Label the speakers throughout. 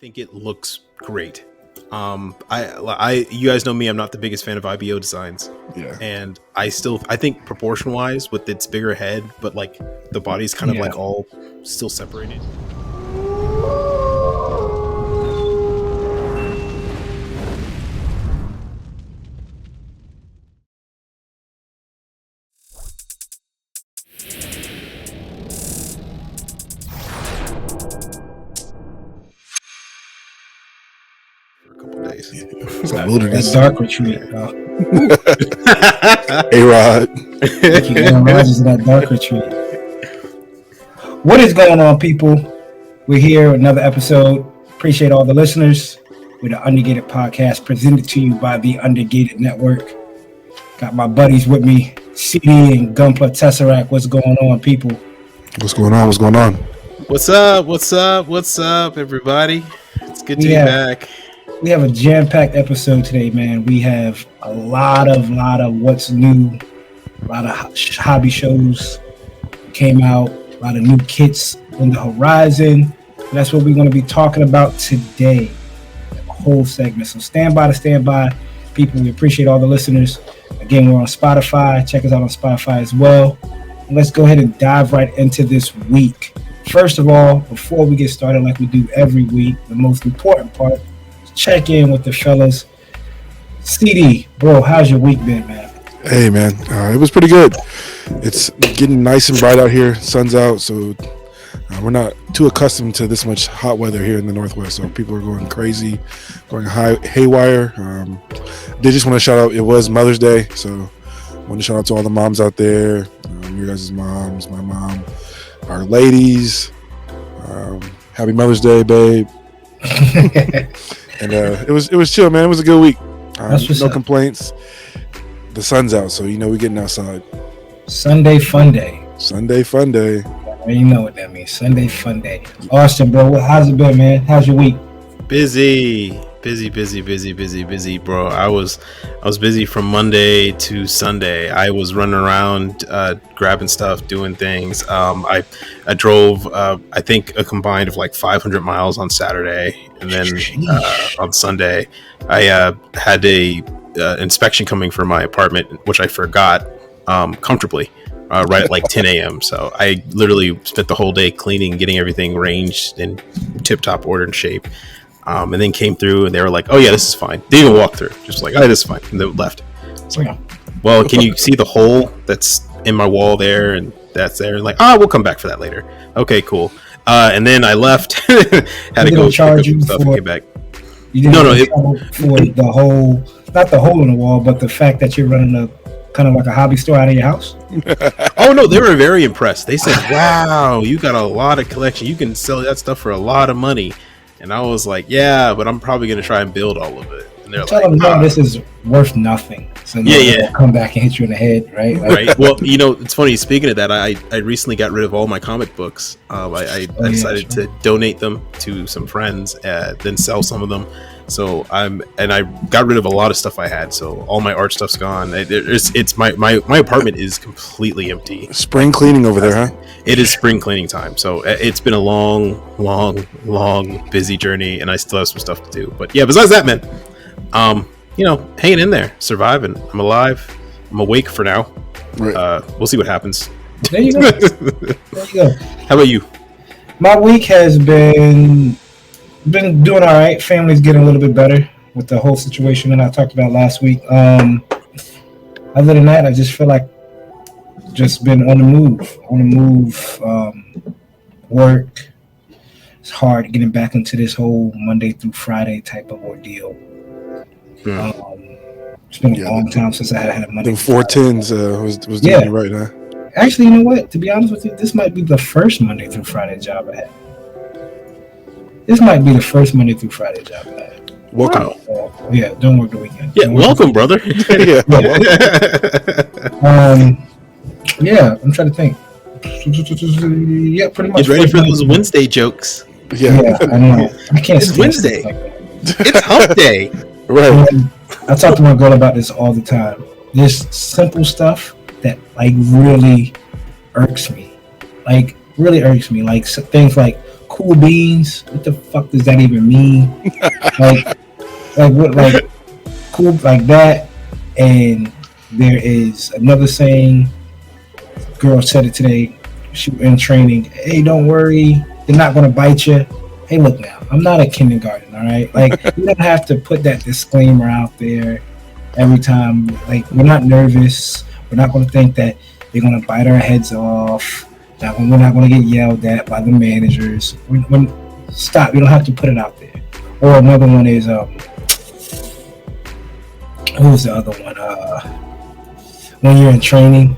Speaker 1: think it looks great. You guys know me. I'm not the biggest fan of IBO designs.
Speaker 2: Yeah.
Speaker 1: And I think proportion wise with its bigger head, but like the body's kind of like all still separated.
Speaker 2: It's a wilderness.
Speaker 3: Dark retreat.
Speaker 2: A-Rod.
Speaker 3: Rogers in that dark retreat. What is going on, people? We're here, another episode. Appreciate all the listeners. We're the Undergated podcast presented to you by the Undergated Network. Got my buddies with me, CD and Gunpla Tesseract. What's going on, people?
Speaker 2: What's going on? What's going on?
Speaker 1: What's up, everybody? It's good to be back.
Speaker 3: We have a jam-packed episode today, man. We have a lot of what's new, a lot of hobby shows came out, a lot of new kits on the horizon. And that's what we're going to be talking about today, the whole segment. So stand by, people. We appreciate all the listeners. Again, we're on Spotify. Check us out on Spotify as well. And let's go ahead and dive right into this week. First of all, before we get started, like we do every week, the most important part, check in with the fellas. CD, bro, how's your week been, man?
Speaker 2: Hey, man, it was pretty good. It's getting nice and bright out here. Sun's out, so we're not too accustomed to this much hot weather here in the Northwest. So people are going crazy, going haywire. Did just want to shout out, it was Mother's Day, so I want to shout out to all the moms out there. Your guys' moms, my mom, our ladies. Happy Mother's Day, babe. And it was chill, man. It was a good week. No complaints. The sun's out, so we're getting outside.
Speaker 3: Sunday fun day. You know what that means. Sunday fun day. Austen, bro, how's it been, man? How's your week?
Speaker 1: Busy, bro. I was busy from Monday to Sunday. I was running around grabbing stuff, doing things. I drove I think a combined of like 500 miles on Saturday, and then on Sunday I had a inspection coming for my apartment, which I forgot comfortably right at like 10 a.m. So I literally spent the whole day cleaning, getting everything ranged in tip-top order and shape. And then came through and they were like, oh yeah, this is fine. They even walked through, just like, oh, this is fine. And they left. It's like, well, can you see the hole that's in my wall there and that's there? And like, we'll come back for that later. Okay, cool. And then I left, had to go charge you stuff and came back.
Speaker 3: You didn't for the whole, not the hole in the wall, but the fact that you're running a kind of like a hobby store out of your house.
Speaker 1: Oh no, they were very impressed. They said, wow, you got a lot of collection. You can sell that stuff for a lot of money. And I was like, yeah, but I'm probably going to try and build all of it. And they're
Speaker 3: tell them, no, this is worth nothing. So yeah. Come back and hit you in the head, right?
Speaker 1: Right. Well, it's funny. Speaking of that, I recently got rid of all my comic books. I decided to donate them to some friends, then sell some of them. So I got rid of a lot of stuff I had. So all my art stuff's gone. It's my apartment is completely empty.
Speaker 2: Spring cleaning over there, huh?
Speaker 1: It is spring cleaning time. So it's been a long, busy journey, and I still have some stuff to do. But yeah, besides that, man, hanging in there, surviving. I'm alive. I'm awake for now. Right. We'll see what happens.
Speaker 3: There you go.
Speaker 1: How about you?
Speaker 3: My week has been doing all right. Family's getting a little bit better with the whole situation that I talked about last week. Other than that, I just feel like just been on the move. Work. It's hard getting back into this whole Monday through Friday type of ordeal. It's been a long time since I had a Monday.
Speaker 2: The 410s was doing it right now.
Speaker 3: Actually, you know what? To be honest with you, this might be the first Monday through Friday job I had.
Speaker 2: Welcome.
Speaker 3: Wow. Don't work the weekend.
Speaker 1: Yeah, welcome, brother.
Speaker 3: I'm trying to think. Yeah, pretty much.
Speaker 1: Get ready for those Wednesday jokes.
Speaker 3: Yeah, I know. I can't.
Speaker 1: It's Wednesday. It's hump day.
Speaker 2: Right.
Speaker 3: I talk to my girl about this all the time. There's simple stuff that really irks me. Like things like cool beans. What the fuck does that even mean? What, like cool, like that. And there is another saying. Girl said it today. She was in training. Hey, don't worry. They're not going to bite you. Hey, look now. I'm not a kindergarten, all right? Like, you don't have to put that disclaimer out there every time. Like, we're not nervous. We're not going to think that they're going to bite our heads off. We're not going to get yelled at by the managers. Stop. You don't have to put it out there. Or another one is, who was the other one? When you're in training,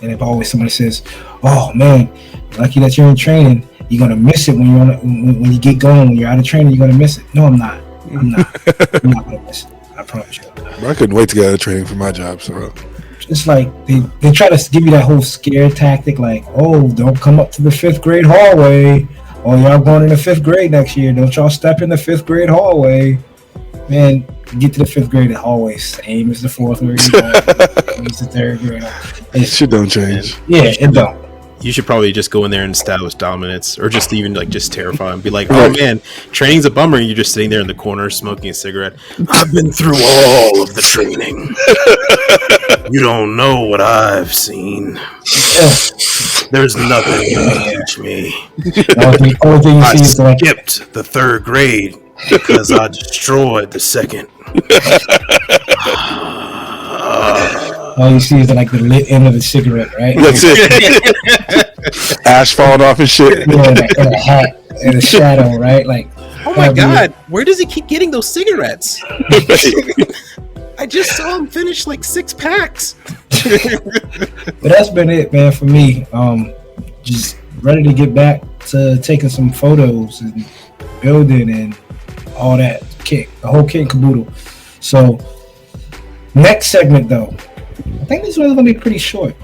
Speaker 3: and if always somebody says, "Oh man, lucky that you're in training. You're gonna miss it when you get going. When you're out of training, you're gonna miss it." No, I'm not. I'm not gonna miss it. I promise you.
Speaker 2: I couldn't wait to get out of training for my job. So
Speaker 3: it's like they try to give you that whole scare tactic, like, "Oh, don't come up to the 5th grade hallway. Oh, y'all going into 5th grade next year. Don't y'all step in the 5th grade hallway." Man, get to the 5th grade hallway, same as the 4th grade hallway, as the 3rd grade.
Speaker 2: It shit don't change.
Speaker 3: Yeah, it don't.
Speaker 1: You should probably just go in there and establish dominance, or just even like just terrify them. Be like, "Oh man, training's a bummer." And you're just sitting there in the corner smoking a cigarette. I've been through all of the training. You don't know what I've seen. There's nothing you can teach me. I skipped the 3rd grade because I destroyed the 2nd.
Speaker 3: All you see is like the lit end of the cigarette, right?
Speaker 2: That's it. Ash falling off and shit.
Speaker 3: Yeah, in a hat, in a shadow, right? Like,
Speaker 1: oh my god, where does he keep getting those cigarettes? I just saw him finish like 6 packs.
Speaker 3: But that's been it, man, for me. Just ready to get back to taking some photos and building and all that the whole kit and caboodle. So next segment though, I think this one's gonna be pretty short.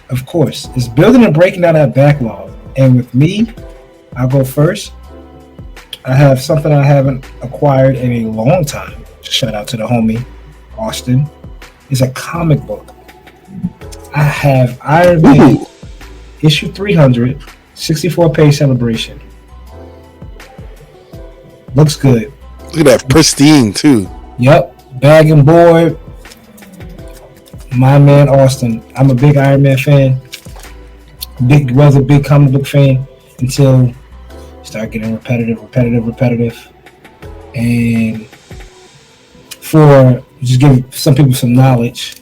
Speaker 3: Of course, it's building and breaking down that backlog. And with me, I'll go first. I have something I haven't acquired in a long time. Shout out to the homie Austen. It's a comic book. I have Iron Man issue 300, 64-page celebration. Looks good.
Speaker 2: Look at that, pristine too.
Speaker 3: Yep, bag and board. My man Austen. I'm a big Iron Man fan. Was a big comic book fan until start getting repetitive. And for just give some people some knowledge,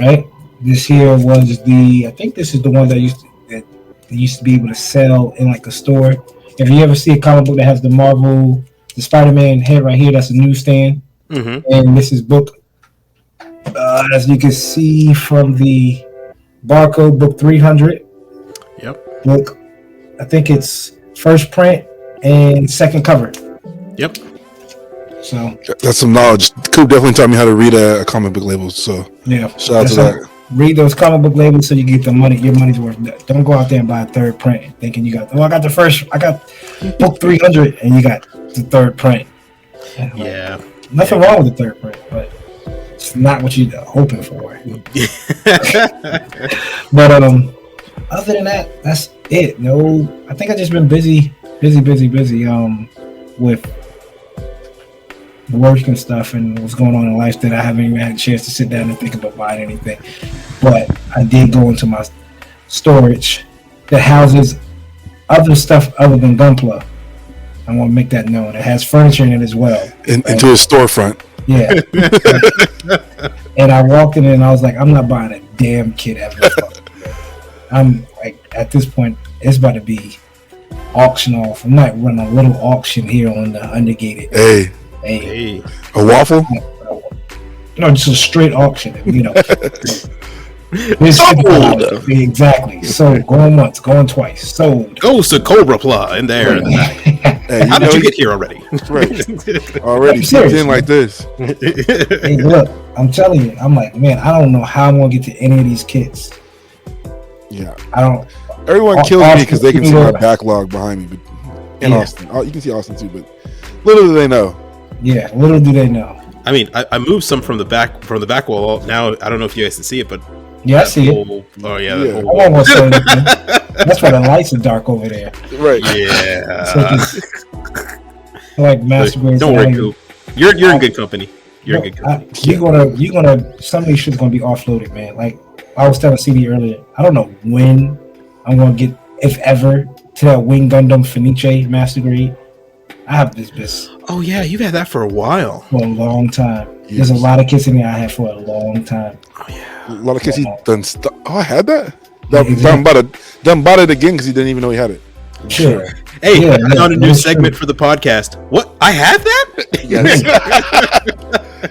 Speaker 3: right? This here was I think this is the one that used to be able to sell in like a store. If you ever see a comic book that has the Spider-Man head right here, that's a newsstand. Mm-hmm. And this is book, as you can see from the barcode, book 300.
Speaker 1: Yep.
Speaker 3: Book, I think it's first print and second cover.
Speaker 1: Yep.
Speaker 3: So
Speaker 2: that's some knowledge. Coop definitely taught me how to read a comic book label. So
Speaker 3: yeah,
Speaker 2: shout out to that.
Speaker 3: Read those comic book labels so you get your money's worth. Don't go out there and buy a third print thinking you got. I got book 300 and you got the third print.
Speaker 1: Yeah.
Speaker 3: Nothing wrong with the third print, but it's not what you're hoping for. But other than that, that's it. No, I think I've just been busy with work and stuff and what's going on in life that I haven't even had a chance to sit down and think about buying anything. But I did go into my storage that houses other stuff other than Gunpla. I want to make that known. It has furniture in it as well.
Speaker 2: Into a storefront.
Speaker 3: Yeah. And I walked in and I was like, I'm not buying a damn kid ever. I'm like, at this point, it's about to be auction off. I might run a little auction here on the Undergated.
Speaker 2: Hey. A waffle?
Speaker 3: No, just a straight auction.
Speaker 2: Sold.
Speaker 3: Exactly. Sold. Going once, going twice. Sold.
Speaker 1: Goes to Cobra Pla in there. In the back.
Speaker 2: Hey,
Speaker 1: how did you get here already?
Speaker 2: Right. Already kicked in like this.
Speaker 3: Hey, look, I'm telling you, I'm like, man, I don't know how I'm gonna get to any of these kits.
Speaker 2: Yeah.
Speaker 3: I don't.
Speaker 2: Everyone kills me because they can see my backlog behind me. But in Austen. You can see Austen too, but little do they know.
Speaker 3: Yeah, little do they know.
Speaker 1: I mean, I moved some from the back wall. Now I don't know if you guys can see it, but
Speaker 3: Yeah, I see it.
Speaker 1: Oh yeah,
Speaker 2: Yeah.
Speaker 3: I won't want to say anything. That's why the lights are dark over there.
Speaker 2: Right.
Speaker 1: Yeah.
Speaker 3: I like Master Grade.
Speaker 1: Don't worry, Coop. You're in good company. You're in good company.
Speaker 3: You're gonna some of these shit's gonna be offloaded, man. Like I was telling CD earlier, I don't know when I'm gonna get, if ever, to that Wing Gundam Fenice Master Grade. I have this
Speaker 1: Oh yeah, you've had that for a while.
Speaker 3: for a long time.
Speaker 2: Yes.
Speaker 3: There's a lot of kits in there I had for a long time.
Speaker 1: Oh yeah.
Speaker 2: A lot of kids he done stuff. Oh, I had that.
Speaker 3: Yeah,
Speaker 2: Done bought it again because he didn't even know he had it.
Speaker 3: Sure.
Speaker 1: Hey,
Speaker 3: Yeah,
Speaker 1: I found a new
Speaker 3: that's
Speaker 1: segment for the podcast. What? I have that?
Speaker 2: Yes.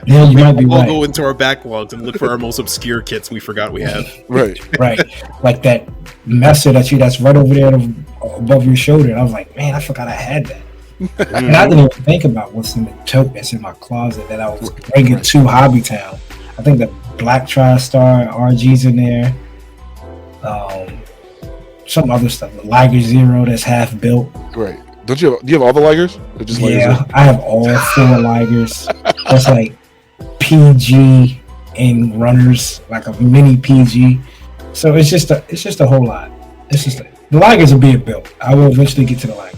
Speaker 3: Yeah, you might be
Speaker 1: We'll
Speaker 3: right.
Speaker 1: go into our backlogs and look for our most obscure kits we forgot we have.
Speaker 2: Right.
Speaker 3: Right. Like that messer that's right over there above your shoulder. And I was like, man, I forgot I had that. And I didn't even think about what's in the tote that's in my closet that I was bringing to Hobbytown. I think the Black TriStar RG's in there. Some other stuff. The Liger Zero that's half built.
Speaker 2: Right. Do you have all the Ligers? Or just
Speaker 3: Yeah, I have all 4 Ligers. That's like PG and runners, like a mini PG. So it's just a whole lot. It's just the Ligers are being built. I will eventually get to the Liger.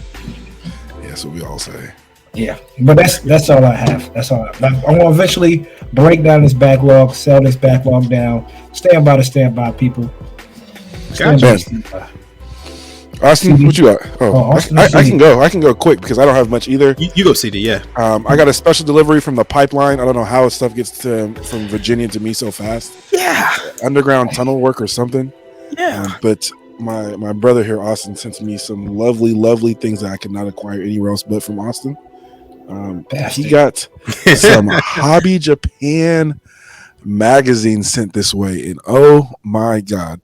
Speaker 2: That's what we all say.
Speaker 3: Yeah, but that's all I have. That's all. I'm gonna eventually break down this backlog, sell this backlog down. Stand by, people.
Speaker 1: Gotcha.
Speaker 3: Stand by.
Speaker 2: Austin, what you got?
Speaker 3: Austin,
Speaker 2: I can go. I can go quick because I don't have much either.
Speaker 1: You go CD, yeah.
Speaker 2: I got a special delivery from the pipeline. I don't know how stuff gets from Virginia to me so fast.
Speaker 1: Yeah.
Speaker 2: Underground tunnel work or something.
Speaker 1: Yeah.
Speaker 2: But my brother here, Austin, sent me some lovely things that I could not acquire anywhere else but from Austin. He got some Hobby Japan magazine sent this way, and oh my god,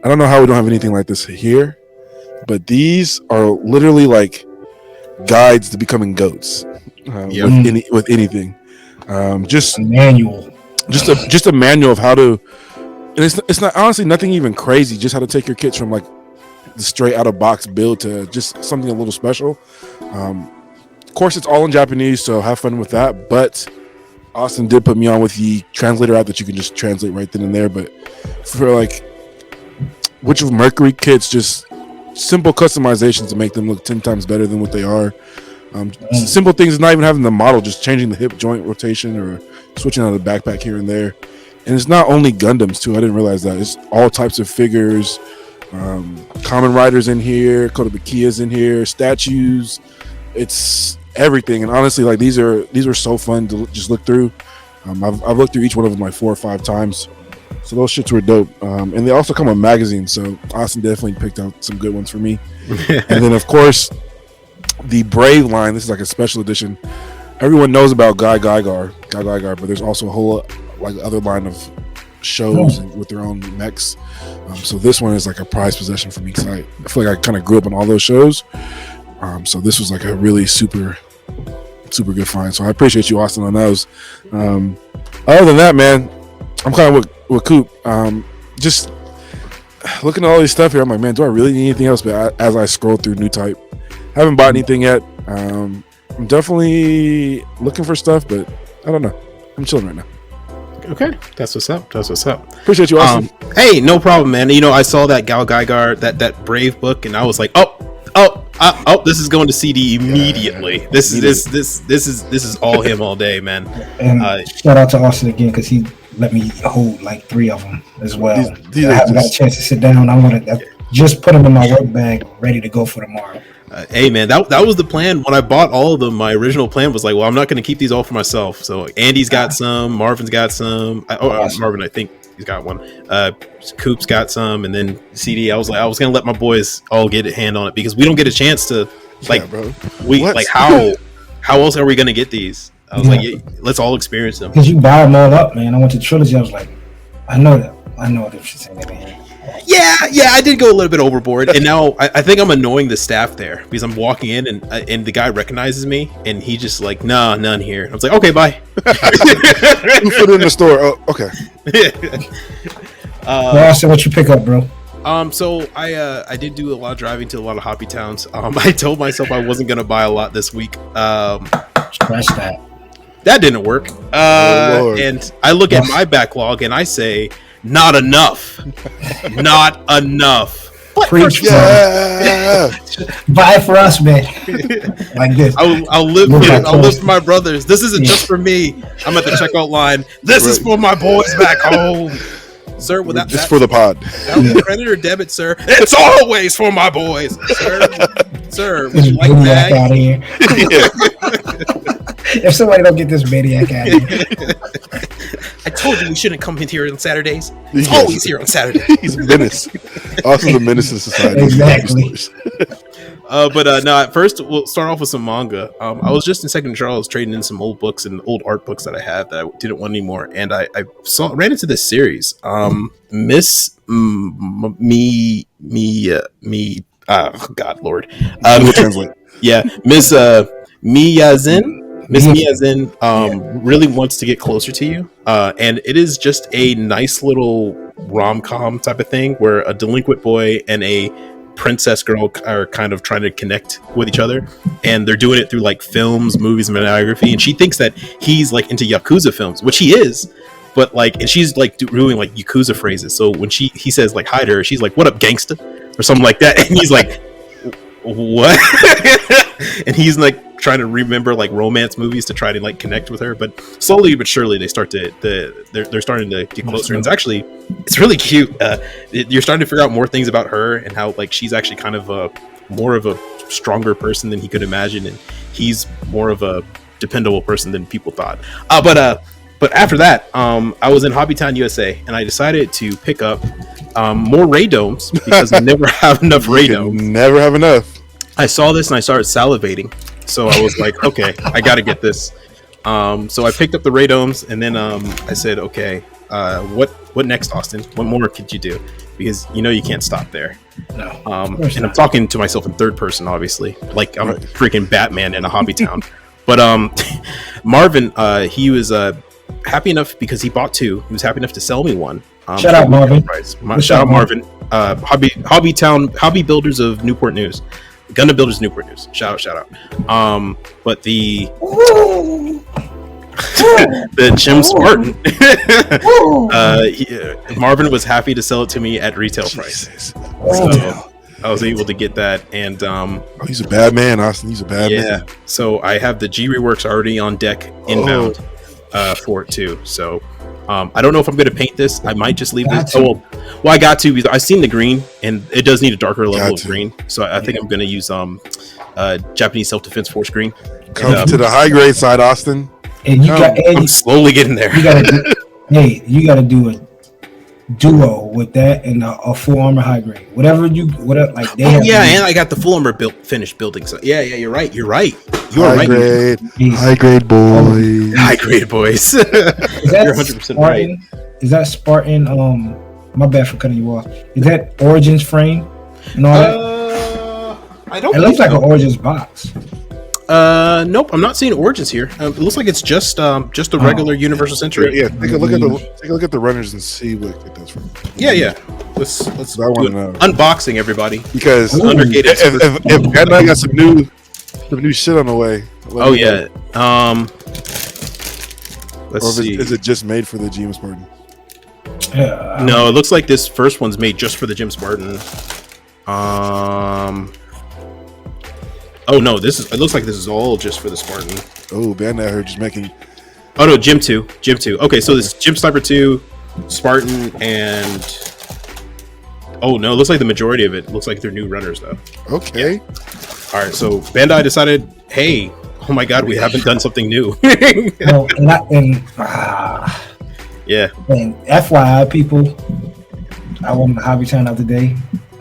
Speaker 2: I don't know how we don't have anything like this here, but these are literally like guides to becoming goats with anything. Just
Speaker 3: a manual,
Speaker 2: just a manual of how to. And it's not honestly nothing even crazy. Just how to take your kits from like the straight out of box build to just something a little special. Of course, it's all in Japanese, so have fun with that. But Austin did put me on with the translator app that you can just translate right then and there. But for like Witch of Mercury kits, just simple customizations to make them look 10 times better than what they are. Simple things, not even having the model, just changing the hip joint rotation or switching out the backpack here and there. And it's not only Gundams too. I didn't realize that. It's all types of figures, Kamen Riders in here, Kotobukiya's in here, statues. It's everything. And honestly, like these are so fun to just look through. I've looked through each one of them like 4 or 5 times. So those shits were dope. And they also come with magazines. So Austin definitely picked out some good ones for me. And then of course, the Brave line. This is like a special edition. Everyone knows about Guy Gygar, but there's also a whole like other line of shows with their own mechs. So this one is like a prized possession for me because I feel like I kind of grew up on all those shows. So this was like a really super good find. So I appreciate you, Austin, on those. Other than that, man, I'm kind of with Coop. Just looking at all this stuff here, I'm like, man, do I really need anything else? But as I scroll through New Type, haven't bought anything yet. I'm definitely looking for stuff, but I don't know. I'm chilling right now.
Speaker 1: Okay, that's what's up.
Speaker 2: Appreciate you, Austin.
Speaker 1: Hey, no problem, man. You know, I saw that Gal Gygar, that Brave book, and I was like, oh, this is going to CD immediately.
Speaker 2: Yeah.
Speaker 1: This is all him all day, man.
Speaker 3: And shout out to Austin again because he let me hold like 3 of them as well.
Speaker 2: These
Speaker 3: I haven't got a chance to sit down. I want to just put them in my work bag, ready to go for tomorrow.
Speaker 1: Hey man, that was the plan when I bought all of them. My original plan was like, well, I'm not going to keep these all for myself. So Andy's got some, Marvin's got some. Marvin, I think he's got one. Coop's got some, and then CD. I was going to let my boys all get a hand on it because we don't get a chance to like. Yeah, how else are we going to get these? I was like, let's all experience them
Speaker 3: because you buy them all up, man. I went to Trilogy. I was like, I know them shit's in there.
Speaker 1: Yeah, I did go a little bit overboard, and now I think I'm annoying the staff there because I'm walking in and the guy recognizes me, and he just like, nah, none here. I was like, okay, bye.
Speaker 2: Put it in the store. Oh, okay.
Speaker 3: Austin, what you pick up, bro?
Speaker 1: So I did do a lot of driving to a lot of hobby towns. I told myself I wasn't gonna buy a lot this week.
Speaker 3: Scratch that.
Speaker 1: That didn't work. And I look at my backlog and I say, not enough. Not enough.
Speaker 3: Preach,
Speaker 2: Yeah.
Speaker 3: buy it for us, man. Like this.
Speaker 1: I'll live for my brothers. This isn't just for me. I'm at the checkout line. This is for my boys back home. Sir, without
Speaker 2: Just for the pod.
Speaker 1: that was credit or debit, sir. It's always for my boys. Sir, would you like
Speaker 3: Maniac
Speaker 1: that?
Speaker 3: out of here. If somebody don't get this maniac out of here.
Speaker 1: I told you we shouldn't come in here on Saturdays.
Speaker 2: Yes.
Speaker 1: Always here on Saturday.
Speaker 2: He's a menace. Also the menace in society.
Speaker 3: Exactly.
Speaker 1: No, at first we'll start off with some manga. I was just in Second Charles trading in some old books and old art books that I had that I didn't want anymore, and I ran into this series, Miss Me. God Lord,
Speaker 2: Translate.
Speaker 1: yeah, Miss Miyazin. Miss Miyazin really wants to get closer to you, and it is just a nice little rom-com type of thing where a delinquent boy and a princess girl are kind of trying to connect with each other, and they're doing it through like films, movies, and cinematography. And she thinks that he's like into Yakuza films, which he is, but like, and she's like doing like Yakuza phrases. So when he says like hi to her, she's like, "What up, gangsta?" or something like that, and he's like, "What?" And he's like trying to remember like romance movies to try to like connect with her, but slowly but surely they start to they're starting to get closer, and it's really cute. You're starting to figure out more things about her and how like she's actually kind of more of a stronger person than he could imagine, and he's more of a dependable person than people thought. But after that, I was in Hobbytown, USA, and I decided to pick up more Ray Domes because I never have enough Ray Domes.
Speaker 2: Never have enough.
Speaker 1: I saw this and I started salivating. So I was like, okay, I got to get this. So I picked up the Ray Domes, and then I said, okay, what next, Austen? What more could you do? Because you can't stop there.
Speaker 3: No,
Speaker 1: and I'm talking to myself in third person, obviously, like I'm freaking Batman in a hobby town. But Marvin, he was happy enough because he bought two. He was happy enough to sell me one.
Speaker 3: Shout out Marvin.
Speaker 1: Shout out Marvin. Hobby Town, Hobby Builders of Newport News. Gundam Builders Newport News. Shout out. But the Jim Spartan, Marvin was happy to sell it to me at retail price. So I was able to get that, and
Speaker 2: he's a bad man, Austen. He's a bad man.
Speaker 1: So I have the G reworks already on deck inbound for it too. So I don't know if I'm going to paint this. I might just leave this. Well, I got to because I've seen the green, and it does need a darker level of green. So I think I'm going to use Japanese Self-Defense Force green.
Speaker 2: Come to the high grade side, Austen.
Speaker 3: And
Speaker 1: I'm slowly getting there.
Speaker 3: You gotta do a duo with that and a full armor high grade. Whatever like they have.
Speaker 1: Yeah, and I got the full armor finished building. So yeah, you're right. You're right.
Speaker 2: High grade boys.
Speaker 1: High grade boys.
Speaker 3: You're 100% right. Is that Spartan? My bad for cutting you off. Is that Origins frame and all that?
Speaker 1: I don't.
Speaker 3: It looks like an Origins box.
Speaker 1: Nope, I'm not seeing Origins here. It looks like it's just a regular Universal Century.
Speaker 2: Yeah, take a look at the runners and see what it does from.
Speaker 1: Yeah. Let's do unboxing, everybody.
Speaker 2: Because Undergated. If BANDAI got some new shit on the way.
Speaker 1: Oh yeah. Let's see.
Speaker 2: Is it just made for the Jim Spartan?
Speaker 1: No, it looks like this first one's made just for the Jim Spartan. Oh no, it looks like this is all just for the Spartan.
Speaker 2: Oh, BANDAI heard just making.
Speaker 1: Oh no, Jim 2. Okay, so this Jim Sniper 2, Spartan, and oh no, it looks like the majority of it looks like they're new runners though.
Speaker 2: Okay.
Speaker 1: Yeah. All right, so BANDAI decided, hey, oh my god, we haven't done something new. Yeah.
Speaker 3: And FYI, people, I went to Hobby Town the other day.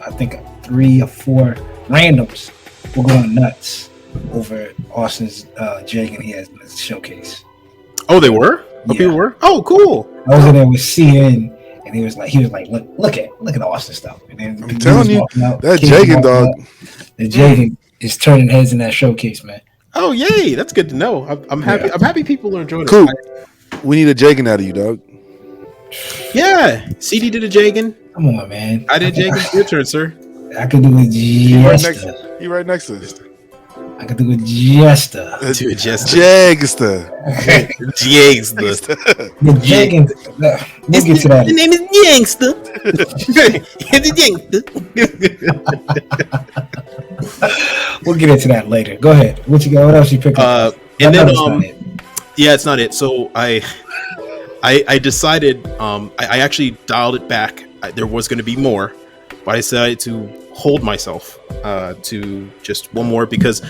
Speaker 3: I think 3 or 4 randoms were going nuts over Austin's Jagan he has in his showcase.
Speaker 1: Oh, they were? Oh, people were? Oh, cool.
Speaker 3: I was in there with CN, and he was like, look at Austin stuff. And then
Speaker 2: I'm telling you, that Jagan dog.
Speaker 3: The Jagan is turning heads in that showcase, man.
Speaker 1: Oh, yay! That's good to know. I'm happy. Yeah. I'm happy people are enjoying
Speaker 2: Coop, we need a Jagan out of you, dog.
Speaker 1: Yeah, CD did a Jagan.
Speaker 3: Come on, man.
Speaker 1: I did Jagan. Your turn, sir.
Speaker 3: I could do it.
Speaker 2: He right next to us.
Speaker 3: I could do a Jester.
Speaker 1: To just
Speaker 2: Jagster.
Speaker 1: Jagster.
Speaker 3: The Jagging. We'll get to that.
Speaker 1: The name is Jangster.
Speaker 3: We'll get into that later. Go ahead. What you got? What else you pick up?
Speaker 1: And then yeah, it's not it. So I decided I actually dialed it back. There was going to be more, but I decided to hold myself to just one more because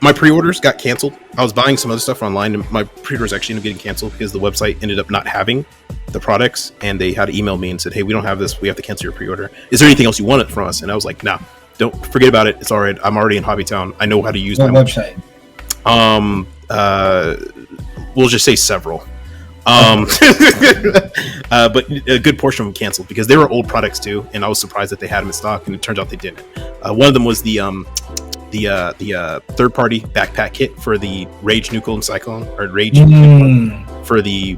Speaker 1: my pre-orders got canceled. I was buying some other stuff online and my pre-orders actually ended up getting canceled because the website ended up not having the products, and they had to email me and said, hey, we don't have this, we have to cancel your pre-order. Is there anything else you want from us? And I was like, no, don't forget about it, it's all right, I'm already in Hobbytown, I know how to use my
Speaker 3: website.
Speaker 1: We'll just say several. But a good portion of them canceled because they were old products too, and I was surprised that they had them in stock, and it turns out they didn't. One of them was the third-party backpack kit for the Rage Nuclear and Cyclone, or Rage for the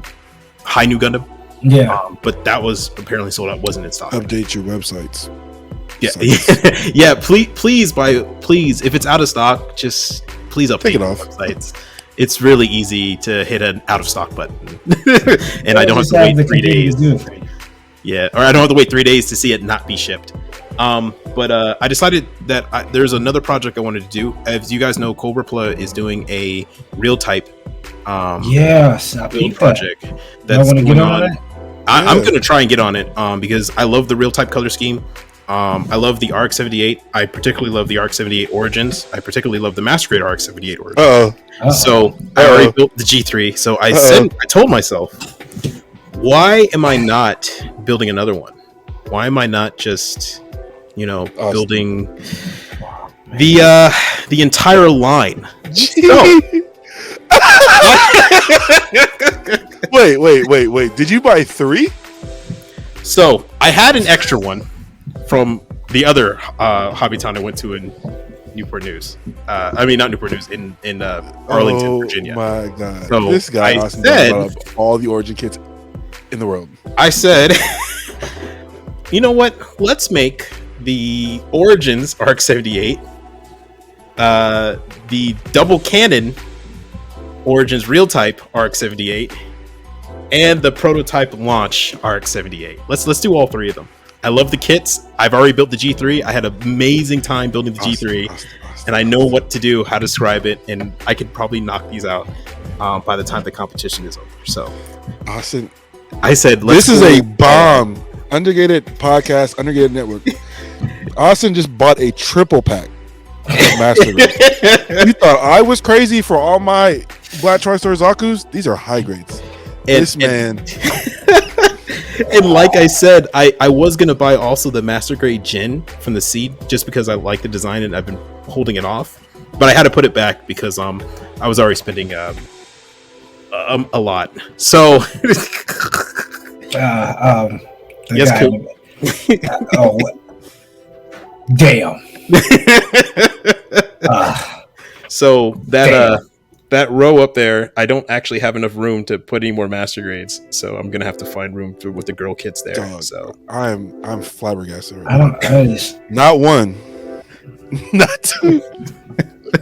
Speaker 1: High New Gundam.
Speaker 3: Yeah,
Speaker 1: but that was apparently sold out, wasn't in stock.
Speaker 2: Update your websites.
Speaker 1: Yeah, yeah. Please, if it's out of stock, just please update
Speaker 2: Take it off.
Speaker 1: websites. It's really easy to hit an out of stock button, and I don't have to wait 3 days. Yeah, or I don't have to wait 3 days to see it not be shipped. But I decided that there's another project I wanted to do. As you guys know, Gunpla is doing a real type build project that's going on. I'm going to try and get on it because I love the real type color scheme. I love the RX-78. I particularly love the RX-78 Origins. I particularly love the Master Grade RX-78 Origins. So I already built the G3. So I told myself, why am I not building another one? Why am I not just, building the entire line? So,
Speaker 2: Wait. Did you buy 3?
Speaker 1: So I had an extra one from the other Hobbytown I went to in Newport News. I mean, not Newport News, in Arlington, Virginia.
Speaker 2: Oh my god!
Speaker 1: So
Speaker 2: this guy
Speaker 1: I said
Speaker 2: all the Origin kits in the world.
Speaker 1: I said, you know what? Let's make the Origins RX-78, the double cannon Origins real type RX-78, and the prototype launch RX-78. Let's do all 3 of them. I love the kits. I've already built the G3. I had an amazing time building the G3, and I know what to do, how to describe it, and I could probably knock these out by the time the competition is over. So,
Speaker 2: Austen,
Speaker 1: I said,
Speaker 2: this is a bomb. Undergated podcast, Undergated Network. Austen just bought a triple pack of Master Grade. You thought I was crazy for all my Black TriStar Zaku's? These are high grades. This man.
Speaker 1: And like I said, I was going to buy also the Master Grade Jin from the seed just because I like the design and I've been holding it off. But I had to put it back because I was already spending a lot. So yes, Coop.
Speaker 3: Damn.
Speaker 1: So that row up there, I don't actually have enough room to put any more Master Grades, so I'm gonna have to find room with the girl kits there.
Speaker 2: Dog,
Speaker 1: so
Speaker 2: I'm flabbergasted. Right
Speaker 3: I just
Speaker 2: not 1, not 2,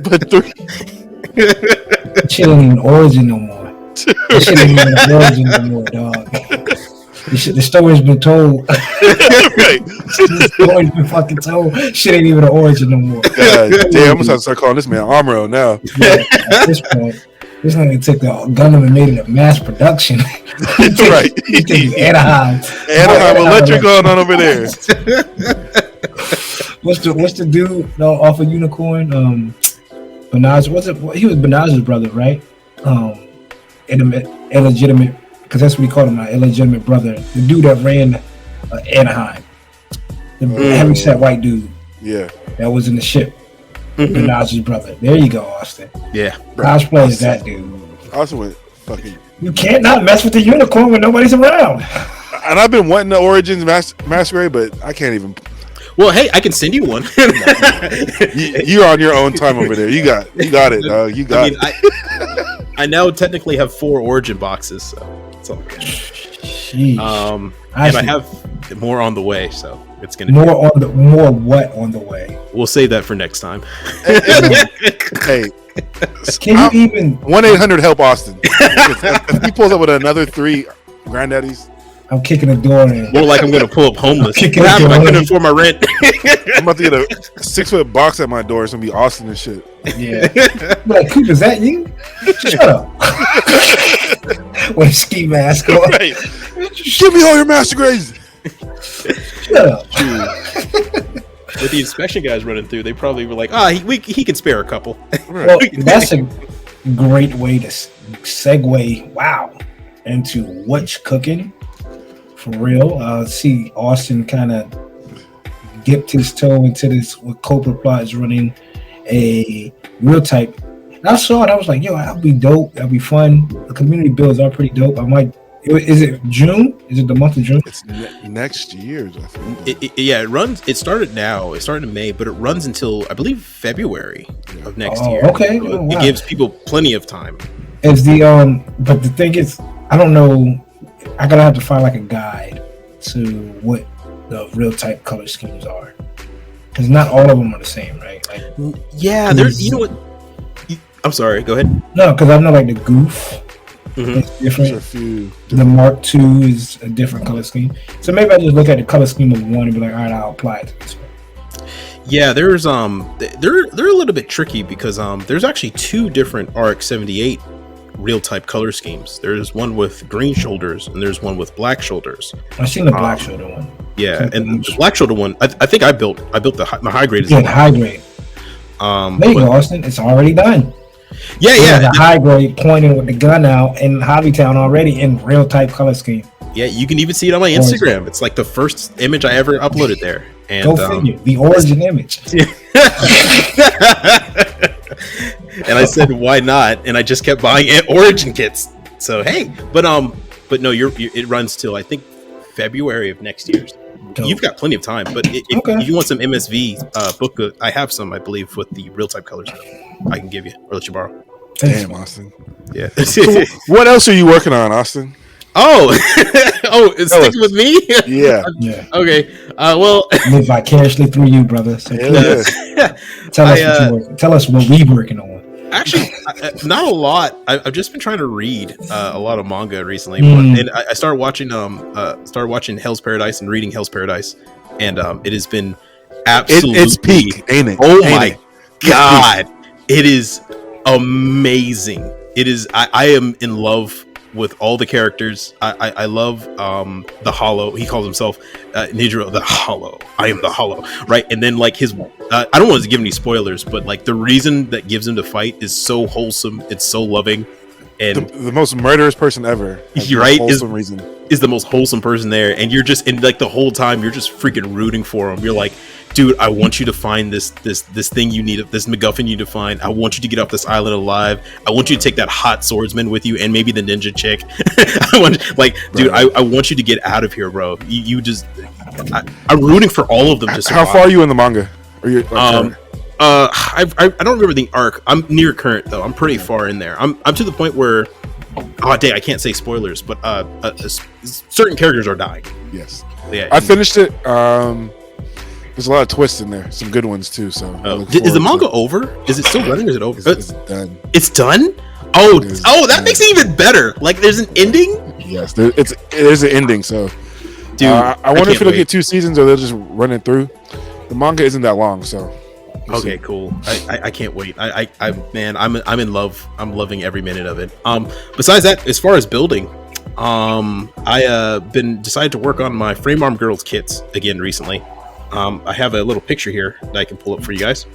Speaker 2: but 3.
Speaker 3: Shit ain't even Origin no more. That shit ain't even Origin no more, dog. The story's been told.
Speaker 2: Right.
Speaker 3: The story's been fucking told. Shit ain't even an Origin no more.
Speaker 2: God damn, I'm gonna start calling this man Armoro now.
Speaker 3: Yeah, at this point, this nigga took the Gundam and made it a mass production.
Speaker 2: Right.
Speaker 3: Anaheim
Speaker 2: Electric going on over there.
Speaker 3: What's the dude off of Unicorn? Banaj. He was Banaj's brother, right? Illegitimate. Because that's what he called him, my illegitimate brother. The dude that ran Anaheim. The heavyset white dude.
Speaker 2: Yeah.
Speaker 3: That was in the ship. Minaj's brother. There you go, Austen.
Speaker 1: Yeah.
Speaker 3: Raj plays that dude.
Speaker 2: Austen went fucking... You
Speaker 3: can't not mess with the unicorn when nobody's around.
Speaker 2: And I've been wanting the Origins Masquerade, but I can't even...
Speaker 1: Well, hey, I can send you one.
Speaker 2: You're on your own time over there. You got it, dog. You got it.
Speaker 1: I now technically have 4 Origin boxes, so it's all good.
Speaker 3: Sheesh.
Speaker 1: And I have more on the way, so it's gonna
Speaker 3: more what on the way.
Speaker 1: We'll save that for next time.
Speaker 2: Hey,
Speaker 3: can you even
Speaker 2: 1-800-HELP Austen? If he pulls up with another 3 granddaddies,
Speaker 3: I'm kicking the door in.
Speaker 1: More like I'm gonna pull up homeless. What
Speaker 3: Kicking
Speaker 1: happened?
Speaker 3: the
Speaker 1: I
Speaker 3: door
Speaker 1: couldn't
Speaker 3: in.
Speaker 1: afford my rent.
Speaker 2: I'm about to get a 6-foot box at my door. It's gonna be Austen and shit.
Speaker 3: Yeah. Be like, Coop, is that you? Shut up. With a ski mask on.
Speaker 2: Right. Give me all your master grades.
Speaker 3: Shut up.
Speaker 1: With the inspection guys running through, they probably were like, he can spare a couple.
Speaker 3: Well, that's a great way to segue, into what's cooking. For real. See Austen kind of dipped his toe into this, what Coop is running a real type. And I saw it, I was like, yo, that'll be dope. That'll be fun. The community builds are pretty dope. I might. Is it June? Is it the month of June?
Speaker 2: It's next year, I think.
Speaker 1: It runs. It started now. It started in May, but it runs until I believe February of next year.
Speaker 3: Okay.
Speaker 1: So it gives people plenty of time.
Speaker 3: Is the but the thing is, I don't know. I gotta have to find like a guide to what the real type color schemes are, because not all of them are the same, right? Like,
Speaker 1: yeah, there's. You know what? I'm sorry. Go ahead.
Speaker 3: No, because I know like the Goof. It's different. The Mark II is a different color scheme. So maybe I just look at the color scheme of one and be like, all right, I'll apply it to this one.
Speaker 1: Yeah, there's they're a little bit tricky because there's actually 2 different RX-78 real type color schemes. There's one with green shoulders and there's one with black shoulders.
Speaker 3: I've seen the black shoulder one.
Speaker 1: Yeah, and the black shoulder one, I think I built my high grade.
Speaker 3: Yeah, high grade. There you go, Austen. It's already done.
Speaker 1: Yeah.
Speaker 3: The high grade pointing with the gun out in Hobbytown already in real type color scheme.
Speaker 1: Yeah, you can even see it on my Instagram. It's like the first image I ever uploaded there. And
Speaker 3: go figure, the origin image.
Speaker 1: And I said, why not? And I just kept buying origin kits. So hey, but no, it runs till I think February of next year. Dope. You've got plenty of time. But if you want some MSV book, I have some, I believe, with the real type colors. I can give you or let you borrow.
Speaker 2: Damn, Austen.
Speaker 1: Yeah.
Speaker 2: So what else are you working on, Austen?
Speaker 1: It's sticking with me.
Speaker 2: Yeah.
Speaker 1: Okay. Well,
Speaker 3: live vicariously through you, brother. So tell us what we're working on.
Speaker 1: Actually, not a lot. I've just been trying to read a lot of manga recently, and I started watching Hell's Paradise and reading Hell's Paradise, and it has been absolutely
Speaker 2: it's peak, ain't it?
Speaker 1: Oh my god, it is amazing. It is. I am in love with all the characters. I love the Hollow. He calls himself Nidro the Hollow. I am the Hollow, right? And then like his I don't want to give any spoilers, but like the reason that gives him to fight is so wholesome. It's so loving, and
Speaker 2: the most murderous person ever.
Speaker 1: Right?
Speaker 2: Reason
Speaker 1: is the most wholesome person there, and you're just like the whole time you're just freaking rooting for him. You're like, dude, I want you to find this thing you need, this MacGuffin you need to find. I want you to get off this island alive. I want you to take that hot swordsman with you, and maybe the ninja chick. I want you to get out of here, bro. I'm rooting for all of them.
Speaker 2: How far are you in the manga? Are you?
Speaker 1: I don't remember the arc. I'm near current though. I'm pretty far in there. I'm to the point where, I can't say spoilers, but certain characters are dying.
Speaker 2: Yes.
Speaker 1: Yeah.
Speaker 2: I finished it. There's a lot of twists in there, some good ones too. So,
Speaker 1: is the manga over? Is it still running? Or is it over?
Speaker 2: It's done.
Speaker 1: It's done. That makes it even better. Like, there's an ending.
Speaker 2: Yes, there's an ending. So, dude, I wonder if it'll get 2 seasons or they'll just run it through. The manga isn't that long, so.
Speaker 1: Okay, cool. I can't wait. I'm in love. I'm loving every minute of it. Besides that, as far as building, I decided to work on my frame arm girls kits again recently. I have a little picture here that I can pull up for you guys.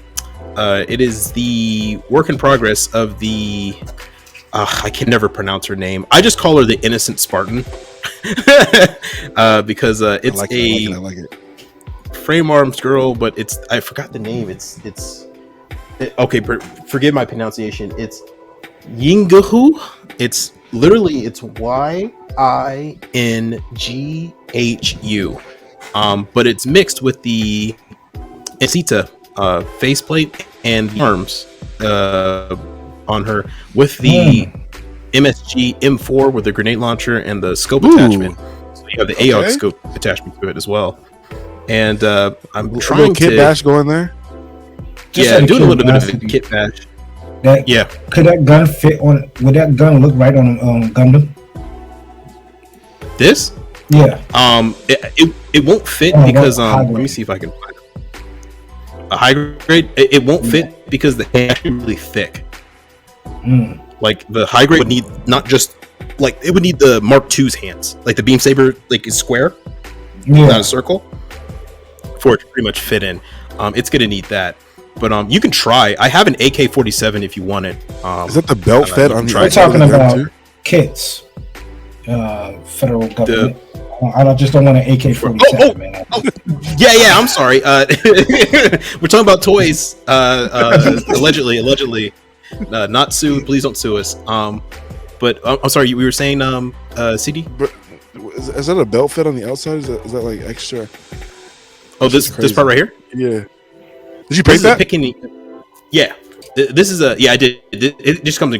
Speaker 1: It is the work in progress of the I can never pronounce her name. I just call her the innocent Spartan because it's I like it. Frame arms girl, but I forgot the name. Okay. Forgive my pronunciation. It's Yingahu. It's Yinghu. But it's mixed with the Isita faceplate and the arms on her with the MSG M4 with the grenade launcher and the scope attachment. have the AOG scope attachment to it as well. And I'm trying
Speaker 2: little kit bash going there.
Speaker 1: Doing a little bit of a kit bash.
Speaker 3: Could that gun fit on? Would that gun look right on Gundam?
Speaker 1: This?
Speaker 3: Yeah.
Speaker 1: It won't fit because let me see if I can find it. A high grade. It won't fit because the hand is actually really thick. Like the high grade would need not just like it would need the Mark II's hands, like the beam saber, like is square, not a circle, for it to pretty much fit in. It's gonna need that, but you can try. I have an AK-47 if you want it.
Speaker 2: Is that the belt fed on the?
Speaker 3: We're talking about kits. Federal government. I just don't want an AK-47, man.
Speaker 1: Yeah. I'm sorry. We're talking about toys. Allegedly. Not sued. Please don't sue us. But I'm sorry. We were saying, CD.
Speaker 2: Is that a belt fit on the outside? Is that like extra?
Speaker 1: Oh, this part right here.
Speaker 2: Yeah. Did you paint that?
Speaker 1: Yeah. This is I did. It just comes in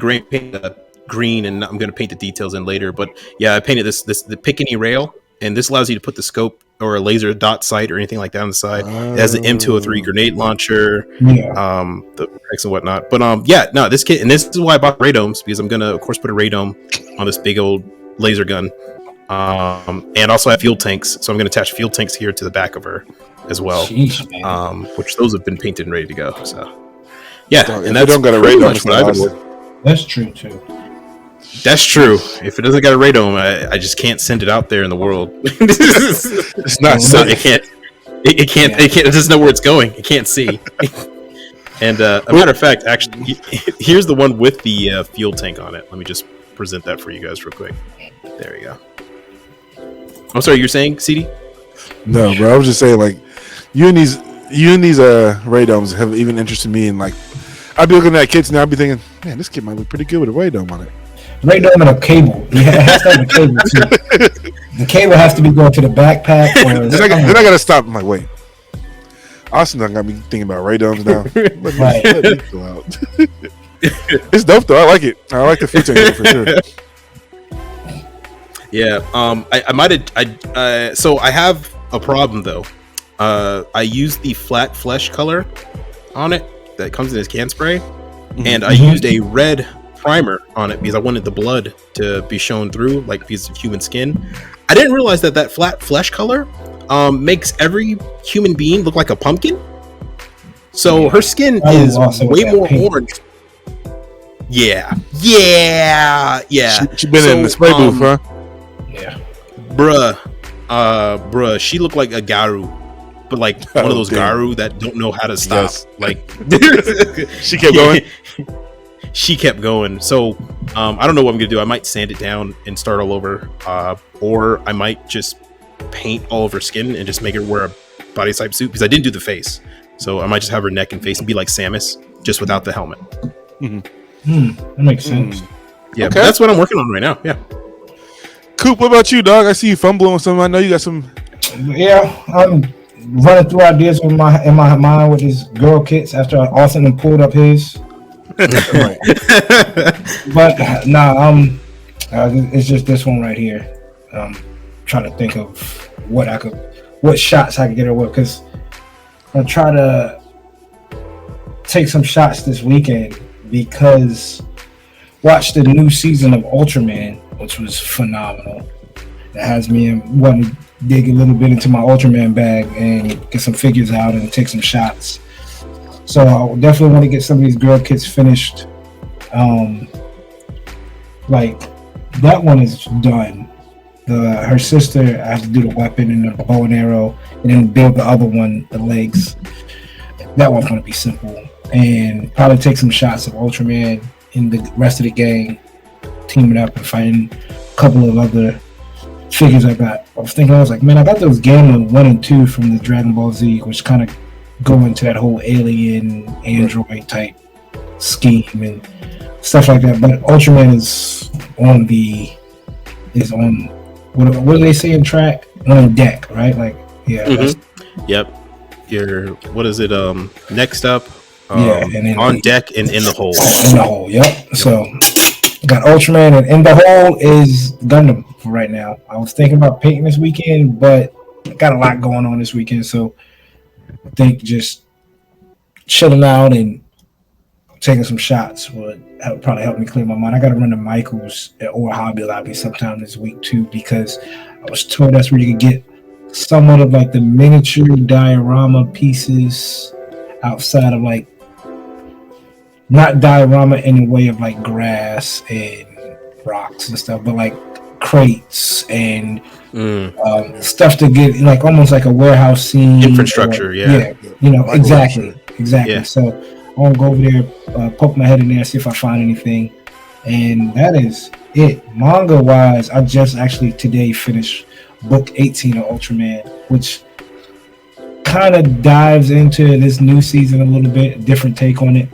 Speaker 1: green, and I'm going to paint the details in later. But yeah, I painted the Picatinny rail, and this allows you to put the scope or a laser dot sight or anything like that on the side. It has the M203 grenade launcher, the X and whatnot. But this kit, and this is why I bought radomes, because I'm going to, of course, put a radome on this big old laser gun. And also I have fuel tanks, so I'm going to attach fuel tanks here to the back of her as well. Jeez, which those have been painted and ready to go. So yeah, and that's
Speaker 2: don't got a radome.
Speaker 3: That's true too.
Speaker 1: That's true. If it doesn't got a radome, I just can't send it out there in the world.
Speaker 2: It's not
Speaker 1: so it can't. It doesn't know where it's going. It can't see. And a matter of fact, actually, here's the one with the fuel tank on it. Let me just present that for you guys real quick. There we go. I'm sorry, you're saying, CD?
Speaker 2: No, bro. I was just saying, like, you and these radomes have even interested me in, like, I'd be looking at kits now. I'd be thinking, man, this kit might look pretty good with a radome on it.
Speaker 3: Radome and a cable. Yeah, it has to have a cable too. The cable has to be going to the backpack. Or
Speaker 2: then I gotta stop. I'm like, wait. Austen done got me thinking about radomes now. Let me chill out. It's dope though. I like it. I like the feature for sure.
Speaker 1: Yeah. I might have. So I have a problem though. I used the flat flesh color on it that comes in this can spray, and I used a red primer on it because I wanted the blood to be shown through, like a piece of human skin. I didn't realize that flat flesh color makes every human being look like a pumpkin. So her skin is way more orange. Yeah.
Speaker 2: She been in the spray booth, huh?
Speaker 3: Yeah.
Speaker 1: Bruh, she looked like a Garu, but like one of those Garu that don't know how to stop. Yes. Like
Speaker 2: she kept going.
Speaker 1: She kept going. So I don't know what I'm gonna do. I might sand it down and start all over, or I might just paint all of her skin and just make her wear a body type suit, because I didn't do the face. So I might just have her neck and face and be like Samus, just without the helmet.
Speaker 3: That makes sense.
Speaker 1: Yeah, okay. That's what I'm working on right now. Yeah.
Speaker 2: Coop, what about you, dog? I see you fumbling with something. I know you got some.
Speaker 3: Yeah, I'm running through ideas in my mind with these girl kits after Austen pulled up his. But it's just this one right here. Trying to think of what shots I could get her with, because I'm trying to take some shots this weekend, because watched the new season of Ultraman, which was phenomenal. It has me wanting to dig a little bit into my Ultraman bag and get some figures out and take some shots. So I definitely want to get some of these girl kits finished. Like that one is done. Her sister, I have to do the weapon and the bow and arrow, and then build the other one, the legs. That one's going to be simple, and probably take some shots of Ultraman and the rest of the gang teaming up and fighting a couple of other figures I got. I was like, man, I got those Gamma 1 and 2 from the Dragon Ball Z, which kind of go into that whole alien android type scheme and stuff like that. But Ultraman is on what do they say in track? On deck, right? Like, yeah.
Speaker 1: Yep. What is it? Next up.
Speaker 3: And then
Speaker 1: on deck and in the hole.
Speaker 3: In the hole, yep. So Got Ultraman, and in the hole is Gundam for right now. I was thinking about painting this weekend, but I got a lot going on this weekend, so I think just chilling out and taking some shots would probably help me clear my mind. I got to run to Michael's or Hobby Lobby sometime this week too, because I was told that's where you could get somewhat of like the miniature diorama pieces outside of like, not diorama in the way of like grass and rocks and stuff, but like crates and stuff to get like almost like a warehouse scene
Speaker 1: infrastructure.
Speaker 3: You know, exactly.
Speaker 1: Yeah.
Speaker 3: So I want to go over there, poke my head in there, see if I find anything, and that is it. Manga wise, I just actually today finished book 18 of Ultraman, which kind of dives into this new season a little bit, a different take on it.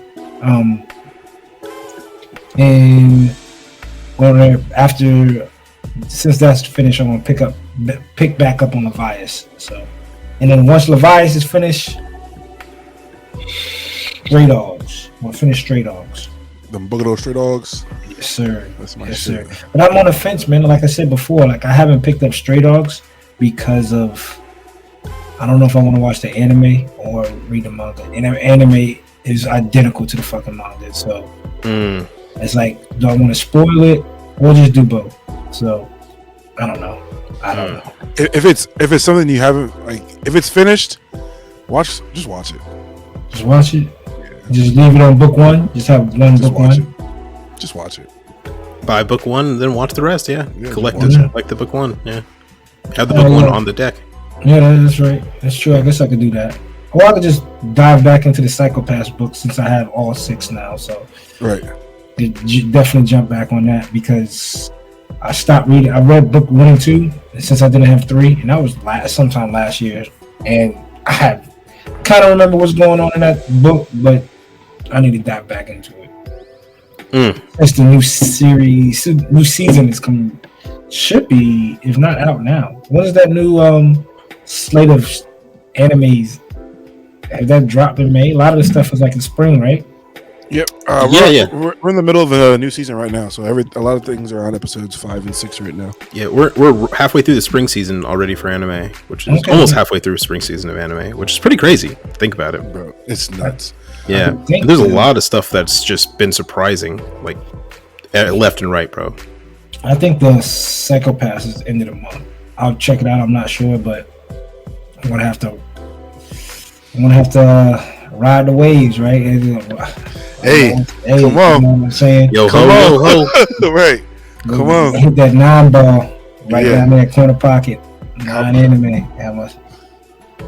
Speaker 3: And after, since that's finished, I'm gonna pick back up on Levias. So, and then once Levias is finished, Stray Dogs. I'm gonna finish Stray Dogs.
Speaker 2: Them Boogaloo Stray Dogs.
Speaker 3: Yes, sir.
Speaker 2: That's my
Speaker 3: yes,
Speaker 2: shit.
Speaker 3: sir. But I'm on the fence, man. Like I said before, like I haven't picked up Stray Dogs because of, I don't know if I want to watch the anime or read the manga. And the anime is identical to the fucking manga, so it's like, do I want to spoil it or just do both? So I don't know.
Speaker 2: If it's something you haven't, like, if it's finished, just watch it.
Speaker 3: Just watch it. Just leave it on book one. Just have one book one.
Speaker 2: Just watch it.
Speaker 1: Buy book one, and then watch the rest. Yeah, collect
Speaker 2: watch
Speaker 1: it like the book one. Yeah, have the book one on the deck.
Speaker 3: Yeah, that's right. That's true. I guess I could do that. Or I could just dive back into the Psychopaths book since I have all 6 now. So
Speaker 2: right,
Speaker 3: definitely jump back on that because I stopped reading. I read book 1 and 2 since I didn't have 3, and that was sometime last year. And I kind of remember what's going on in that book, but I need to dive back into it. It's the new season is coming. Should be, if not out now. What is that new slate of animes? Has that dropped in May? A lot of the stuff is like in spring, right?
Speaker 2: Yep. We're in the middle of a new season right now, so a lot of things are on episodes 5 and 6 right now.
Speaker 1: Yeah, we're halfway through the spring season already for anime, which is almost halfway through spring season of anime, which is pretty crazy. Think about it,
Speaker 2: bro. It's nuts.
Speaker 1: Yeah, and there's a lot of stuff that's just been surprising, like left and right, bro.
Speaker 3: I think the Psychopaths is end of the month. I'll check it out. I'm not sure, but I'm gonna have to ride the waves, right?
Speaker 2: Hey, come on.
Speaker 3: You know what I'm saying?
Speaker 1: Yo,
Speaker 2: come on. Right. Come on.
Speaker 3: Hit that 9 ball right down there, corner pocket. 9 anime.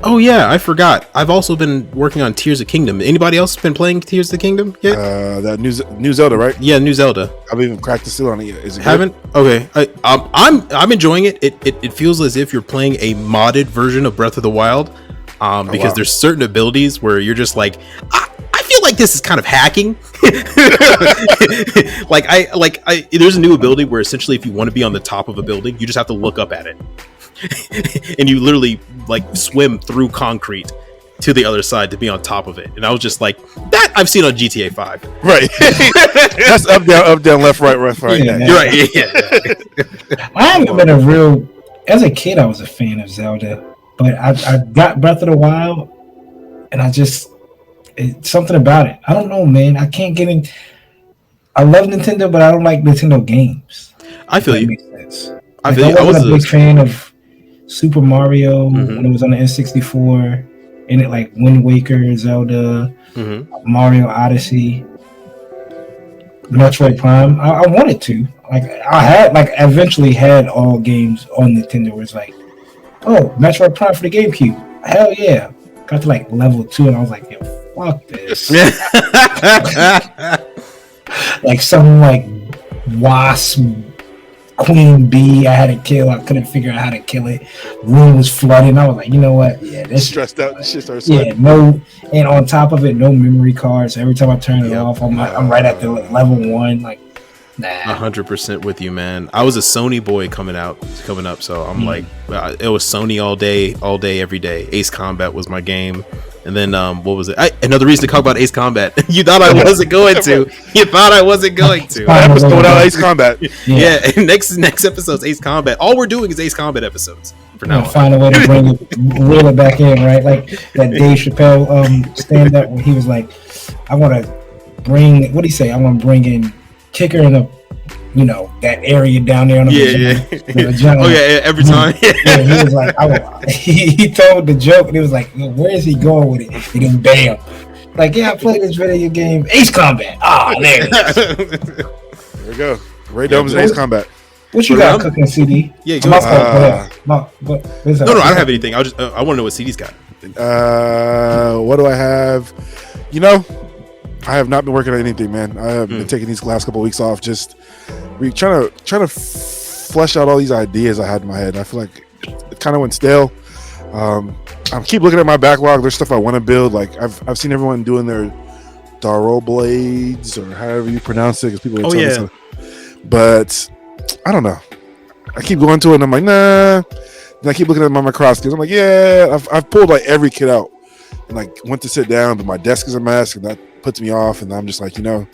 Speaker 1: Oh yeah, I forgot. I've also been working on Tears of Kingdom. Anybody else been playing Tears of the Kingdom yet?
Speaker 2: That new Zelda, right?
Speaker 1: Yeah, new Zelda.
Speaker 2: I haven't even cracked the seal on it yet. Is it
Speaker 1: Haven't? Good? Okay. I'm enjoying it. It feels as if you're playing a modded version of Breath of the Wild. Because there's certain abilities where you're just like, I feel like this is kind of hacking. There's a new ability where essentially if you want to be on the top of a building, you just have to look up at it. And you literally like swim through concrete to the other side to be on top of it. And I was just like, that I've seen on GTA 5.
Speaker 2: Right. That's up, down, left, right.
Speaker 3: Yeah,
Speaker 1: you're right. Yeah.
Speaker 3: I haven't been as a kid, I was a fan of Zelda. But I got Breath of the Wild, and it's something about it. I don't know, man. I can't get in. I love Nintendo, but I don't like Nintendo games.
Speaker 1: I feel you.
Speaker 3: Makes sense.
Speaker 1: I feel you.
Speaker 3: I was a big fan of Super Mario when it was on the N64, and it like Wind Waker, Zelda, Mario Odyssey, Metroid Prime. I wanted to. I eventually had all games on Nintendo where it's like, oh, Metroid Prime for the GameCube. Hell yeah. Got to like level 2 and I was like, yo, fuck this. Like some like wasp queen bee I had to kill. I couldn't figure out how to kill it. Room was flooding. I was like, you know what? Yeah, this
Speaker 2: stressed out. This shit started sweating.
Speaker 3: Yeah, no, and on top of it, no memory cards. Every time I turn it off, I'm right at the level 1. Like, nah.
Speaker 1: 100% with you, man. I was a Sony boy coming up, so I'm like, it was Sony all day, every day. Ace Combat was my game. And then what was it? Another reason to talk about Ace Combat. You thought I wasn't going to. You thought I wasn't going to.
Speaker 2: Episode without Ace Combat.
Speaker 1: Yeah. Next episode's Ace Combat. All we're doing is Ace Combat episodes for now.
Speaker 3: Find a way to reel it back in, right? Like that Dave Chappelle stand up where he was like, "I want to bring. What do you say? I want to bring in Kicker in the." That area down there on the vagina.
Speaker 1: Oh yeah, every time.
Speaker 3: Yeah, he was like, he told the joke, and it was like, where is he going with it? And then bam, like, yeah, I played this video game, Ace Combat. There it is.
Speaker 2: There we go. Ray Dome's Ace Combat.
Speaker 3: What you got cooking, CD?
Speaker 1: Yeah,
Speaker 3: go ahead. No,
Speaker 1: I don't have anything. I want to know what CD's got.
Speaker 2: What do I have? I have not been working on anything, man. I have been taking these last couple of weeks off, just trying to flesh out all these ideas I had in my head. I feel like it kind of went stale. I keep looking at my backlog. There's stuff I want to build. Like I've seen everyone doing their Daro blades or however you pronounce it, because people are telling me stuff. But I don't know. I keep going to it and I'm like, nah. And I keep looking at my microscopes. I'm like, yeah, I've pulled like every kit out and like went to sit down, but my desk is a mess and that puts me off. And I'm just like, I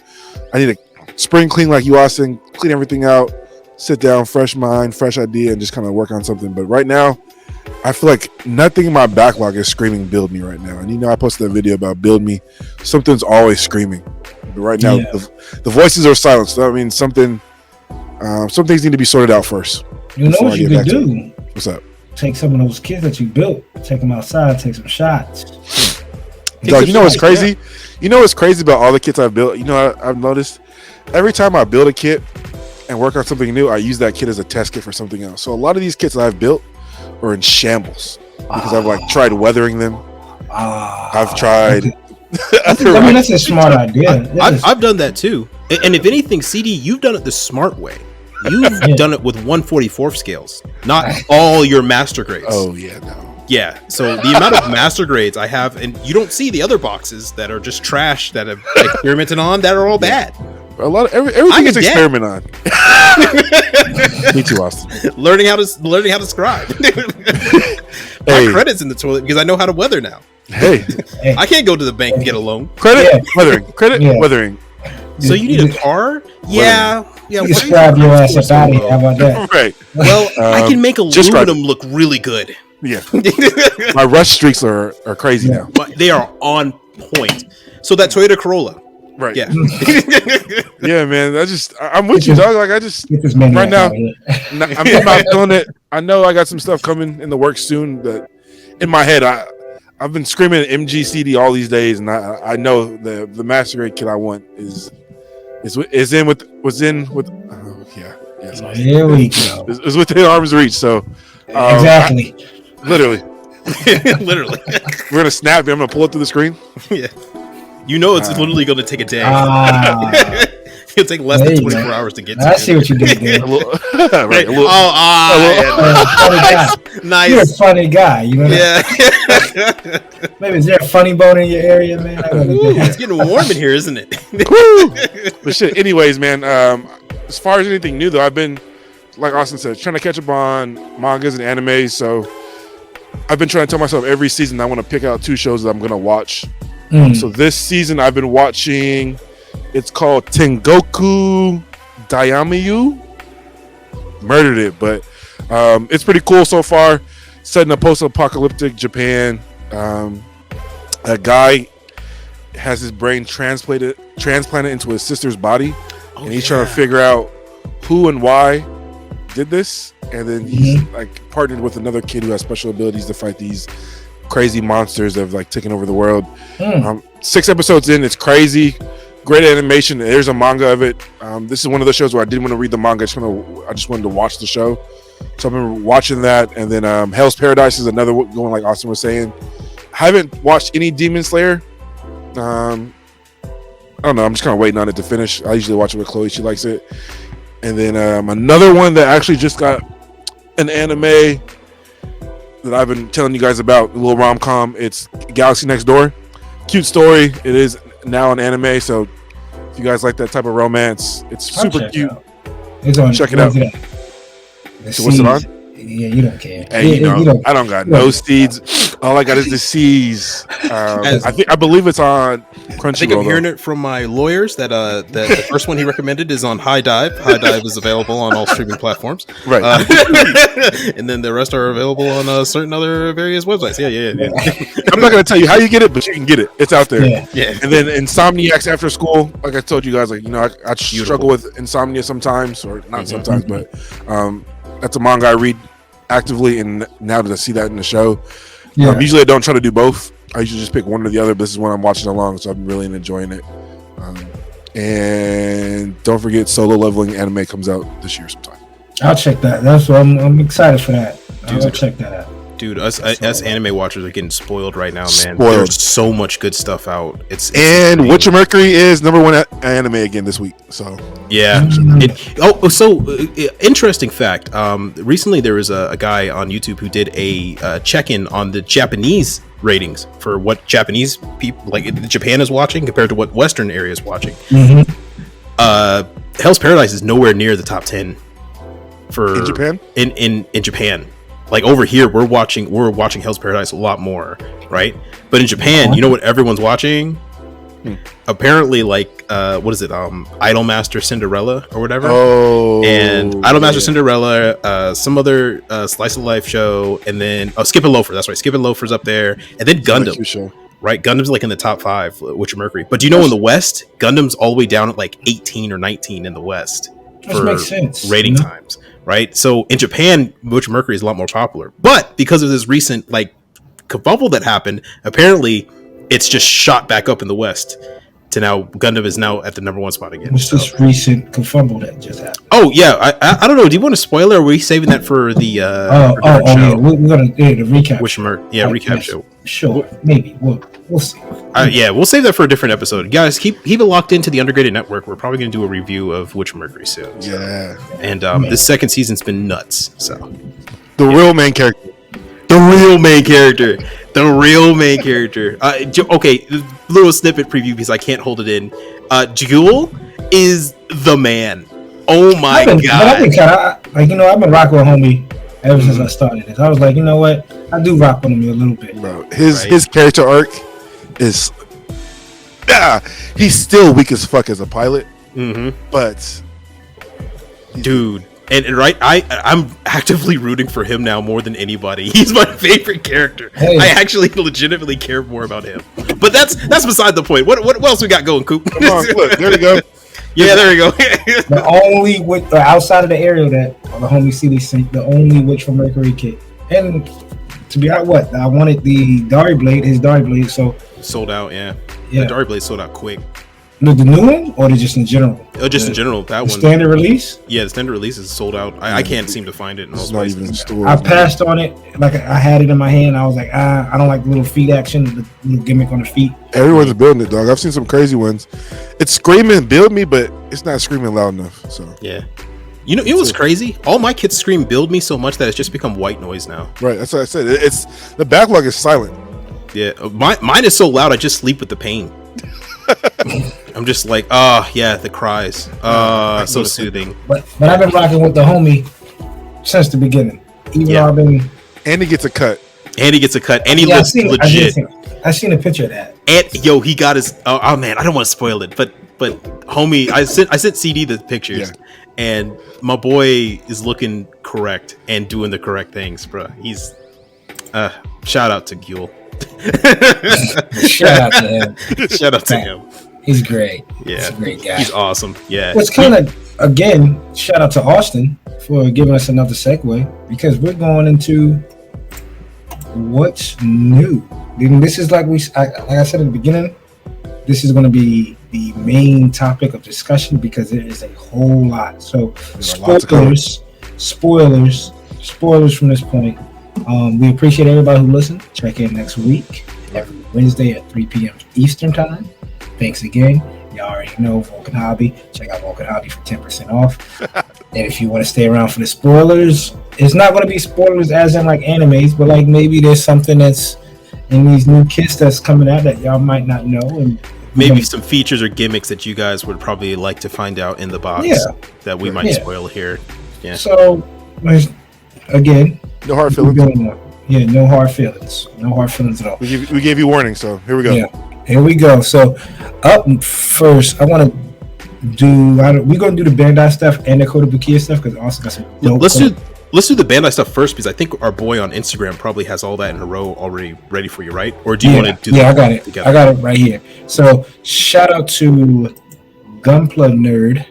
Speaker 2: need to spring clean like you, Austen, clean everything out, sit down, fresh mind, fresh idea, and just kind of work on something. But right now, I feel like nothing in my backlog is screaming build me right now. And I posted that video about build me. Something's always screaming. But right now, the voices are silenced. So that means some things need to be sorted out first.
Speaker 3: You know what you could do?
Speaker 2: What's up?
Speaker 3: Take some of those kids that you built, take them outside, take some shots.
Speaker 2: Dog, you know what's crazy? You know what's crazy about all the kits I've built? I've noticed every time I build a kit and work on something new, I use that kit as a test kit for something else. So a lot of these kits that I've built are in shambles because I've tried weathering them. I've tried.
Speaker 3: That's a smart idea.
Speaker 1: I've done that too. And if anything, CD, you've done it the smart way. You've done it with 1/44 scales, not all your master grades.
Speaker 2: Oh yeah, no.
Speaker 1: Yeah, so the amount of master grades I have, and you don't see the other boxes that are just trash that have experimented on that are all bad.
Speaker 2: A lot of everything is experiment on. Me too, Austen.
Speaker 1: Learning how to scribe. My credit's in the toilet because I know how to weather now.
Speaker 2: Hey,
Speaker 1: I can't go to the bank and get a loan.
Speaker 2: Weathering.
Speaker 1: So you need a car? Yeah.
Speaker 3: You scribe your ass up out of here. How about that?
Speaker 2: Right.
Speaker 1: Well, I can make aluminum look really good.
Speaker 2: Yeah. My rust streaks are crazy now.
Speaker 1: But they are on point. So that Toyota Corolla.
Speaker 2: Right.
Speaker 1: Yeah.
Speaker 2: Yeah, man. I'm with you, dog. Like right now, I'm not feeling it. I know I got some stuff coming in the works soon, but in my head, I've been screaming MGCD all these days, and I know the master grade kit I want is in with
Speaker 3: Here we go.
Speaker 2: It's within arm's reach. So
Speaker 3: exactly.
Speaker 1: Literally.
Speaker 2: We're gonna snap it. I'm gonna pull it through the screen.
Speaker 1: Yeah. It's literally gonna take a day. It'll take less than 24 hours to get to.
Speaker 3: I see what you did there.
Speaker 1: Nice.
Speaker 3: You're a funny guy. You know that?
Speaker 1: Yeah.
Speaker 3: Maybe is there a funny bone in your area, man?
Speaker 1: It's getting warm in here, isn't it?
Speaker 2: But shit. Anyways, man. As far as anything new though, I've been, like Austen said, trying to catch up on mangas and anime. So I've been trying to tell myself every season I want to pick out 2 shows that I'm gonna watch. So this season I've been watching. It's called Tengoku Daimyo. Murdered it, but it's pretty cool so far. Set in a post-apocalyptic Japan. A guy has his brain transplanted into his sister's body, and he's trying to figure out who and why did this. And then he's partnered with another kid who has special abilities to fight these crazy monsters that have taken over the world. 6 episodes in, it's crazy. Great animation. There's a manga of it. This is one of the shows where I didn't want to read the manga. I just wanted to watch the show. So I've been watching that. And then Hell's Paradise is another one, going like Austen was saying. I haven't watched any Demon Slayer. I don't know. I'm just kind of waiting on it to finish. I usually watch it with Chloe. She likes it. And then another one that actually just got an anime that I've been telling you guys about, a little rom-com. It's Galaxy Next Door. Cute story. It is now an anime, so if you guys like that type of romance, it's super cute. Check it out.
Speaker 3: So what's it on? Yeah, you don't care.
Speaker 2: Hey, I don't got no seeds. All I got is the C's.
Speaker 1: As-
Speaker 2: I believe it's on
Speaker 1: I
Speaker 2: Crunchyroll.
Speaker 1: think I'm hearing it from my lawyers that the first one he recommended is on High Dive. High Dive is available on all streaming platforms,
Speaker 2: Right.
Speaker 1: and then the rest are available on certain other various websites. Yeah.
Speaker 2: I'm not gonna tell you how you get it, but you can get it. It's out there.
Speaker 1: Yeah.
Speaker 2: And then Insomniacs After School, like I told you guys, like I struggle with insomnia sometimes, or not sometimes, but that's a manga I read actively, and now that I see that in the show, usually I don't try to do both. I usually just pick one or the other. But this is one I'm watching along, so I'm really enjoying it. And don't forget, Solo Leveling anime comes out this year sometime.
Speaker 3: I'll check that. That's what I'm excited for that. I'll check that out.
Speaker 1: Dude, us anime watchers are getting spoiled right now, man.
Speaker 2: Spoiled.
Speaker 1: There's so much good stuff out. It's
Speaker 2: And
Speaker 1: insane.
Speaker 2: Witcher Mercury is #1 anime again this week. So
Speaker 1: yeah. Interesting fact. Recently there was a guy on YouTube who did a check-in on the Japanese ratings for what Japanese people like Japan is watching compared to what Western area is watching. Hell's Paradise is nowhere near the top 10 for
Speaker 2: in Japan.
Speaker 1: In Japan. Like over here, we're watching Hell's Paradise a lot more, right? But in Japan, you know what everyone's watching? Apparently, like what is it? Idolmaster Cinderella or whatever.
Speaker 2: Oh,
Speaker 1: and Idolmaster Cinderella, some other slice of life show, and then Skip and Loafer. That's right, Skip and Loafer's up there, and then Gundam.
Speaker 2: Show.
Speaker 1: Right, Gundam's like in the top 5, Witcher Mercury. But do you know in the West, Gundam's all the way down at like 18 or 19 in the West for
Speaker 3: makes sense,
Speaker 1: rating times. Right, so in Japan, Witcher Mercury is a lot more popular, but because of this recent like kerfuffle that happened, apparently it's just shot back up in the West to now Gundam is now at the #1 spot again.
Speaker 3: What's this recent kerfuffle that just happened?
Speaker 1: Oh yeah, I don't know. Do you want to spoil it, or are we saving that for the
Speaker 3: yeah, we're gonna the recap.
Speaker 1: Witcher Mercury, recap show.
Speaker 3: Sure, maybe we'll see.
Speaker 1: We'll save that for a different episode, guys. Keep it locked into the Undergated Network. We're probably going to do a review of Witcher Mercury soon.
Speaker 2: Yeah,
Speaker 1: and this second season's been nuts. So
Speaker 2: the real main character.
Speaker 1: Okay, little snippet preview because I can't hold it in. Jewel is the man. Oh my god!
Speaker 3: I've been kind of like I've been rocking with homie ever since I started this. I was like, you know what? I do rock with him a little bit.
Speaker 2: Bro, his character arc is he's still weak as fuck as a pilot. But
Speaker 1: dude, and right, I'm actively rooting for him now more than anybody. He's my favorite character.
Speaker 3: Hey.
Speaker 1: I actually legitimately care more about him. But that's beside the point. What else we got going, Coop?
Speaker 2: Come on, look, there we go.
Speaker 1: Yeah, there we go.
Speaker 3: The only outside of the area that the homie CD sent, the only Witch from Mercury kit. And to be honest, I wanted the Dari Blade, his Dari Blade, so
Speaker 1: sold out, yeah. The Dari Blade sold out quick.
Speaker 3: No, the new one or just in general?
Speaker 1: Just in general, that one.
Speaker 3: Standard release?
Speaker 1: Yeah, the standard release is sold out. I can't seem to find it in most places.
Speaker 2: Not even in stores.
Speaker 3: I passed on it. Like I had it in my hand. I was like, I don't like the little feet action, the little gimmick on the feet.
Speaker 2: Everyone's building it, dog. I've seen some crazy ones. It's screaming, build me, but it's not screaming loud enough. So
Speaker 1: yeah. You know, it was crazy. All my kids scream "build me" so much that it's just become white noise now.
Speaker 2: Right, that's what I said. It's the backlog is silent.
Speaker 1: Yeah, mine is so loud I just sleep with the pain. I'm just like, the cries. So soothing.
Speaker 3: But I've been rocking with the homie since the beginning. Even though I've been.
Speaker 2: And he gets a cut.
Speaker 1: And he looks legit.
Speaker 3: I seen a picture of that.
Speaker 1: And he got his. Oh man, I don't want to spoil it, but homie, I sent CD the pictures, and my boy is looking correct and doing the correct things, bro. He's shout out to Gule.
Speaker 3: Shout out to him.
Speaker 1: Shout out to him.
Speaker 3: He's great.
Speaker 1: Yeah,
Speaker 3: he's a great guy.
Speaker 1: He's awesome. Yeah.
Speaker 3: It's kind of again, shout out to Austen for giving us another segue because we're going into what's new. And this is like I said at the beginning. This is going to be the main topic of discussion because there is a whole lot. So spoilers from this point. We appreciate everybody who listened. Check in next week, every Wednesday at 3 p.m. Eastern time. Thanks again. Y'all already know Vulcan Hobby. Check out Vulcan Hobby for 10% off. And if you want to stay around for the spoilers, it's not going to be spoilers as in like animes, but like maybe there's something that's in these new kits that's coming out that y'all might not know. And
Speaker 1: maybe some features or gimmicks that you guys would probably like to find out in the box that we might spoil here. Yeah.
Speaker 3: So, again,
Speaker 2: no hard feelings.
Speaker 3: Yeah, no hard feelings. No hard feelings at all.
Speaker 2: We gave you warning, so here we go.
Speaker 3: Yeah, here we go. So up first, I want to do. We're gonna do the Bandai stuff and the Kotobukiya stuff because also got some.
Speaker 1: Let's do the Bandai stuff first because I think our boy on Instagram probably has all that in a row already ready for you, right? Or do you want to do?
Speaker 3: Yeah, I got it. Together? I got it right here. So shout out to Gunpla Nerd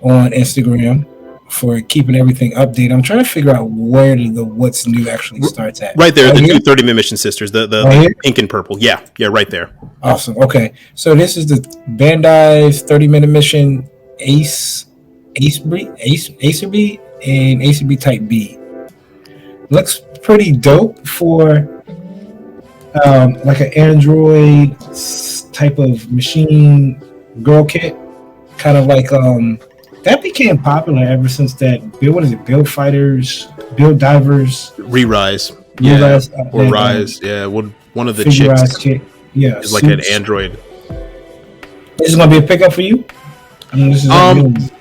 Speaker 3: on Instagram for keeping everything updated. I'm trying to figure out where the what's new actually starts at.
Speaker 1: Right there, the new 30-minute mission sisters, the pink and purple. Yeah, right there.
Speaker 3: Awesome. Okay, so this is the Bandai's 30-minute mission Acer B and Acer B Type B. Looks pretty dope for like an Android type of machine girl kit, kind of like that became popular ever since that. Build Fighters, Build Divers,
Speaker 1: Re-Rise, or Rise, one of the chicks,
Speaker 3: yeah,
Speaker 1: is like an Android.
Speaker 3: This is gonna be a pickup for you. I mean, this is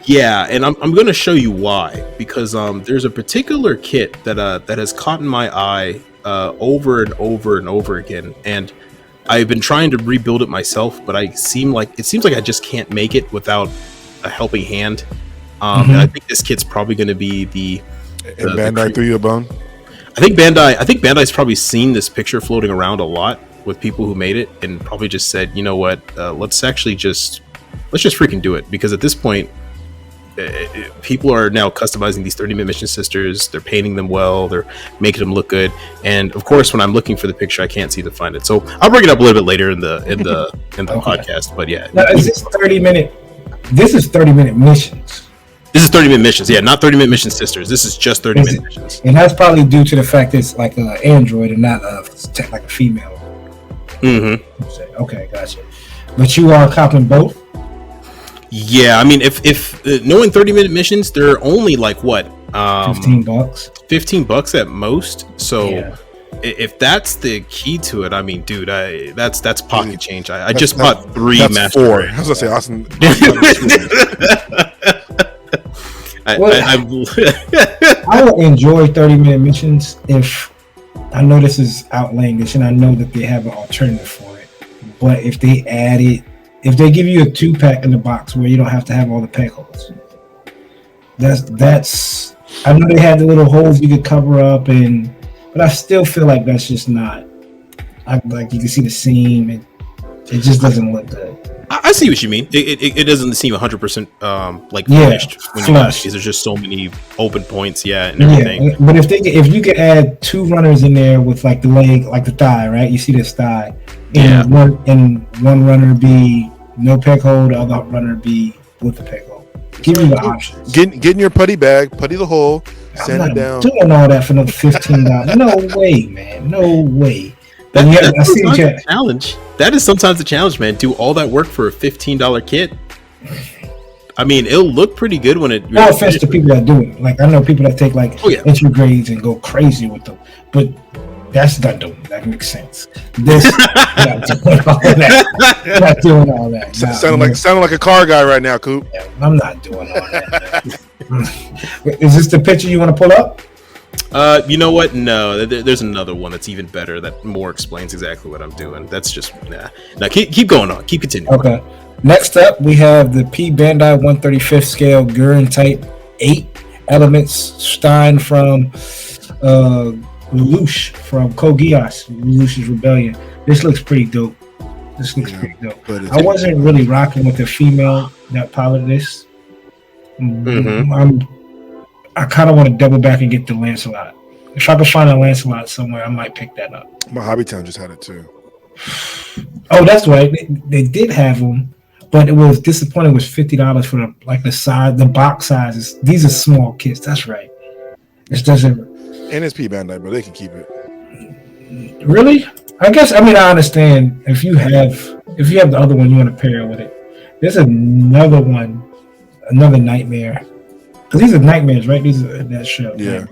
Speaker 1: yeah, and I'm going to show you why, because there's a particular kit that has caught my eye over and over and over again, and I've been trying to rebuild it myself, but it seems like I just can't make it without a helping hand. And I think this kit's probably going to be the
Speaker 2: Bandai threw you a bone.
Speaker 1: I think Bandai's probably seen this picture floating around a lot with people who made it, and probably just said, you know what, let's just freaking do it, because at this point people are now customizing these 30-minute mission sisters. They're painting them well, they're making them look good, and of course when I'm looking for the picture I can't seem to find it, so I'll bring it up a little bit later in the podcast. But yeah,
Speaker 3: now, is this 30-minute? This is 30-minute missions.
Speaker 1: This is 30-minute missions, yeah, not 30-minute mission sisters. This is just 30-minute missions,
Speaker 3: and that's probably due to the fact that it's like an Android and not like a female. Okay, gotcha. But you are copping both?
Speaker 1: Yeah, I mean, if knowing 30-minute missions, they're only like what,
Speaker 3: $15,
Speaker 1: $15 at most. So if that's the key to it, I mean, dude, that's pocket change. I just bought 3 Master.
Speaker 2: 4. I was gonna say, Austin.
Speaker 3: I would enjoy 30-minute missions if I know this is outlandish and I know that they have an alternative for it. But if they add it, if they give you a 2-pack in the box where you don't have to have all the pack holes, that's. I know they had the little holes you could cover up, but I still feel like that's just not. Like you can see the seam, and it just doesn't look good.
Speaker 1: I see what you mean. It doesn't seem 100% like finished. There's just so many open points, and everything.
Speaker 3: Yeah, but if you could add 2 runners in there with like the leg, like the thigh, right? You see this thigh, and one runner be no peg hole, the other runner be with the peg hole. Give me the options.
Speaker 2: Get in your putty bag, putty the hole, sand it down.
Speaker 3: Doing all that for another $15. No way, man. No way.
Speaker 1: That's a challenge. That is sometimes the challenge, man. Do all that work for a $15 kit. I mean, it'll look pretty good when it.
Speaker 3: No offense to people that do it. Like I know people that take like entry grades and go crazy with them, but that's not doing. That makes sense. This not doing all that. Not doing all that.
Speaker 2: Sounding like a car guy right now, Coop.
Speaker 3: Yeah, I'm not doing all that. Is this the picture you want to pull up?
Speaker 1: You know what? No, there's another one that's even better that more explains exactly what I'm doing. That's just nah. Now keep going on. Keep continuing.
Speaker 3: Okay. Next up, we have the P Bandai 1/35 scale Gurren Type 8 Elements Stein from Lelouch from Kogias, Lelouch's Rebellion. This looks pretty dope. I wasn't really rocking with the female that piloted this. I kind of want to double back and get the Lancelot. If I could find a Lancelot somewhere, I might pick that up.
Speaker 2: My Hobbytown just had it too.
Speaker 3: Oh, that's right. They did have them, but it was disappointing. It was $50 for the box sizes. These are small kits. That's right. This doesn't.
Speaker 2: And it's P Bandai, but they can keep it.
Speaker 3: Really? I understand if you have the other one, you want to pair it with it. There's another one, another Nightmare. Because these are Nightmares, right? These are that show.
Speaker 2: Yeah.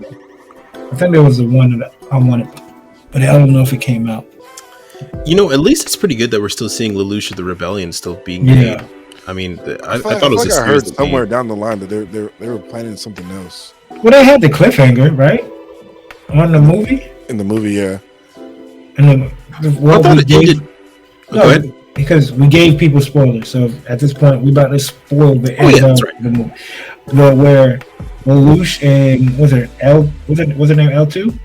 Speaker 3: I think there was the one that I wanted, but I don't know if it came out.
Speaker 1: You know, at least it's pretty good that we're still seeing Lelouch of the Rebellion still being made. I mean, I thought it was.
Speaker 2: I heard somewhere down the line that they were planning something else.
Speaker 3: Well, they had the cliffhanger, right, on the movie.
Speaker 2: In the movie, yeah.
Speaker 3: And then
Speaker 1: I thought it ended. Go ahead.
Speaker 3: Because we gave people spoilers, so at this point we about to spoil the end of the movie. Where Lelouch and was her name L2?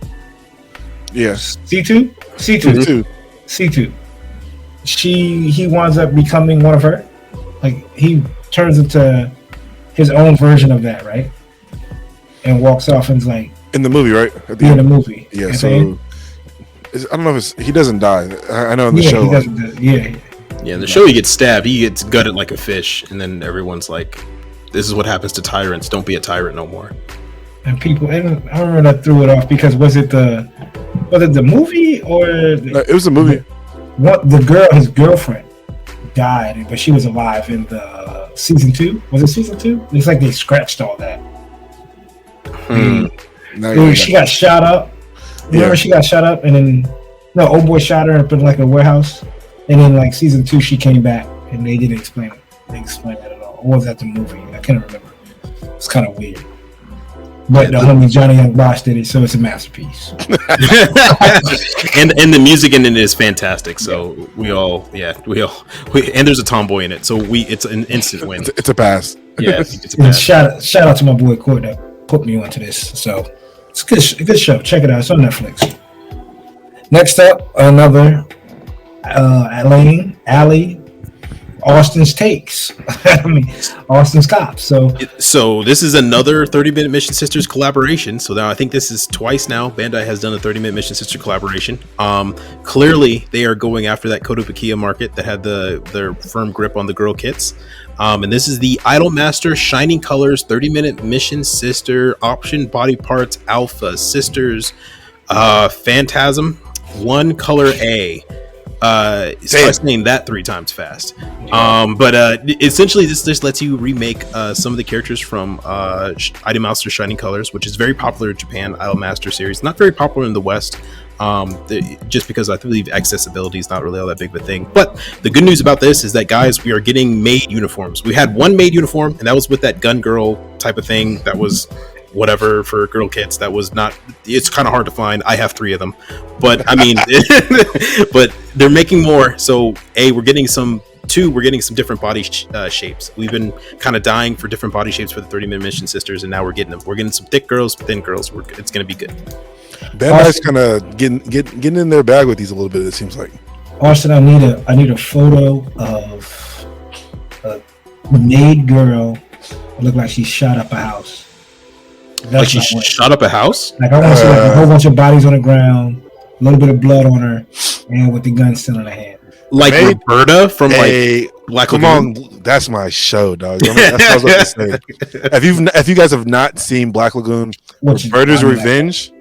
Speaker 2: Yes.
Speaker 3: C2? C2. He winds up becoming one of her. Like he turns into his own version of that, right? And walks off and's like
Speaker 2: in the movie, right?
Speaker 3: At the end of the movie.
Speaker 2: Yeah. So I don't know if he doesn't die. I know in the show.
Speaker 3: He doesn't.
Speaker 1: Yeah, in the show he gets stabbed. He gets gutted like a fish, and then everyone's like, "This is what happens to tyrants. Don't be a tyrant no more."
Speaker 3: And people, I remember that threw it off because was it the movie or
Speaker 2: no, it was a movie.
Speaker 3: His girlfriend died, but she was alive in the season 2. Was it season 2? It's like they scratched all that. She got shot up. Remember, she got shot up, and then old boy shot her up in like a warehouse. And then, like season 2, she came back, and they didn't explain it. They explained it at all. Or was that the movie? I can't remember. It's kind of weird. But the homie Johnny Young Bosch did it, so it's a masterpiece.
Speaker 1: and the music in it is fantastic. So we all, and there's a tomboy in it, so it's an instant win.
Speaker 2: It's a pass.
Speaker 1: Yeah, it's a pass.
Speaker 3: Shout out to my boy Court that put me onto this. So it's a good show. Check it out. It's on Netflix. Next up, another Allie. Austen's takes. Austen's cops. So
Speaker 1: this is another 30-minute Mission Sisters collaboration. So now I think this is twice now Bandai has done a 30-minute Mission Sister collaboration. Clearly they are going after that Kotobukiya market that had their firm grip on the girl kits. And this is the Idolmaster Shining Colors 30-minute Mission Sister option body parts alpha sisters Phantasm 1 color A. Start saying that 3 times fast. But essentially this just lets you remake some of the characters from Idolmaster Shining Colors, which is very popular in Japan. Idolmaster series, not very popular in the West, just because I believe accessibility is not really all that big of a thing. But the good news about this is that, guys, we are getting made uniforms. We had one made uniform, and that was with that gun girl type of thing. That was whatever for girl kits. That was not, it's kind of hard to find. I have 3 of them, but I mean but they're making more. So we're getting some different body shapes. We've been kind of dying for different body shapes for the 30-minute Mission Sisters, and now we're getting them. We're getting some thick girls, thin girls. It's gonna be good.
Speaker 2: Bandai's kind of getting in their bag with these a little bit, it seems like.
Speaker 3: Austin, I need a photo of a maid girl that look like she shot up a house.
Speaker 1: Like she shot up a house?
Speaker 3: Like I want to see like a whole bunch of bodies on the ground, a little bit of blood on her, and with the gun still in her hand.
Speaker 1: Like Roberta from like Black Lagoon?
Speaker 2: Come on, that's my show, dog. That's what I was about to say. If you guys have not seen Black Lagoon, Roberta's Revenge,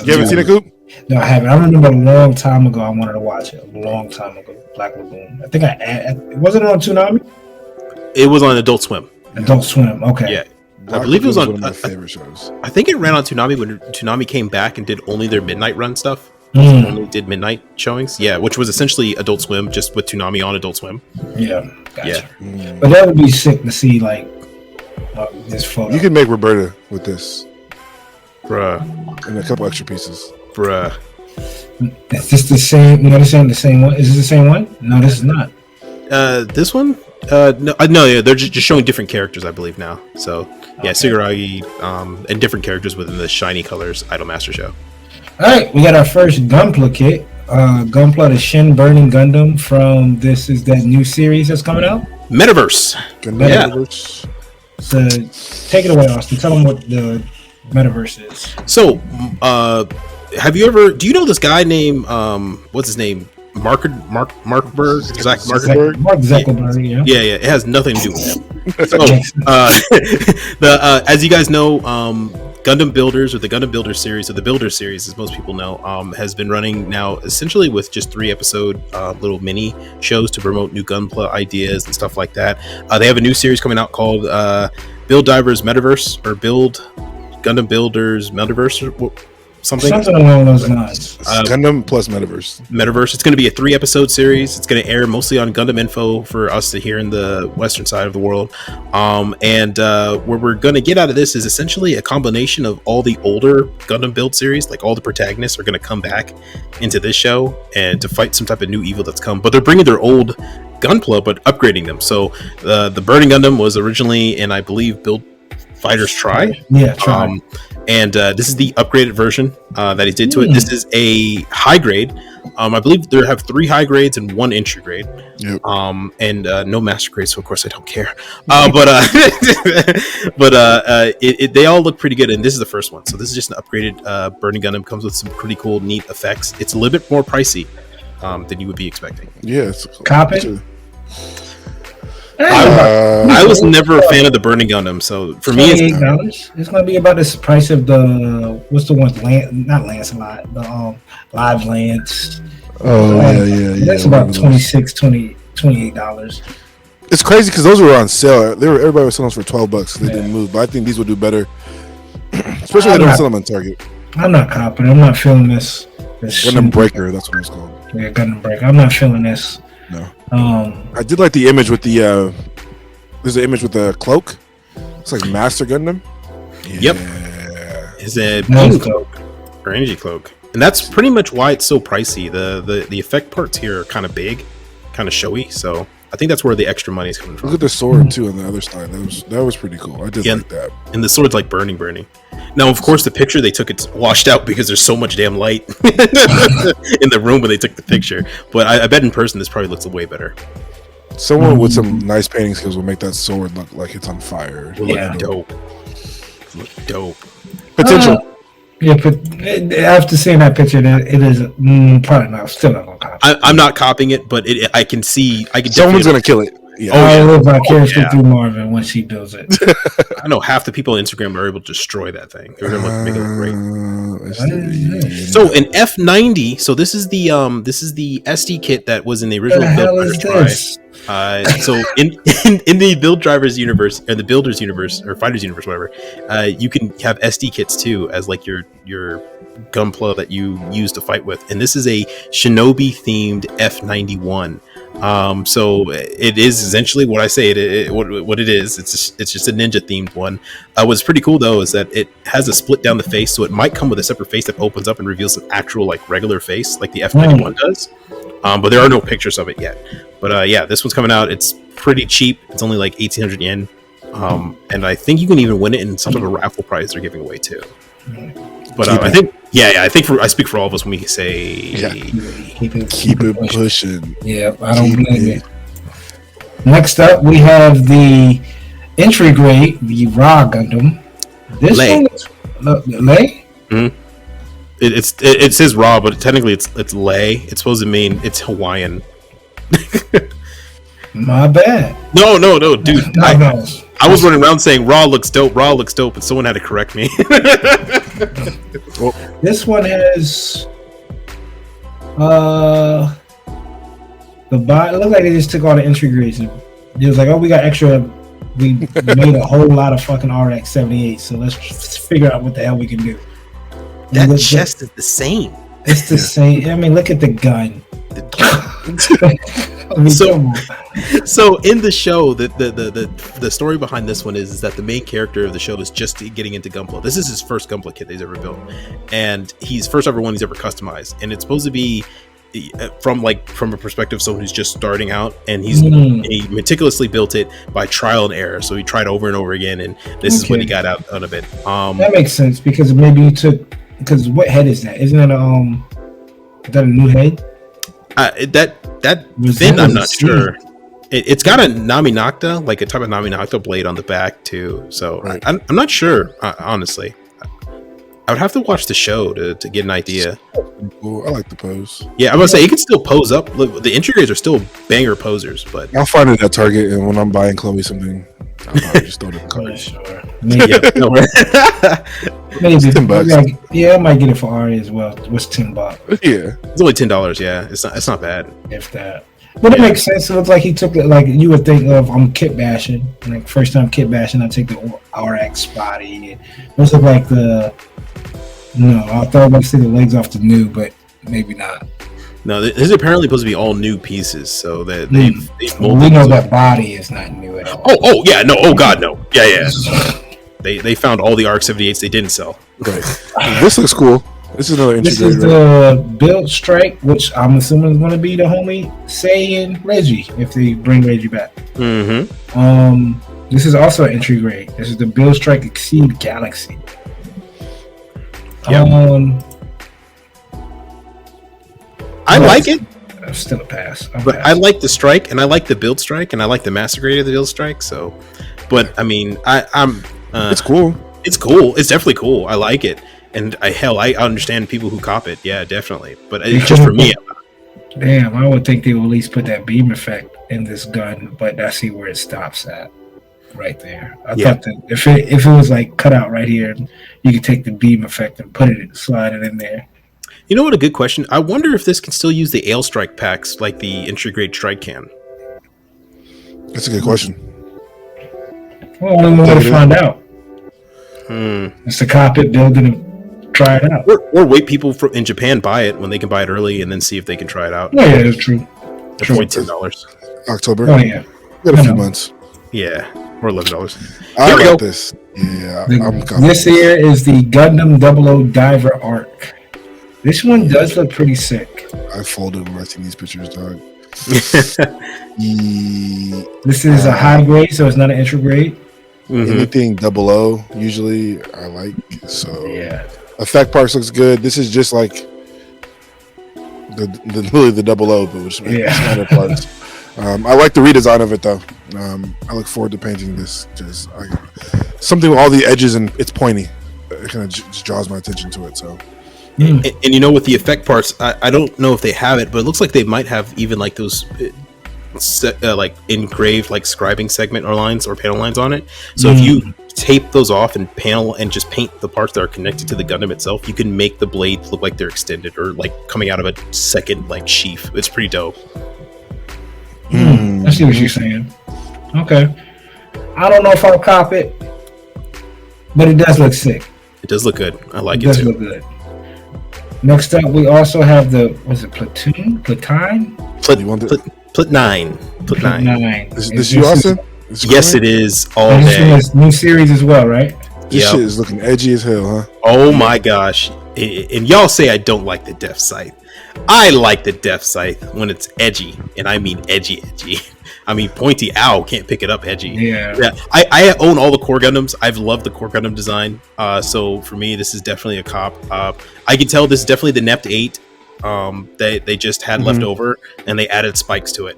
Speaker 2: you haven't seen it, Coop?
Speaker 3: No, I haven't. I remember a long time ago I wanted to watch it. A long time ago, Black Lagoon. I think wasn't it on Toonami?
Speaker 1: It was on Adult Swim.
Speaker 3: Adult Swim, okay.
Speaker 1: Yeah. I believe it was on
Speaker 2: one of my favorite shows.
Speaker 1: I think it ran on Toonami when Toonami came back and did only their midnight run stuff. Only did midnight showings. Yeah, which was essentially Adult Swim, just with Toonami on Adult Swim.
Speaker 3: Yeah, gotcha.
Speaker 1: Yeah.
Speaker 3: But that would be sick to see, like, this photo.
Speaker 2: You could make Roberta with this.
Speaker 1: Bruh.
Speaker 2: And a couple extra pieces.
Speaker 1: Bruh.
Speaker 3: Is this the same? You know, they're saying the same one? Is this the same one? No, this is not.
Speaker 1: This one? No, yeah, they're just showing different characters, I believe, now. So, yeah, okay. Tsugaragi, and different characters within the Shiny Colors Idolmaster show.
Speaker 3: All right, we got our first Gunpla kit. Gunpla, the Shin Burning Gundam from this is that new series that's coming out?
Speaker 1: Metaverse.
Speaker 2: Metaverse.
Speaker 3: So, take it away, Austin. Tell them what the Metaverse is.
Speaker 1: So, do you know this guy named, what's his name? Mark Zuckerberg? Zach Mark
Speaker 3: Zuckerberg,
Speaker 1: yeah. It has nothing to do with him. So, as you guys know, Gundam Builders, or the Gundam Builder series, or the Builder series, as most people know, has been running now essentially with just 3-episode little mini shows to promote new Gunpla ideas and stuff like that. They have a new series coming out called Build Divers Metaverse, or Build Gundam Builders Metaverse. something.
Speaker 3: Something along those lines.
Speaker 2: Gundam plus Metaverse.
Speaker 1: Metaverse. It's going to be a 3-episode series. It's going to air mostly on Gundam Info for us to hear in the western side of the world. And where we're going to get out of this is essentially a combination of all the older Gundam build series. Like all the protagonists are going to come back into this show and to fight some type of new evil that's come. But they're bringing their old Gunpla, but upgrading them. So the Burning Gundam was originally in, I believe, Build Fighters Try.
Speaker 3: Yeah, Try.
Speaker 1: And this is the upgraded version that he did to it. This is a high grade. I believe they have 3 high grades and 1 entry grade.
Speaker 2: Yep.
Speaker 1: And no master grade, so of course I don't care. They all look pretty good, and this is the first one. So this is just an upgraded Burning Gundam. Comes with some pretty cool, neat effects. It's a little bit more pricey than you would be expecting.
Speaker 2: Yeah.
Speaker 3: Cop it.
Speaker 1: I was never a fan of the Burning Gundam, so for me,
Speaker 3: $28. It's going to be about the price of the what's the one? Not Lancelot, the Live Lance.
Speaker 2: Yeah.
Speaker 3: That's about $28.
Speaker 2: It's crazy because those were on sale. Everybody was selling them for $12. They didn't move, but I think these would do better, especially if they don't sell them on Target.
Speaker 3: I'm not confident. I'm not feeling this
Speaker 2: Gundam Breaker. That's what it's called.
Speaker 3: Yeah, Gundam Breaker. I'm not feeling this.
Speaker 2: No. I did like the image with the there's an image with the cloak. It's like Master Gundam.
Speaker 1: Yep. It's a beam cloak or energy cloak. And that's pretty much why it's so pricey. The effect parts here are kind of big, kind of showy, so I think that's where the extra money is coming from.
Speaker 2: Look at the sword too on the other side. That was pretty cool. I did like that.
Speaker 1: And the sword's like burning. Now, of course, the picture they took, it's washed out because there's so much damn light in the room when they took the picture. But I bet in person this probably looks way better.
Speaker 2: Someone with some nice painting skills will make that sword look like it's on fire.
Speaker 1: Look dope.
Speaker 2: Potential.
Speaker 3: Yeah, but after seeing that picture, it is probably not. Still not gonna copy.
Speaker 1: I'm not copying it, but I can see.
Speaker 2: Someone's gonna kill it. Yeah.
Speaker 3: I live vicariously through Marvin when she builds it.
Speaker 1: I know half the people on Instagram are able to destroy that thing. They're gonna make it look great. So an F90. So this is the SD kit that was in the original Build Fighters Try. So in the Build Drivers universe or the Builders universe or Fighters universe, whatever, you can have SD kits too as like your Gunpla that you use to fight with. And this is a Shinobi themed F91. So it is essentially what I say what it is. It's just a ninja themed one. What's pretty cool though is that it has a split down the face, so it might come with a separate face that opens up and reveals an actual like regular face, like the F91 does. But there are no pictures of it yet. But this one's coming out. It's pretty cheap. It's only like 1,800 yen. And I think you can even win it in some sort of raffle prize they're giving away too. But I think I speak for all of us when we say
Speaker 2: keep it pushing.
Speaker 3: Yeah, I don't blame you. Next up, we have the entry grade, the Raw Gundam. This
Speaker 1: Lei.
Speaker 3: one is Lei.
Speaker 1: Mm-hmm. It says Raw, but technically it's Lei. It's supposed to mean it's Hawaiian.
Speaker 3: My bad.
Speaker 1: No, dude.
Speaker 3: No.
Speaker 1: I was running around saying Raw looks dope, and someone had to correct me.
Speaker 3: This one has the bot. It looks like they just took all the entry grades and it was like, oh, we got extra. We made a whole lot of fucking RX-78, so let's figure out what the hell we can do.
Speaker 1: That chest is the same.
Speaker 3: It's the same. I mean, look at the gun.
Speaker 1: So in the show, the story behind this one is that the main character of the show is just getting into Gunpla. This is his first Gunpla kit he's ever built, and he's first ever one he's ever customized. And it's supposed to be from a perspective of someone who's just starting out, and he meticulously built it by trial and error. So he tried over and over again, and this is what he got out of it.
Speaker 3: That makes sense because maybe you took because what head is that? Isn't that a new head? That fin, I'm not sure. It's got a Nami Nocta, like a type of Nami Nocta blade on the back too. So right. I'm not sure, honestly. I would have to watch the show to get an idea.
Speaker 2: Cool. I like the pose.
Speaker 1: Yeah, I was gonna say you can still pose up. Look, the entry grades are still banger posers, but
Speaker 2: I'll find it at Target, and when I'm buying Chloe something, I'll probably just throw it in the cart.
Speaker 3: Sure.
Speaker 2: Maybe $10.
Speaker 3: Yeah, I might get it for Ari as well. What's $10?
Speaker 2: Yeah,
Speaker 1: it's only $10. Yeah, it's not bad.
Speaker 3: If that. But it makes sense. It looks like he took it like you would think of kit bashing. Like first time kit bashing, I take the RX body. Those look like the No, I thought I was going to say the legs off the new, but maybe not.
Speaker 1: No, this is apparently supposed to be all new pieces, so that they've
Speaker 3: we know that body is not new at all.
Speaker 1: Oh yeah, no, oh god, no, yeah. They found all the RX-78s they didn't sell.
Speaker 2: Right. This looks cool. This is another integrated.
Speaker 3: This is the build strike, which I'm assuming is going to be the homie Say and Reggie if they bring Reggie back.
Speaker 1: Mm-hmm.
Speaker 3: This is also an entry grade. This is the build strike Exceed Galaxy.
Speaker 1: Yep. I like it.
Speaker 3: Still a pass.
Speaker 1: I like the strike, and I like the build strike, and I like the master grade of the build strike. So, but I mean, I'm.
Speaker 2: It's cool.
Speaker 1: It's cool. It's definitely cool. I like it, and I understand people who cop it. Yeah, definitely. But it's just for me.
Speaker 3: Damn, I would think they will at least put that beam effect in this gun, but I see where it stops at. Right there. I thought that if it was like cut out right here, you could take the beam effect and slide it in there.
Speaker 1: You know what? A good question. I wonder if this can still use the Ale Strike packs like the entry grade strike can.
Speaker 2: That's a good question.
Speaker 3: Well, I want to find out. It's the cop it, build it, and try it out.
Speaker 1: Or wait people in Japan buy it when they can buy it early and then see if they can try it out.
Speaker 3: Yeah, that's true.
Speaker 1: For $10.
Speaker 2: October.
Speaker 3: Oh yeah.
Speaker 2: Got a few months.
Speaker 1: Yeah. Or $11.
Speaker 2: I
Speaker 1: we go.
Speaker 2: This. Yeah,
Speaker 3: this here is the Gundam 00 Diver Arc. This one does look pretty sick.
Speaker 2: I folded when I see these pictures, dog.
Speaker 3: This is a high grade, so it's not an entry grade.
Speaker 2: Anything 00 usually I like. So
Speaker 3: yeah,
Speaker 2: effect parts looks good. This is just like the 00, but with smaller parts. I like the redesign of it though. I look forward to painting this. Just something with all the edges and it's pointy. It kind of just draws my attention to it. So.
Speaker 1: And you know, with the effect parts, I don't know if they have it, but it looks like they might have even like those like engraved like scribing segment or lines or panel lines on it. So if you tape those off and panel and just paint the parts that are connected to the Gundam itself, you can make the blades look like they're extended or like coming out of a second like sheath. It's pretty dope.
Speaker 3: I see what you're saying. Okay, I don't know if I'll cop it, but it does look sick.
Speaker 1: It does look good. I like it
Speaker 3: does
Speaker 1: too.
Speaker 3: Look good. Next up, we also have the Platoon?
Speaker 1: Plat 9.
Speaker 2: Is this you, Austen?
Speaker 1: Yes, it is all day.
Speaker 3: This new series as well, right?
Speaker 2: This shit is looking edgy as hell, huh?
Speaker 1: Oh my gosh. And y'all say I don't like the Death Scythe. I like the Death Scythe when it's edgy, and I mean edgy. I mean, Pointy Owl can't pick it up edgy.
Speaker 3: Yeah.
Speaker 1: I own all the Core Gundams. I've loved the Core Gundam design. So for me, this is definitely a cop. I can tell this is definitely the Nept 8 they just had left over, and they added spikes to it.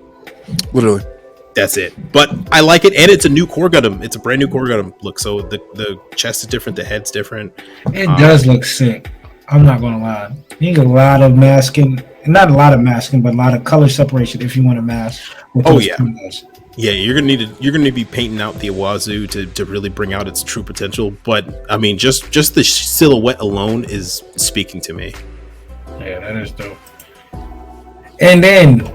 Speaker 2: Literally.
Speaker 1: That's it. But I like it, and it's a new Core Gundam. It's a brand new Core Gundam look. So the chest is different, the head's different.
Speaker 3: It does look sick. I'm not gonna lie. You need a lot of masking, not a lot of masking, but a lot of color separation if you want to mask.
Speaker 1: Yeah, you're gonna need to be painting out the Iwazu to really bring out its true potential. But I mean, just the silhouette alone is speaking to me.
Speaker 3: Yeah, that is dope. And then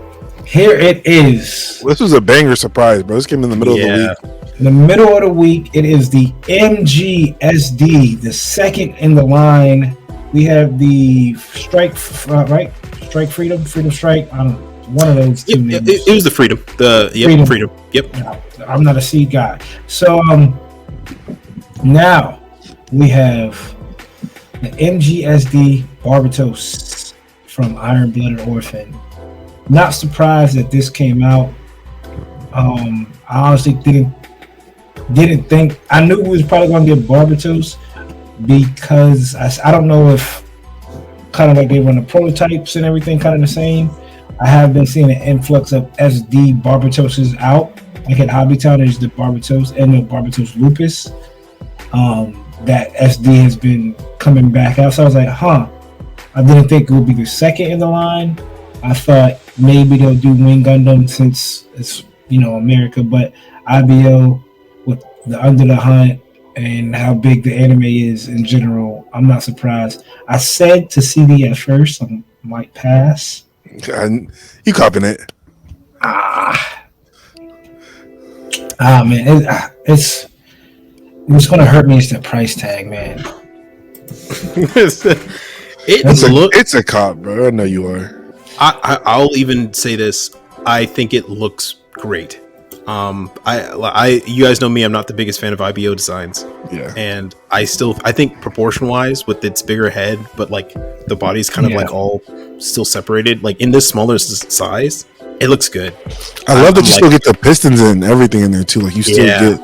Speaker 3: here it is.
Speaker 2: Well, this was a banger surprise, bro. This came in the middle of the week.
Speaker 3: In the middle of the week, it is the MGSD, the second in the line. We have the Strike, right? Strike Freedom Strike. I don't know. One of those two names.
Speaker 1: It was the Freedom. Freedom. Yep.
Speaker 3: No, I'm not a seed guy. So now we have the MGSD Barbatos from Iron Blooded Orphan. Not surprised that this came out. I honestly didn't think. I knew it was probably going to get Barbatos because I don't know if kind of like they run the prototypes and everything kind of the same. I have been seeing an influx of SD Barbatoses out. Like at Hobbytown, there's the Barbatos and the Barbatos Lupus. That SD has been coming back out. So I was like, I didn't think it would be the second in the line. I thought maybe they'll do Wing Gundam since it's, America, but IBO with the Under the Hunt and how big the anime is in general, I'm not surprised. I said to CD at first, I might pass.
Speaker 2: You copying it?
Speaker 3: Man, it's going to hurt me. It's the price tag, man.
Speaker 2: It's a cop, bro. I know you are.
Speaker 1: I'll even say this. I think it looks great. You guys know me. I'm not the biggest fan of IBO designs.
Speaker 2: Yeah,
Speaker 1: and I think proportion wise with its bigger head, but like the body's kind of like all still separated. Like in this smaller size, it looks good.
Speaker 2: I love that you still get the pistons and everything in there too. Like you still get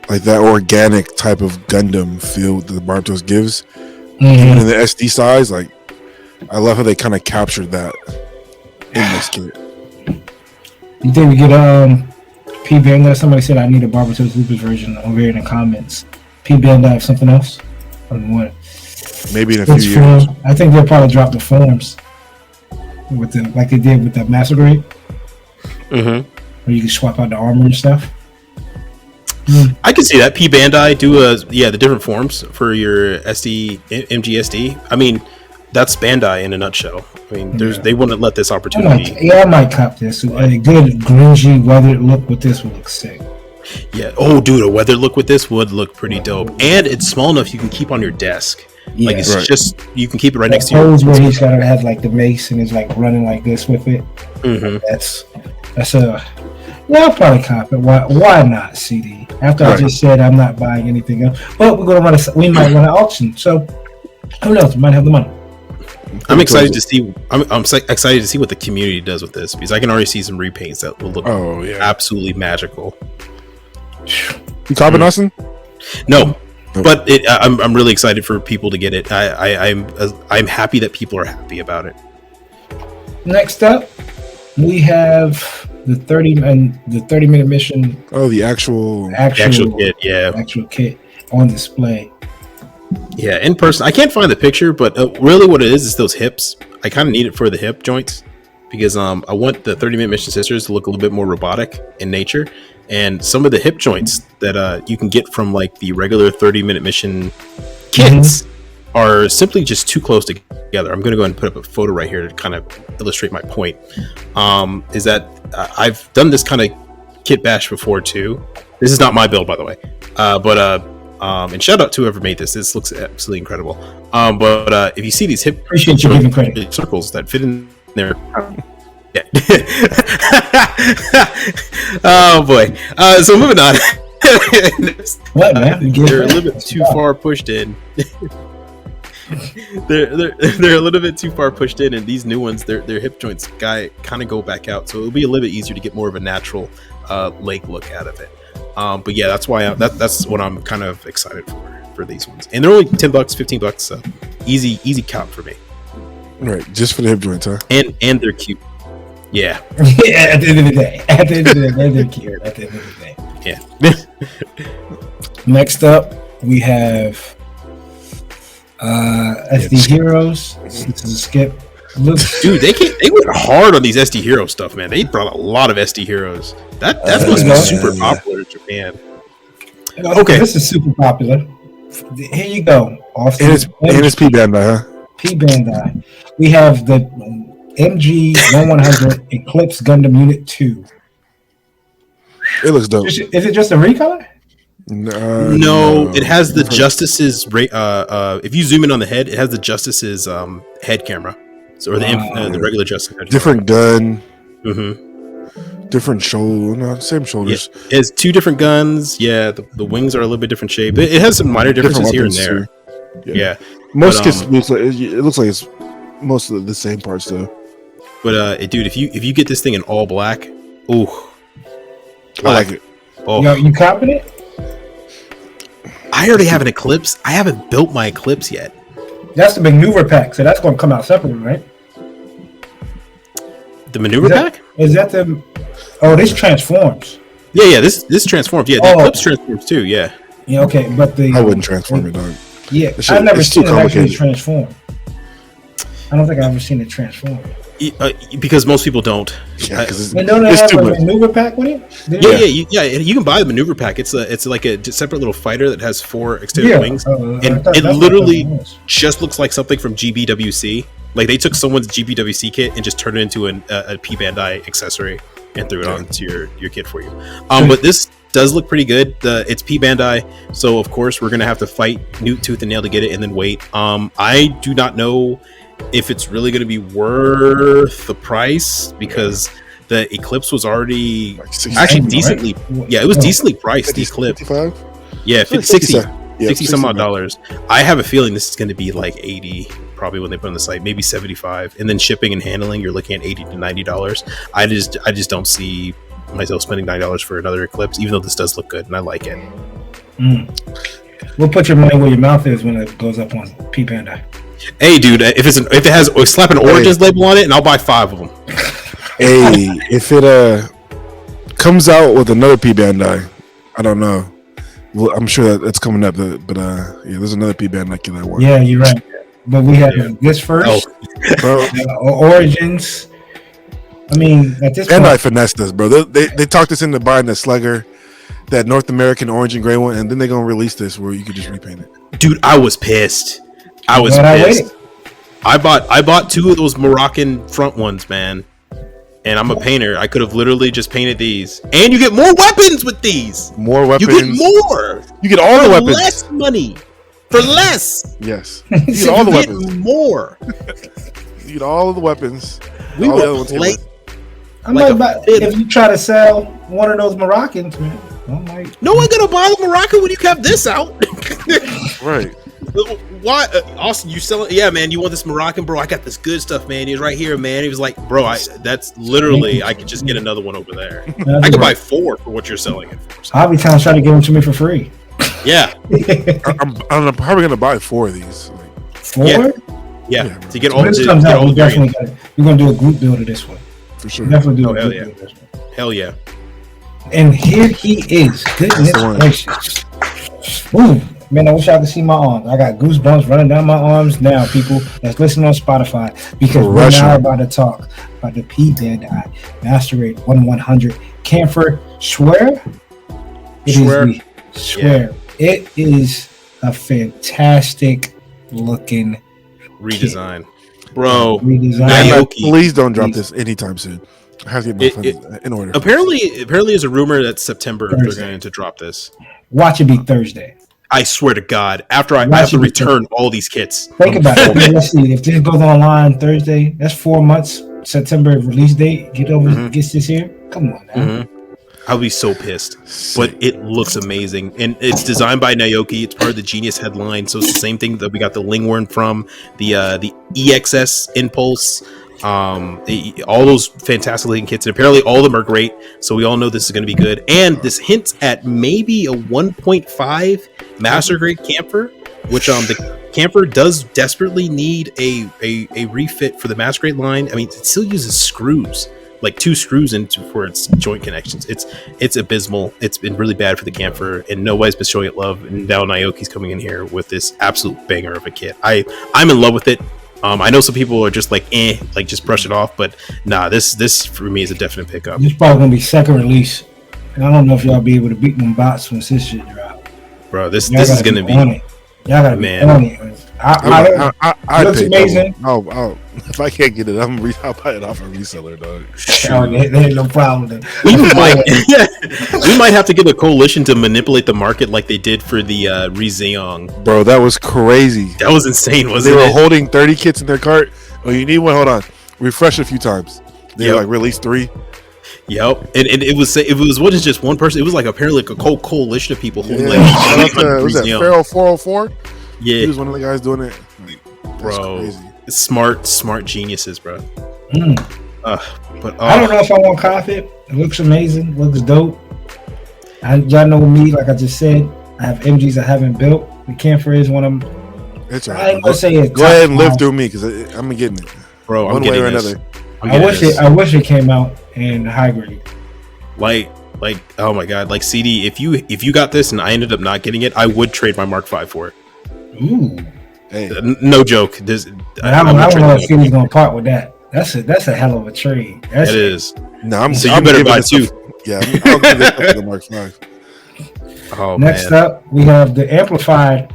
Speaker 2: like that organic type of Gundam feel that the Bartos gives, even in the SD size. Like I love how they kind of captured that in this kit.
Speaker 3: You think we get P Bandai? Somebody said I need a Barbatos Lupus version over here in the comments. P Bandai have something else? What?
Speaker 2: Maybe in a few years.
Speaker 3: I think they'll probably drop the forms with like they did with the Master Grade. Where you can swap out the armor and stuff.
Speaker 1: I can see that. P Bandai do the different forms for your SD MGSD. I mean, that's Bandai in a nutshell. I mean, they wouldn't let this opportunity.
Speaker 3: I might cop this. A good grungy weathered look with this would look sick.
Speaker 1: Yeah. Oh, dude, a weathered look with this would look pretty dope. And it's small enough you can keep on your desk. Yeah. Like it's just you can keep it right next to you.
Speaker 3: Where he's gotta have like the mace and is like running like this with it. That's I'll probably cop it. Why not, CD? After I just said I'm not buying anything else. But we're gonna we might run an auction. So who knows? We might have the money.
Speaker 1: I'm excited to see. I'm excited to see what the community does with this because I can already see some repaints that will look absolutely magical.
Speaker 2: You copping Austen?
Speaker 1: No, but I'm really excited for people to get it. I'm happy that people are happy about it.
Speaker 3: Next up, we have the 30-minute mission.
Speaker 2: Oh, the actual
Speaker 1: kit,
Speaker 3: actual kit on display.
Speaker 1: Yeah, in person. I can't find the picture, but really what it is those hips. I kind of need it for the hip joints because I want the 30-minute mission sisters to look a little bit more robotic in nature. And some of the hip joints that you can get from like the regular 30-minute mission kits are simply just too close together. I'm going to go ahead and put up a photo right here to kind of illustrate my point. Is that I've done this kind of kit bash before too. This is not my build, by the way. And shout out to whoever made this. This looks absolutely incredible. But if you see these hip
Speaker 3: appreciate you giving credit
Speaker 1: circles that fit in there. Yeah. Oh boy. So moving on.
Speaker 3: What, man?
Speaker 1: They're a little bit too far pushed in. they're a little bit too far pushed in, and these new ones, their hip joints kind of go back out, so it'll be a little bit easier to get more of a natural leg look out of it. But yeah, that's why that's what I'm kind of excited for these ones, and they're only $10, $15, so easy count for me.
Speaker 2: Right, just for the hip joints, huh?
Speaker 1: And they're cute. Yeah.
Speaker 3: At the end of the day, they're cute. At the end of the day,
Speaker 1: yeah.
Speaker 3: Next up, we have SD Heroes. This is a skip.
Speaker 1: Dude, they went hard on these SD Hero stuff, man. They brought a lot of SD Heroes. That must be super popular in Japan.
Speaker 3: Okay, this is super popular. Here you go.
Speaker 2: Austen. And it's P Bandai, huh?
Speaker 3: P Bandai. We have the MG-1100 Eclipse Gundam Unit 2.
Speaker 2: It looks dope.
Speaker 3: Is it just a recolor?
Speaker 1: No, it has the Justice's. If you zoom in on the head, it has the Justice's head camera. Or the regular Justice.
Speaker 2: Different gun. Different shoulder. No, same shoulders.
Speaker 1: Yeah. It has two different guns. Yeah, the wings are a little bit different shape. It has some minor differences here and there.
Speaker 2: Too.
Speaker 1: Yeah.
Speaker 2: Most kits it looks like it's most of the same parts though.
Speaker 1: But dude, if you get this thing in all black, ooh,
Speaker 2: I like it.
Speaker 3: Oh, you copied it?
Speaker 1: I already have an Eclipse. I haven't built my Eclipse yet.
Speaker 3: That's the maneuver pack, so that's going to come out separately, right?
Speaker 1: The maneuver pack?
Speaker 3: Is that the? Oh, this transforms.
Speaker 1: Yeah. This transforms. Yeah, the Eclipse transforms too. Yeah.
Speaker 3: Yeah. Okay, but
Speaker 2: I wouldn't transform it, dog.
Speaker 3: Yeah, I've never seen it actually transform. I don't think I've ever seen it transform.
Speaker 1: Because most people don't.
Speaker 2: Yeah,
Speaker 3: and don't they have a maneuver pack with
Speaker 1: it? Yeah. You can buy the maneuver pack. It's like a separate little fighter that has 4 extended wings, and it literally just looks like something from GBWC. Like they took someone's GBWC kit and just turned it into a P Bandai accessory and threw it onto your kit for you. But this does look pretty good. It's P Bandai, so of course we're gonna have to fight Newt Tooth and Nail to get it, and then wait. I do not know if it's really gonna be worth the price because the Eclipse was already
Speaker 2: Like 60,
Speaker 1: actually
Speaker 3: right?
Speaker 1: decently. Yeah, it was decently priced. The Eclipse.
Speaker 2: 55?
Speaker 1: Yeah, 60
Speaker 2: Yeah,
Speaker 1: some odd dollars. I have a feeling this is going to be like 80 probably when they put on the site, maybe 75, and then shipping and handling you're looking at 80 to $90. I just don't see myself spending $9 for another Eclipse, even though this does look good and I like it.
Speaker 3: We'll put your money where your mouth is when it goes up on P Bandai.
Speaker 1: Hey dude, if it has slap an Origins label on it, and I'll buy 5 of them.
Speaker 2: Hey, if it comes out with another P Bandai, I don't know. Well, I'm sure that's coming up, but yeah, there's another P Bandai that I want.
Speaker 3: Yeah, you're right. But we have this first,
Speaker 2: Bro,
Speaker 3: Origins. I mean, at this
Speaker 2: Bandai
Speaker 3: point,
Speaker 2: finessed us, bro. They talked us into buying the Slugger, that North American orange and gray one, and then they're gonna release this where you could just repaint it.
Speaker 1: Dude, I was pissed. I was pissed. I bought 2 of those Moroccan front ones, man. And I'm a painter. I could have literally just painted these. And you get more weapons with these.
Speaker 2: More weapons.
Speaker 1: You get more.
Speaker 2: You get all the weapons.
Speaker 1: For less money. For less.
Speaker 2: Yes. You get all the
Speaker 1: You
Speaker 2: weapons.
Speaker 1: get more.
Speaker 2: You get all of the weapons.
Speaker 1: We
Speaker 2: all the other
Speaker 1: were
Speaker 2: ones
Speaker 1: play.
Speaker 3: I'm
Speaker 1: like
Speaker 3: like, but if you try to sell one of those Moroccans, man, I'm like,
Speaker 1: No one gonna buy the Moroccan when you have this out.
Speaker 2: Right.
Speaker 1: Why, Austin? You selling? Yeah, man. You want this Moroccan, bro? I got this good stuff, man. He was right here, man. He was like, bro, that's literally. I could just get another one over there. I could buy 4 for what you're selling it for. So.
Speaker 3: Hobby Town's trying to give them to me for free.
Speaker 1: Yeah,
Speaker 2: I'm probably gonna buy 4 of these. Like,
Speaker 3: 4?
Speaker 1: yeah. To get all
Speaker 3: When this
Speaker 1: to
Speaker 3: comes
Speaker 1: get
Speaker 3: out,
Speaker 1: all
Speaker 3: we
Speaker 1: the
Speaker 3: definitely
Speaker 1: variants.
Speaker 3: we're gonna do a group builder this one.
Speaker 2: for sure.
Speaker 3: Definitely do
Speaker 1: Oh,
Speaker 3: a
Speaker 1: hell
Speaker 3: group
Speaker 1: yeah.
Speaker 3: builder this one.
Speaker 1: Hell yeah.
Speaker 3: And here he is. Goodness
Speaker 2: the one.
Speaker 3: gracious. Ooh, man, I wish I could see my arms. I got goosebumps running down my arms now, people that's listening on Spotify, because we're now about to talk about the P Bandai Master Grade 1100 Camphor Swear. Swear. It is a fantastic looking
Speaker 1: Redesign, bro.
Speaker 3: redesign.
Speaker 1: Naoki.
Speaker 2: Please don't drop this anytime soon. I have to get my funds in order.
Speaker 1: Apparently, there's a rumor that September
Speaker 3: Thursday.
Speaker 1: they're going to drop this.
Speaker 3: Watch it be Thursday.
Speaker 1: I swear to God, after I have to return all these kits.
Speaker 3: Think about it. Okay, let's see. If this goes online Thursday, that's 4 months. September release date. Gets this here. Come on now.
Speaker 1: I'll be so pissed. But it looks amazing. And it's designed by Naoki. It's part of the Genius headline. So it's the same thing that we got the Lingworn from, the EXS Impulse. All those fantastic looking kits. And apparently all of them are great. So we all know this is going to be good. And this hints at maybe a 1.5 Master Grade Camphor, which the Camphor does desperately need a refit for the Master Grade line. I mean, it still uses screws. Like 2 screws for its joint connections. It's abysmal. It's been really bad for the Camphor, and nobody's been showing it love. And now Naoki's coming in here with this absolute banger of a kit. I'm in love with it. I know some people are just like just brush it off, but nah, this for me is a definite pickup.
Speaker 3: This probably gonna be second release, and I don't know if y'all be able to beat them bots when this shit drop.
Speaker 1: Bro, this is gonna be
Speaker 3: on it. Y'all gotta be on it.
Speaker 2: I
Speaker 3: looks amazing.
Speaker 2: I'll, if I can't get it, I'll buy it off a reseller, dog.
Speaker 3: Oh, there ain't no problem then.
Speaker 1: We might have to get a coalition to manipulate the market like they did for the Rizeong.
Speaker 2: Bro, that was crazy.
Speaker 1: That was insane, wasn't
Speaker 2: it? They were
Speaker 1: it?
Speaker 2: holding 30 kits in their cart. Oh, you need one? Hold on. Refresh a few times. They like released 3.
Speaker 1: Yep, and it wasn't just one person. It was like apparently like a whole coalition of people holding
Speaker 2: was that Pharaoh 404?
Speaker 1: Yeah,
Speaker 2: he was one of the guys doing it.
Speaker 1: Bro, smart geniuses, bro. But
Speaker 3: I don't know if I want to cop it. It looks amazing. Looks dope. Y'all know me, like I just said. I have MGs I haven't built. The Camphor is one of them.
Speaker 2: It's all
Speaker 3: I ain't gonna say it.
Speaker 2: Go ahead and live through me because I'm getting it,
Speaker 1: bro.
Speaker 2: One way or another.
Speaker 3: I wish it came out in high grade.
Speaker 1: Like, oh my god, like CD. If you got this and I ended up not getting it, I would trade my Mark V for it.
Speaker 3: Ooh,
Speaker 1: hey. No joke.
Speaker 3: I don't know if CD's gonna part with that. That's a hell of a trade.
Speaker 1: It is.
Speaker 2: No,
Speaker 1: so you better buy 2.
Speaker 2: Yeah, I'll give it the Mark V.
Speaker 3: Oh, next up, we have the amplified.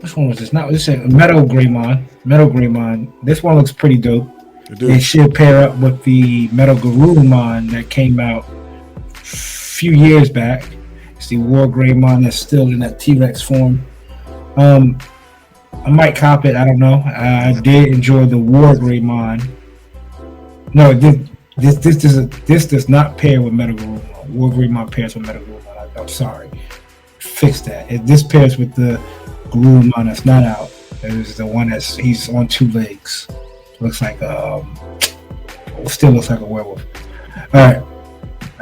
Speaker 3: Which one was this? Not this is Metal Greymon. This one looks pretty dope. It should pair up with the Metal Garurumon that came out a few years back. It's the War Greymon that's still in that T-Rex form. I might cop it. I don't know. I did enjoy the War Greymon. No, this does not pair with Metagurumon. War Greymon pairs with Metagurumon. I'm sorry. Fix that. This pairs with the Gurumon that's not out. It's the one he's on 2 legs. Looks like still looks like a werewolf. All right.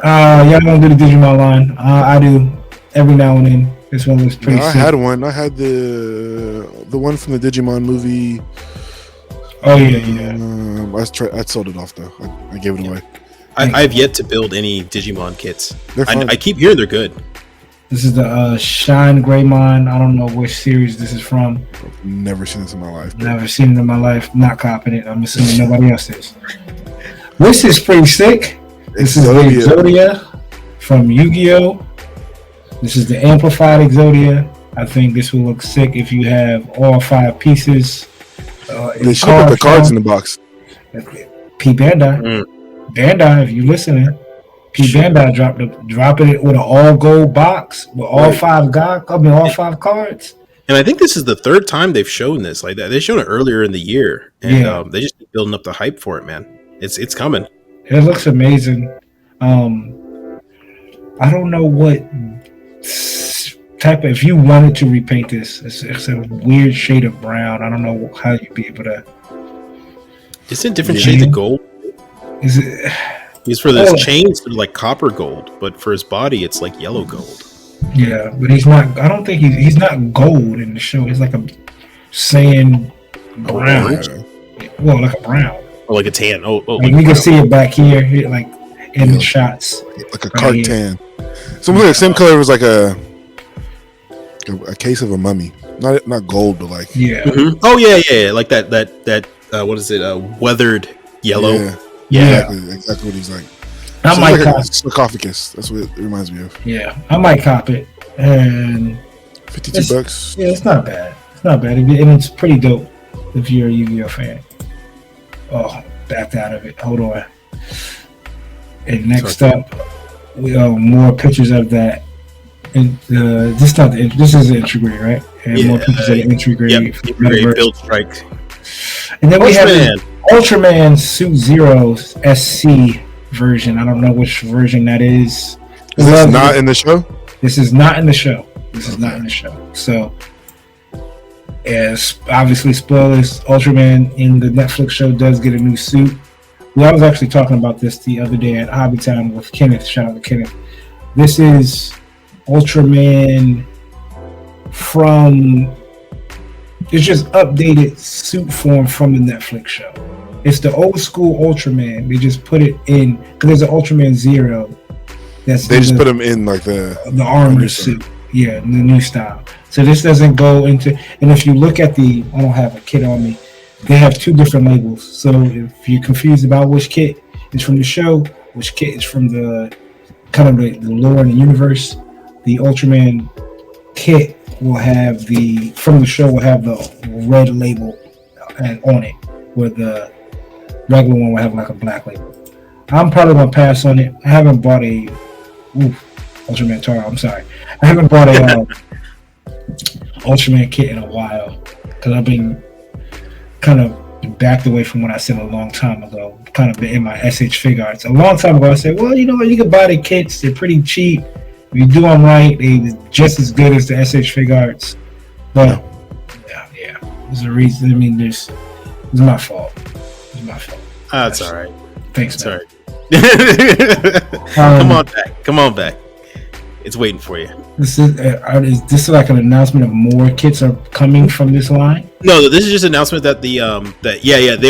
Speaker 3: Y'all don't do the Digimon line. I do every now and then. This one looks pretty.
Speaker 2: I had one. I had the one from the Digimon movie.
Speaker 3: Oh yeah.
Speaker 2: I sold it off though. I gave it away.
Speaker 1: I've yet to build any Digimon kits.
Speaker 2: They're fun.
Speaker 1: I keep hearing they're good.
Speaker 3: This is the Shine Greymon. I don't know which series this is from.
Speaker 2: I've never seen this in my life.
Speaker 3: Never seen it in my life. Not copying it. I'm assuming nobody else is. This is pretty sick. This is the Exodia from Yu-Gi-Oh! This is the amplified Exodia. I think this will look sick if you have all 5 pieces.
Speaker 2: They should put the cards in the box.
Speaker 3: P Bandai. Bandai, if you listening. P Bandai dropping it with an all gold box with all 5 all 5 cards.
Speaker 1: And I think this is the 3rd time they've shown this like that. They showed it earlier in the year, and they just keep building up the hype for it, man. It's coming.
Speaker 3: It looks amazing. I don't know what type of, if you wanted to repaint this, it's a weird shade of brown. I don't know how you'd be able to.
Speaker 1: Isn't it different shades of gold?
Speaker 3: Is it?
Speaker 1: Because for those chains, they're like copper gold, but for his body, it's like yellow gold.
Speaker 3: Yeah, but he's not. I don't think he's not gold in the show. He's like a sand brown. Well, like a brown.
Speaker 1: Or like a tan.
Speaker 3: Like we can see it back here, like in the shots.
Speaker 2: Like a cart tan. It's almost like the same color as like a case of a mummy. Not gold, but like
Speaker 3: Mm-hmm.
Speaker 1: Oh yeah, like that. What is it? Weathered yellow.
Speaker 2: Yeah. Exactly what he's like.
Speaker 3: I might
Speaker 2: like a sarcophagus. That's what it reminds me of.
Speaker 3: Yeah, I might cop it. And
Speaker 2: $52.
Speaker 3: Yeah, it's not bad. It's not bad, and it's pretty dope if you're a Yu-Gi-Oh fan. Oh, backed out of it. Hold on. And next up, we have more pictures of that. And this is the entry grade, right? And more pictures of the entry grade.
Speaker 1: Yep. Build strike.
Speaker 3: And then we have Ultraman Suit Zero SC version. I don't know which version that is.
Speaker 2: Is this not in the show?
Speaker 3: This is not in the show. This is not in the show. So, as obviously spoilers, Ultraman in the Netflix show does get a new suit. Well, I was actually talking about this the other day at Hobbytown with Kenneth. Shout out to Kenneth. This is Ultraman from. It's just updated suit form from the Netflix show. It's the old school Ultraman. They just put it in because there's an Ultraman Zero. They just
Speaker 2: put him in like the
Speaker 3: armor suit. Yeah, the new style. So this doesn't go into. And if you look at I don't have a kit on me. They have 2 different labels. So if you're confused about which kit is from the show, which kit is from the kind of the lore in the universe, the Ultraman kit will have from the show will have the red label on it, where the regular one will have like a black label. I'm probably gonna pass on it. I haven't bought a Ultraman Taro. I'm sorry, I haven't bought a Ultraman kit in a while because I've been kind of backed away from what I said a long time ago. Kind of been in my SH Fig Arts. A long time ago, I said, well, you know what, you can buy the kits. They're pretty cheap. If you do them right, they're just as good as the SH Fig Arts. But yeah, there's a reason. I mean, it's my fault. It's my fault.
Speaker 1: That's all right.
Speaker 3: Thanks, man.
Speaker 1: Come on back. It's waiting for you.
Speaker 3: Is this like an announcement of more kits are coming from this line?
Speaker 1: No, this is just an announcement that they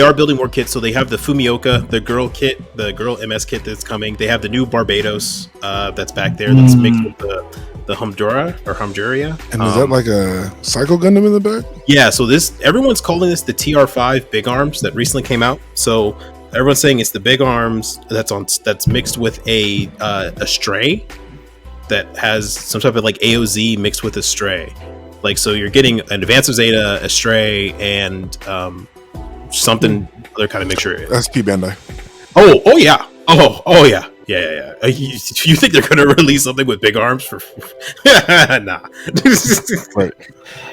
Speaker 1: are building more kits. So they have the Fumioka, the girl kit, the girl MS kit that's coming. They have the new Barbados that's back there that's mixed with the Humduria.
Speaker 2: And is that like a Psycho Gundam in the back? Yeah.
Speaker 1: So everyone's calling this the TR5 Big Arms that recently came out. So everyone's saying it's the Big Arms that's mixed with a Stray. That has some type of like AOZ mixed with a Stray, like so you're getting an Advance of Zeta, a Stray, and something other kind of mixture.
Speaker 2: That's P Bandai.
Speaker 1: Oh yeah, Yeah. You think they're gonna release something with big arms for? Nah.
Speaker 2: Right.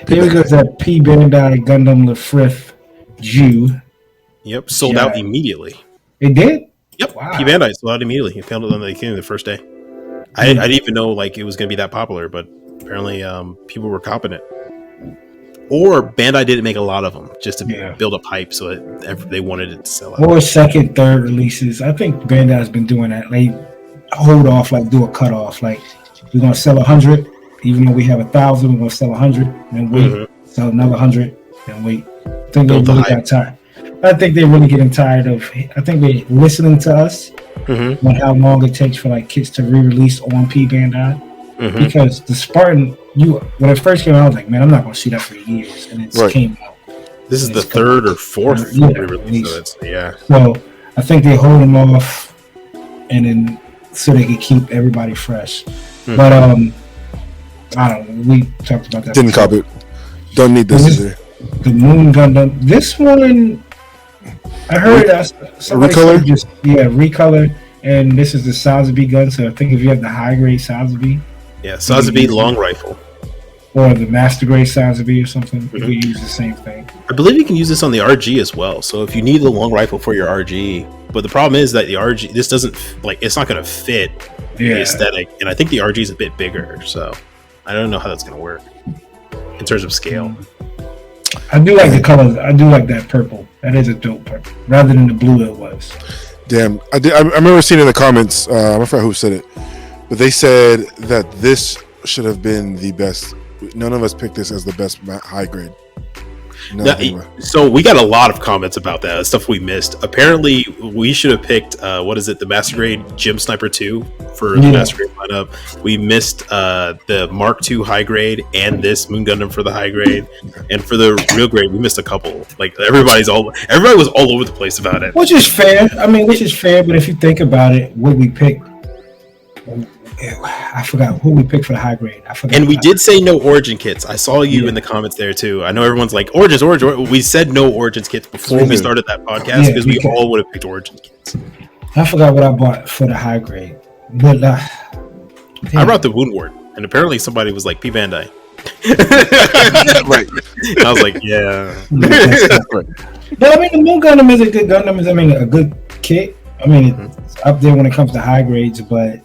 Speaker 3: Here goes that P Bandai Gundam Lefrith Jew.
Speaker 1: Yep, sold out immediately.
Speaker 3: It did.
Speaker 1: Yep,
Speaker 3: Wow.
Speaker 1: P Bandai sold out immediately. It found it on the came the first day. I didn't even know like it was gonna be that popular, but apparently people were copping it. Or Bandai didn't make a lot of them just to build up hype, so they wanted it to sell out.
Speaker 3: Or second, third releases. I think Bandai's been doing that. They hold off, like do a cutoff. Like we're gonna sell 100, even though we have 1,000. We're gonna sell 100, and wait, sell another 100, and wait. I think they really got tired. I think they're really getting tired of. I think they're listening to us on how long it takes for like kits to re-release on P Bandai. Because the Spartan, when it first came out, I was like, man, I'm not going to see that for years, and it came out.
Speaker 1: This is the third or fourth re-release.
Speaker 3: So I think they hold them off, and then so they can keep everybody fresh. But I don't know. We talked about that.
Speaker 2: Didn't cop it. Don't need this either.
Speaker 3: The Moon Gundam. This one, I heard
Speaker 2: recolor.
Speaker 3: Recolor, and this is the Sazabi gun. So I think if you have the high grade Sazabi.
Speaker 1: Yeah, Sazabi long rifle.
Speaker 3: Or the Master Grade Sazabi or something. We use the same thing.
Speaker 1: I believe you can use this on the RG as well. So if you need the long rifle for your RG, but the problem is that the RG, this doesn't, like, it's not going to fit the aesthetic. And I think the RG is a bit bigger. So I don't know how that's going to work in terms of scale.
Speaker 3: I do like the colors. I do like that purple. That is a dope purple. Rather than the blue it was.
Speaker 2: Damn. I remember seeing in the comments, I forgot who said it, but they said that this should have been the best. None of us picked this as the best high grade.
Speaker 1: So we got a lot of comments about that stuff we missed. Apparently, we should have picked the Master Grade Gym Sniper 2 for the Master Grade lineup. We missed the Mark II high grade and this Moon Gundam for the high grade, and for the real grade, we missed a couple. Like everybody was all over the place about it,
Speaker 3: which is fair. Which is fair. But if you think about it, what we picked. I forgot who we picked for the high grade.
Speaker 1: And we did say no Origin kits. I saw you in the comments there too. I know everyone's like Origins. We said no Origins kits before we started that podcast because we all would have picked Origin kits.
Speaker 3: I forgot what I bought for the high grade, but
Speaker 1: I brought the Wound Ward, and apparently somebody was like P Bandai.
Speaker 2: Right.
Speaker 1: I was like, yeah.
Speaker 3: But the Moon Gundam is a good Gundam. A good kit. It's up there when it comes to high grades, but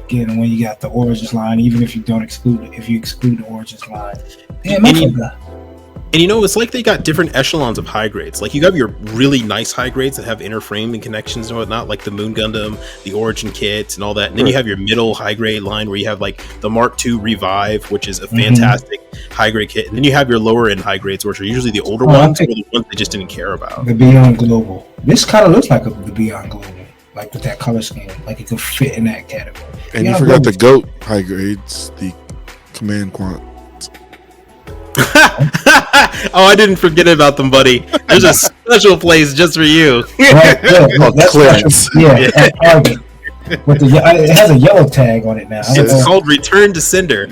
Speaker 3: again, when you got the Origins line, even if you exclude the Origins line, and it's like they got different echelons of high grades. Like you have your really nice high grades that have inner frame and connections and whatnot, like the Moon Gundam, the Origin kits, and all that. And then you have your middle high grade line where you have like the Mark II Revive, which is a fantastic high grade kit. And then you have your lower end high grades, which are usually the older ones, or the ones they just didn't care about. The Beyond Global. This kind of looks like the Beyond Global. Like with that color scheme, like it could fit in that category.
Speaker 2: And you forgot the GOAT high grades, the Command Quant.
Speaker 1: Oh, I didn't forget about them, buddy. There's a special place just for you.
Speaker 3: That's clearance. At Target. It has a yellow tag on it now.
Speaker 1: It's called Return to Cinder.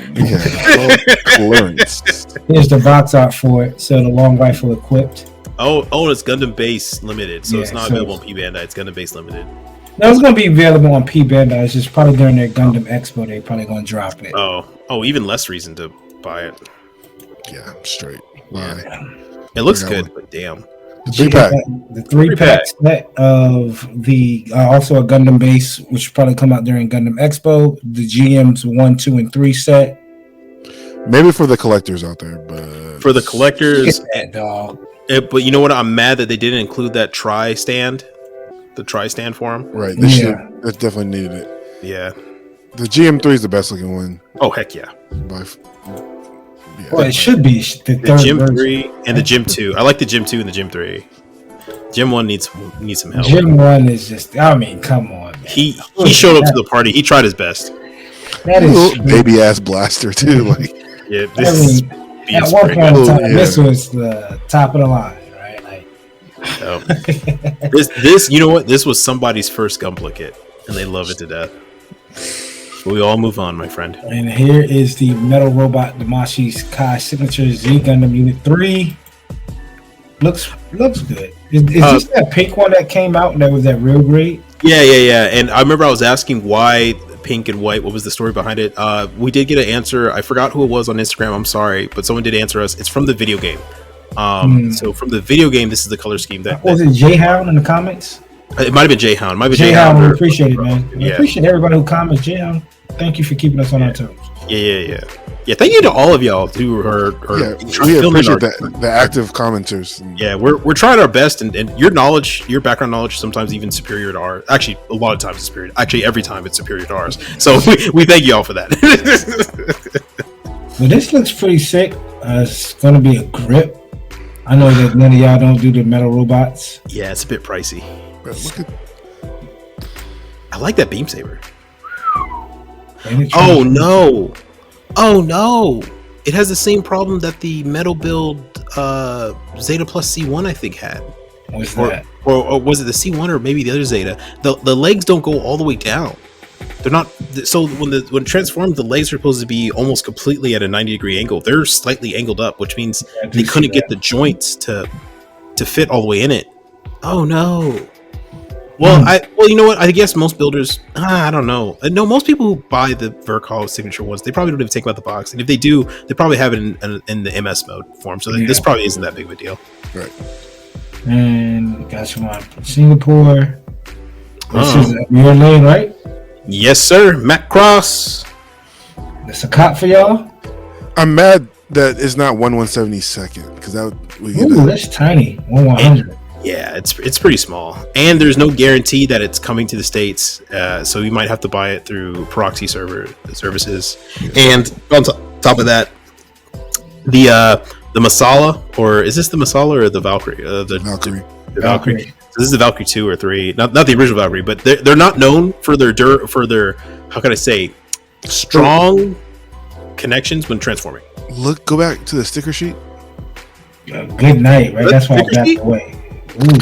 Speaker 2: Clearance.
Speaker 3: Here's the box art for it. So the long rifle equipped.
Speaker 1: Oh, it's Gundam Base Limited, so it's not available on P Bandai. It's Gundam Base Limited.
Speaker 3: No, it's going to be available on P Bandai. It's just probably during their Gundam Expo, they're probably going to drop it.
Speaker 1: Oh, even less reason to buy it.
Speaker 2: Yeah, I'm straight.
Speaker 1: Yeah. It looks good, but damn.
Speaker 2: The
Speaker 3: three-pack set of the also a Gundam Base, which will probably come out during Gundam Expo. The GM's 1, 2, and 3 set.
Speaker 2: Maybe for the collectors out there, but
Speaker 1: for the collectors,
Speaker 3: that dog.
Speaker 1: But you know what? I'm mad that they didn't include that tri-stand. The tri-stand for them.
Speaker 2: Right. They definitely needed it.
Speaker 1: Yeah.
Speaker 2: The GM3 is the best looking one.
Speaker 1: Oh, heck yeah.
Speaker 3: Well, it should be the
Speaker 1: Gym 3 and the Gym 2. I like the Gym 2 and the Gym 3. Gym 1 needs some help.
Speaker 3: Gym 1 is just, come on. Man.
Speaker 1: He showed up to the party. He tried his best.
Speaker 3: That is
Speaker 2: baby ass blaster too. Like,
Speaker 1: yeah, this
Speaker 3: at one point in time, this was the top of the line, right? Like,
Speaker 1: this, you know what? This was somebody's first Gunpla kit, and they love it to death. But we all move on, my friend.
Speaker 3: And here is the Metal Robot Damashi's Kai Signature Z Gundam Unit 3. Looks good. Is this that pink one that came out that was that real grade?
Speaker 1: Yeah. And I remember I was asking why pink and white. What was the story behind it? We did get an answer. I forgot who it was on Instagram. I'm sorry, but someone did answer us. It's from the video game. So from the video game, this is the color scheme that
Speaker 3: was it Jayhound in the comments?
Speaker 1: It might have been Jayhound. Might be
Speaker 3: Jayhound. We appreciate it, man. We
Speaker 1: Yeah.
Speaker 3: appreciate everybody who comments. Jayhound, thank you for keeping us on our toes.
Speaker 1: Yeah. Thank you to all of y'all who are
Speaker 2: we appreciate the active commenters.
Speaker 1: Yeah, we're trying our best, and your knowledge, your background knowledge, sometimes even superior to ours. Actually, a lot of times it's superior. Actually, every time it's superior to ours. So we thank you all for that.
Speaker 3: Well, this looks pretty sick. It's going to be a grip. I know that none of y'all don't do the metal robots.
Speaker 1: Yeah, it's a bit pricey.
Speaker 2: Look at,
Speaker 1: I like that beam saber.
Speaker 3: Oh
Speaker 1: no! It has the same problem that the metal build Zeta Plus C1 I think had.
Speaker 3: What's that?
Speaker 1: Or was it the C1 or maybe the other Zeta? The legs don't go all the way down. They're not. So when transformed, the legs are supposed to be almost completely at a 90-degree angle. They're slightly angled up, which means they couldn't get the joints to fit all the way in it. Oh no. Well, you know what? I guess most builders, I don't know. No, most people who buy the Vercol signature ones, they probably don't even take them out the box. And if they do, they probably have it in the MS mode form. So this probably isn't that big of a deal.
Speaker 2: right.
Speaker 3: And got you one from Singapore. This is your lane, right?
Speaker 1: Yes, sir. Matt Cross.
Speaker 3: That's a cop for y'all.
Speaker 2: I'm mad that it's not 1/172nd because
Speaker 3: That's tiny. 1/100.
Speaker 1: Yeah, it's pretty small, and there's no guarantee that it's coming to the States. So you might have to buy it through proxy services. And on top of that, the Masala, or is this the Masala or the Valkyrie? The
Speaker 2: Valkyrie.
Speaker 1: The Valkyrie. So this is the Valkyrie 2 or 3, not the original Valkyrie, but they're not known for their how can I say, strong connections when transforming.
Speaker 2: Go back to the sticker sheet.
Speaker 3: Good night, right? That's why I got away. Ooh.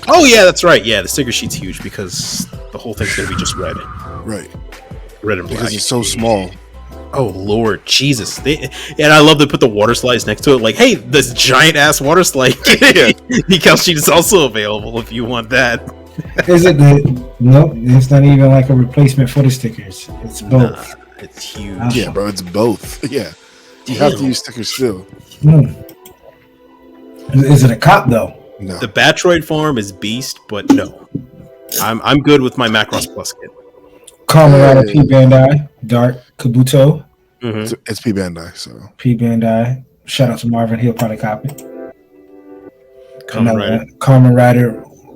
Speaker 1: Oh yeah, that's right. Yeah, the sticker sheet's huge because the whole thing's gonna be just red.
Speaker 2: Right.
Speaker 1: Red and black.
Speaker 2: Because it's so small.
Speaker 1: Oh Lord Jesus! And I love to put the water slides next to it. Like, hey, this giant ass water slide decal sheet is also available if you want that.
Speaker 3: Is it nope? It's not even like a replacement for the stickers. It's both.
Speaker 1: It's huge.
Speaker 2: Yeah, bro, it's both. Yeah, you have to use stickers still.
Speaker 3: Is it a cop though?
Speaker 2: No.
Speaker 1: The Batroid form is beast, but no, I'm good with my Macross Plus kit.
Speaker 3: Colorado P Bandai, Dark Kabuto.
Speaker 1: Mm-hmm.
Speaker 2: It's P Bandai, so
Speaker 3: P Bandai. Shout out to Marvin. He'll probably copy.
Speaker 1: Kamen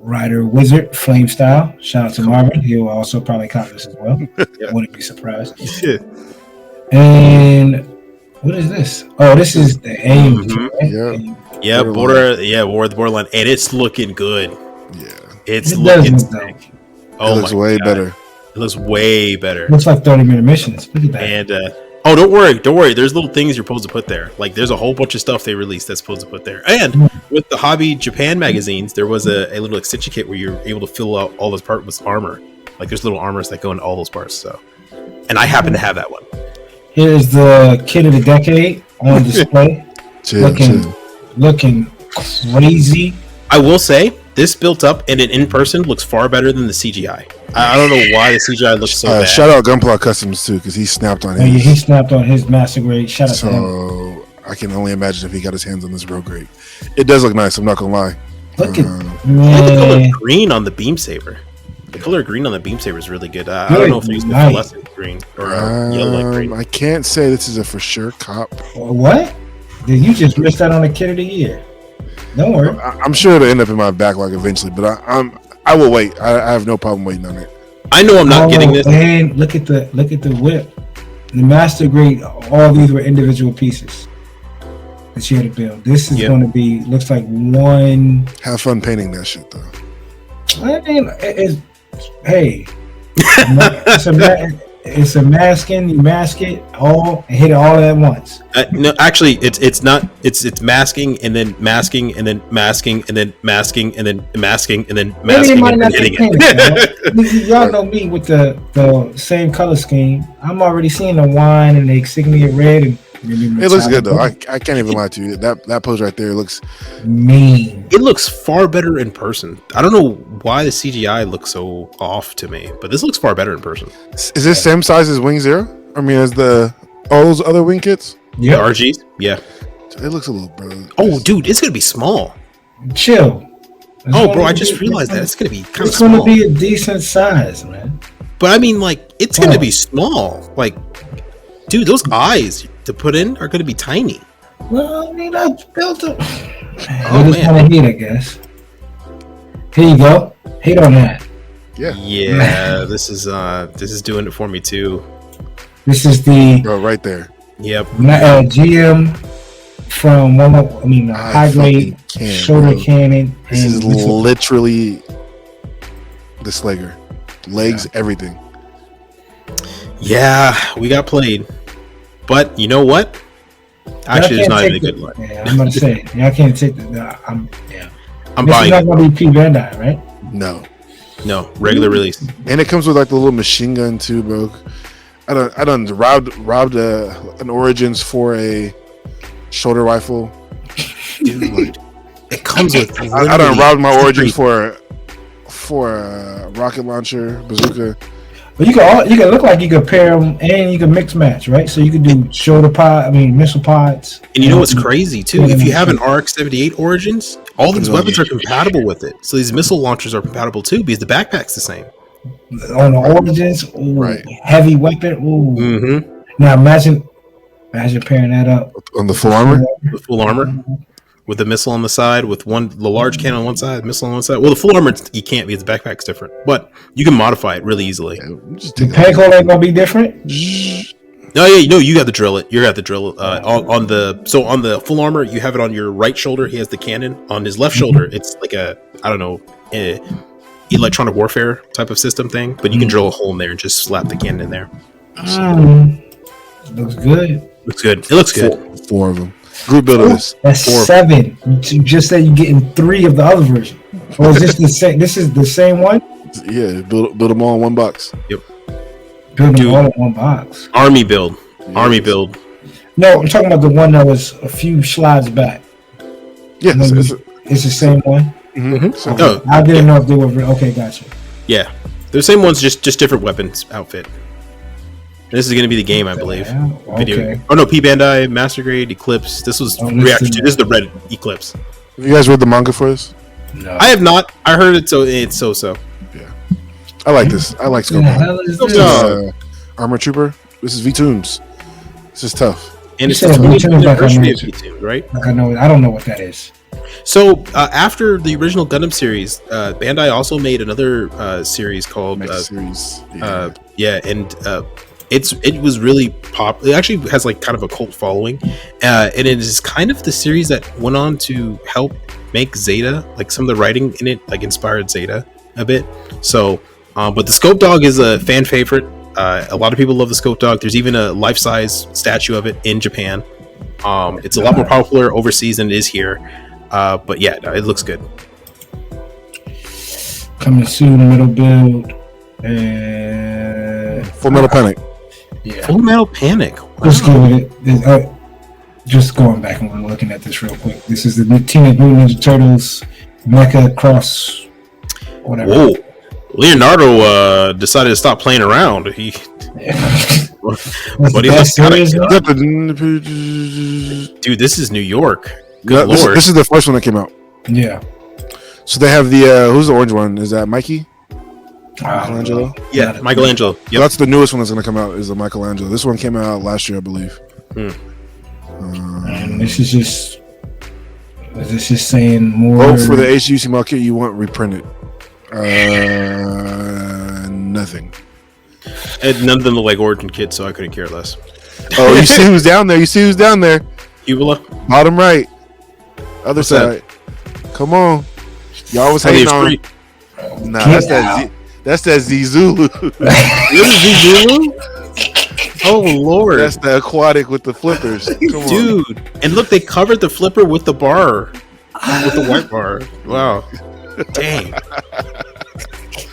Speaker 3: Rider Wizard Flame Style. Shout out to Marvin. He'll also probably copy this as well. Wouldn't be surprised. And what is this? Oh, this is the AIM.
Speaker 2: Mm-hmm.
Speaker 3: Right?
Speaker 1: Yeah, War of the Borderline, and it's looking good.
Speaker 2: Yeah,
Speaker 1: it's looking sick.
Speaker 2: Oh, it looks way better.
Speaker 1: It looks way better.
Speaker 3: Looks like 30-minute missions. Look at that.
Speaker 1: And don't worry. There's little things you're supposed to put there. Like there's a whole bunch of stuff they released that's supposed to put there. And with the Hobby Japan magazines, there was a little extension kit where you're able to fill out all those parts with armor. Like there's little armors that go into all those parts. So, and I happen to have that one.
Speaker 3: Here's the kit of the decade on display. Looking crazy.
Speaker 1: I will say this built up and in person looks far better than the CGI. I don't know why the CGI looks so bad.
Speaker 2: Shout out Gunpla Customs too, because he snapped on his.
Speaker 3: Yeah, he snapped on his master grade. Shout out to him.
Speaker 2: So I can only imagine if he got his hands on this real great. It does look nice. I'm not gonna lie.
Speaker 3: Look at
Speaker 1: the color green on the beam saber. The color green on the beam saber is really good. I don't know if they used the fluorescent green or yellow green.
Speaker 2: I can't say this is a for sure cop.
Speaker 3: What? Did you just miss that on the kit of the year? Don't worry.
Speaker 2: I'm sure it'll end up in my backlog eventually, but I will wait. I have no problem waiting on it.
Speaker 1: I know I'm not getting this.
Speaker 3: And look at the whip. The master grade. All these were individual pieces that you had to build. This is going to be looks like one.
Speaker 2: Have fun painting that shit though.
Speaker 3: I mean, it's a masking. You mask it all and hit it all at once.
Speaker 1: No, actually, it's not. It's masking and then masking and then masking and then masking and then masking and then masking and then hitting it.
Speaker 3: Y'all know me with the same color scheme. I'm already seeing the wine and the insignia red and
Speaker 2: It looks good though. I can't even lie to you. That pose right there looks
Speaker 3: mean.
Speaker 1: It looks far better in person. I don't know why the CGI looks so off to me, but this looks far better in person.
Speaker 2: Is this same size as Wing Zero? I mean, as all those other wing kits?
Speaker 1: Yeah, RGs. Yeah,
Speaker 2: it looks a little, bro.
Speaker 1: Oh, dude, it's gonna be small.
Speaker 3: Chill.
Speaker 1: Bro, I just realized that it's gonna be kind of
Speaker 3: small. It's
Speaker 1: gonna
Speaker 3: be a decent size, man.
Speaker 1: But I mean, like, it's gonna be small. Like, dude, those eyes to put in are gonna be tiny.
Speaker 3: Well, I mean, I built them.
Speaker 1: Oh man,
Speaker 3: kind of heat, I guess. Here you go. Hate on that.
Speaker 2: Yeah.
Speaker 1: This is doing it for me too.
Speaker 3: This is the
Speaker 2: right there.
Speaker 1: Yep.
Speaker 3: GM from high grade shoulder cannon.
Speaker 2: This is literally the Slager, legs, everything.
Speaker 1: Yeah, we got played, but you know what? Actually, it's not even a good one.
Speaker 3: Yeah, I'm gonna say, I can't take the. I'm
Speaker 1: buying.
Speaker 3: It's not gonna be P BANDAI, right?
Speaker 2: No,
Speaker 1: regular release,
Speaker 2: and it comes with like the little machine gun too, bro. I done robbed an Origins for a shoulder rifle.
Speaker 1: Dude, it comes with.
Speaker 2: I done robbed my Origins for a rocket launcher, bazooka.
Speaker 3: But you can look like you can pair them and you can mix match, right? So you can do missile pods.
Speaker 1: And you know what's crazy too? If you have an RX-78 Origins, all these weapons are compatible with it. So these missile launchers are compatible too because the backpack's the same.
Speaker 3: On the Origins,
Speaker 2: right?
Speaker 3: Heavy weapon. Ooh.
Speaker 1: Mm-hmm.
Speaker 3: Now imagine pairing that up
Speaker 2: on the full armor.
Speaker 1: The full armor. With the missile on the side, with the large cannon on one side, missile on one side. Well, the full armor you can't because the backpack's different, but you can modify it really easily.
Speaker 3: The peg hole ain't gonna be different.
Speaker 1: No, you got to drill it. You got to drill it on the full armor. You have it on your right shoulder. He has the cannon on his left shoulder. It's like electronic warfare type of system thing, but you can drill a hole in there and just slap the cannon in there.
Speaker 3: Looks good.
Speaker 1: Looks good. It looks good.
Speaker 2: Four of them. Group build of this.
Speaker 3: That's 7. You just said you're getting 3 of the other version. Or is this the same? This is the same one?
Speaker 2: Yeah, build them all in one box.
Speaker 1: Yep.
Speaker 3: Build them all in one box.
Speaker 1: Army build. Yes. Army build.
Speaker 3: No, I'm talking about the one that was a few slides back.
Speaker 2: Yeah,
Speaker 3: it's the same one.
Speaker 2: Mm-hmm.
Speaker 3: Okay. I didn't know if they were. Okay, gotcha.
Speaker 1: Yeah, they're the same ones, just different weapons outfit. This is going to be the game, I believe.
Speaker 3: Okay.
Speaker 1: Oh no, P BANDAI, Master Grade, Eclipse. This was Reaction 2. This is the red Eclipse.
Speaker 2: Have you guys read the manga for this?
Speaker 1: No. I have not. I heard it's so.
Speaker 2: Yeah. I like this. I like Scope. Armor Trooper. This is V-Tunes. This is tough.
Speaker 1: And it's the 20th anniversary of V-Tunes, right?
Speaker 3: I don't know what that is.
Speaker 1: So after the original Gundam series, Bandai also made another series called it was really pop. It actually has like kind of a cult following, and it is kind of the series that went on to help make Zeta, like some of the writing in it, like inspired Zeta a bit. So, but the Scope Dog is a fan favorite. A lot of people love the Scope Dog. There's even a life-size statue of it in Japan. It's a lot more popular overseas than it is here. But yeah, no, it looks good.
Speaker 3: Coming soon, middle build.
Speaker 2: Full Metal Panic.
Speaker 1: Yeah. Full Metal Panic. Wow.
Speaker 3: Let's go with it. Just going back and looking at this real quick. This is the Teenage Mutant Ninja Turtles Mecha Cross. Whatever.
Speaker 1: Whoa. Leonardo decided to stop playing around. But he looks dude, this is New York. Good Lord.
Speaker 2: This is the first one that came out.
Speaker 3: Yeah.
Speaker 2: So they have the who's the orange one? Is that Mikey? Michelangelo?
Speaker 1: Yeah, Michelangelo.
Speaker 2: Yep. That's the newest one that's going to come out is the Michelangelo. This one came out last year, I believe.
Speaker 3: And this is just saying more.
Speaker 2: Vote for the HUC market you want reprinted. Nothing.
Speaker 1: And none of them look like Origin kits, so I couldn't care less.
Speaker 2: Oh, you see who's down there?
Speaker 1: Uvula?
Speaker 2: Bottom right. Other side. Come on. Y'all was hating on. Nah, that's that Zulu.
Speaker 1: Zulu? Oh Lord.
Speaker 2: That's the aquatic with the flippers. Come
Speaker 1: Dude.
Speaker 2: on.
Speaker 1: And look, they covered the flipper with the bar. With the white bar. Wow. Dang.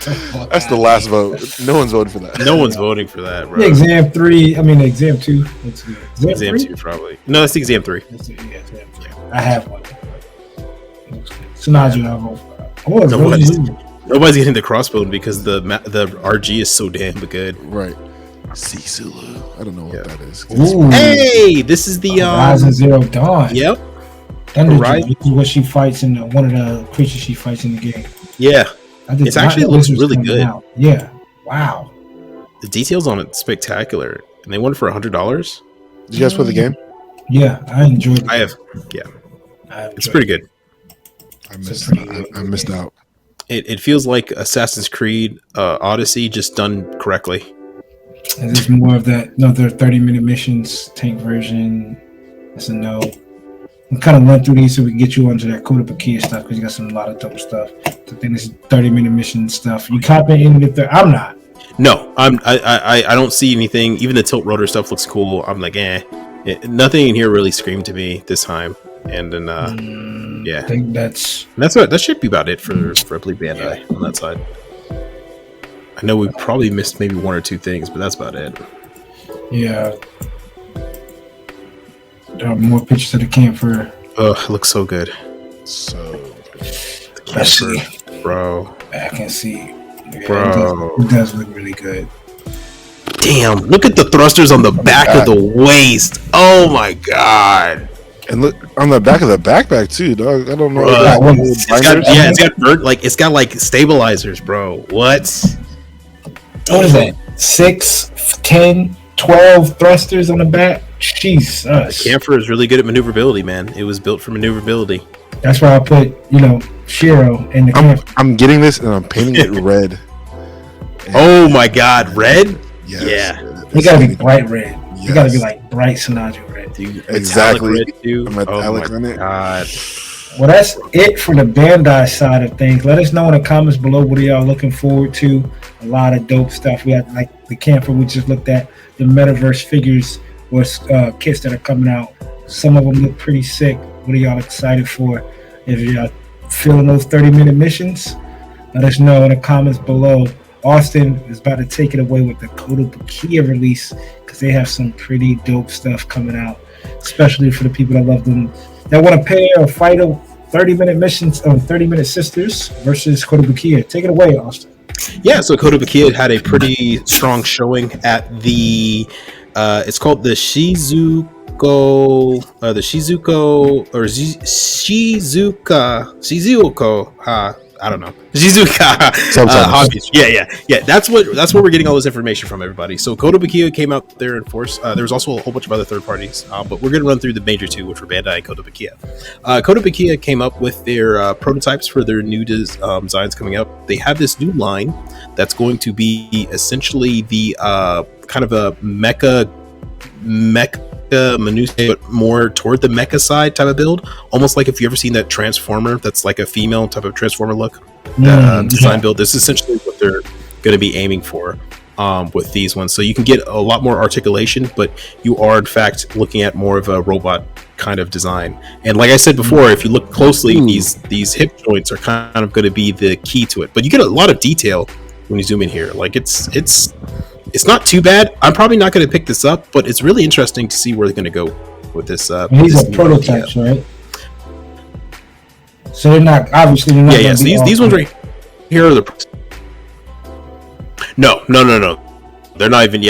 Speaker 2: That's the last vote. No one's voting for that.
Speaker 1: No one's voting for that, bro.
Speaker 3: The exam 3. I mean, the exam 2. That's good.
Speaker 1: Exam 2, probably. No, that's the exam 3.
Speaker 3: That's it, yeah, exam 3. I have one. Sinatra, I'll vote for that. Oh,
Speaker 1: Nobody's getting the crossbow because the RG is so damn good.
Speaker 2: Right. Sulu. I don't know what that is.
Speaker 3: Ooh.
Speaker 1: Hey, this is the
Speaker 3: Horizon Zero Dawn.
Speaker 1: Yep.
Speaker 3: This is what she fights in one of the creatures she fights in the game.
Speaker 1: Yeah. It actually looks really good.
Speaker 3: Out. Yeah. Wow.
Speaker 1: The details on it spectacular, and they won it for $100.
Speaker 2: Did you guys play the game?
Speaker 3: Yeah, I enjoyed it.
Speaker 1: I have. Yeah, it's pretty good.
Speaker 2: I missed out.
Speaker 1: It feels like Assassin's Creed Odyssey just done correctly.
Speaker 3: And there's more of that. No, there are 30-minute missions, tank version. That's a no. We kind of run through these so we can get you onto that Coop stuff because you got a lot of dope stuff. I think this is 30-minute mission stuff. You copy into the I'm not.
Speaker 1: No, I don't see anything. Even the tilt rotor stuff looks cool. I'm like, nothing in here really screamed to me this time. And then, yeah,
Speaker 3: I think that
Speaker 1: should be about it for I believe Bandai on that side. I know we probably missed maybe one or two things, but that's about it.
Speaker 3: Yeah. There are more pictures of the camper.
Speaker 1: Oh, it looks so good.
Speaker 2: So good.
Speaker 3: Let's see.
Speaker 1: Bro.
Speaker 3: I can see. Yeah,
Speaker 1: Bro.
Speaker 3: It does look really good.
Speaker 1: Damn, look at the thrusters on the back of the waist. Oh my god.
Speaker 2: And look on the back of the backpack too, dog. I don't know.
Speaker 1: It's got like stabilizers, bro. What?
Speaker 3: What is that? 6, 10, 12 thrusters on the back? Jesus.
Speaker 1: The camper is really good at maneuverability, man. It was built for maneuverability.
Speaker 3: That's why I put, Shiro in the camper.
Speaker 2: I'm getting this and I'm painting it red.
Speaker 1: Oh my god, red?
Speaker 2: Yes.
Speaker 1: Yeah.
Speaker 3: It gotta be bright red. Yes. You gotta be like bright Sinatra red.
Speaker 1: Dude,
Speaker 2: exactly.
Speaker 1: Red too.
Speaker 2: Oh my
Speaker 1: god.
Speaker 3: Well, that's it for the Bandai side of things. Let us know in the comments below what are y'all looking forward to. A lot of dope stuff. We had like the camper we just looked at, the metaverse figures or kits that are coming out. Some of them look pretty sick. What are y'all excited for? If y'all feeling those 30-minute missions, let us know in the comments below. Austen is about to take it away with the Kotobukiya release because they have some pretty dope stuff coming out, especially for the people that love them, that want to pay or fight a 30-minute missions of 30-minute sisters versus Kotobukiya. Take it away, Austen.
Speaker 1: Yeah, so Kotobukiya had a pretty strong showing at the it's called the Shizuko I don't know. Shizuka hobbies. Yeah. That's where we're getting all this information from, everybody. So Kotobukiya came out there in force. There was also a whole bunch of other third parties, but we're going to run through the major two, which were Bandai and Kotobukiya. Kotobukiya came up with their prototypes for their new designs coming up. They have this new line that's going to be essentially the kind of a mecha Manuse, but more toward the mecha side type of build, almost like if you ever seen that Transformer that's like a female type of Transformer look design build. This is essentially what they're going to be aiming for with these ones. So you can get a lot more articulation, but you are in fact looking at more of a robot kind of design. And like I said before, if you look closely, these hip joints are kind of going to be the key to it, but you get a lot of detail when you zoom in here. Like it's not too bad. I'm probably not going to pick this up, but it's really interesting to see where they're going to go with this.
Speaker 3: These are prototypes, right? So they're not obviously.
Speaker 1: Yeah. So these ones right here are the. No. They're not even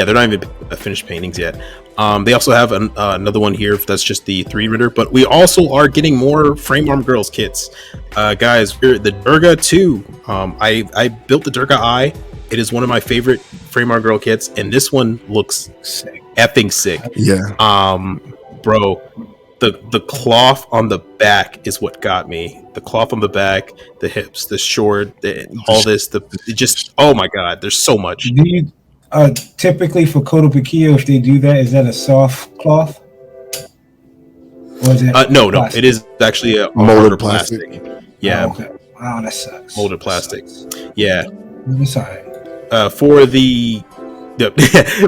Speaker 1: finished paintings yet. They also have another one here that's just the 3D render, but we also are getting more Frame Arm Girls kits, guys. The Durga 2. I built the Durga Eye. It is one of my favorite Frame Arm Girl kits, and this one looks effing sick.
Speaker 2: Yeah.
Speaker 1: Bro, the cloth on the back is what got me. The cloth on the back, the hips, the short, all this. Oh my god, there's so much.
Speaker 3: Do you typically for Kotobukiya, if they do that, is that a soft cloth? Or is it
Speaker 1: no, it is actually a molded plastic. Yeah.
Speaker 3: Oh, okay. Oh, that sucks.
Speaker 1: Molded plastic. Yeah.
Speaker 3: I'm sorry.
Speaker 1: For the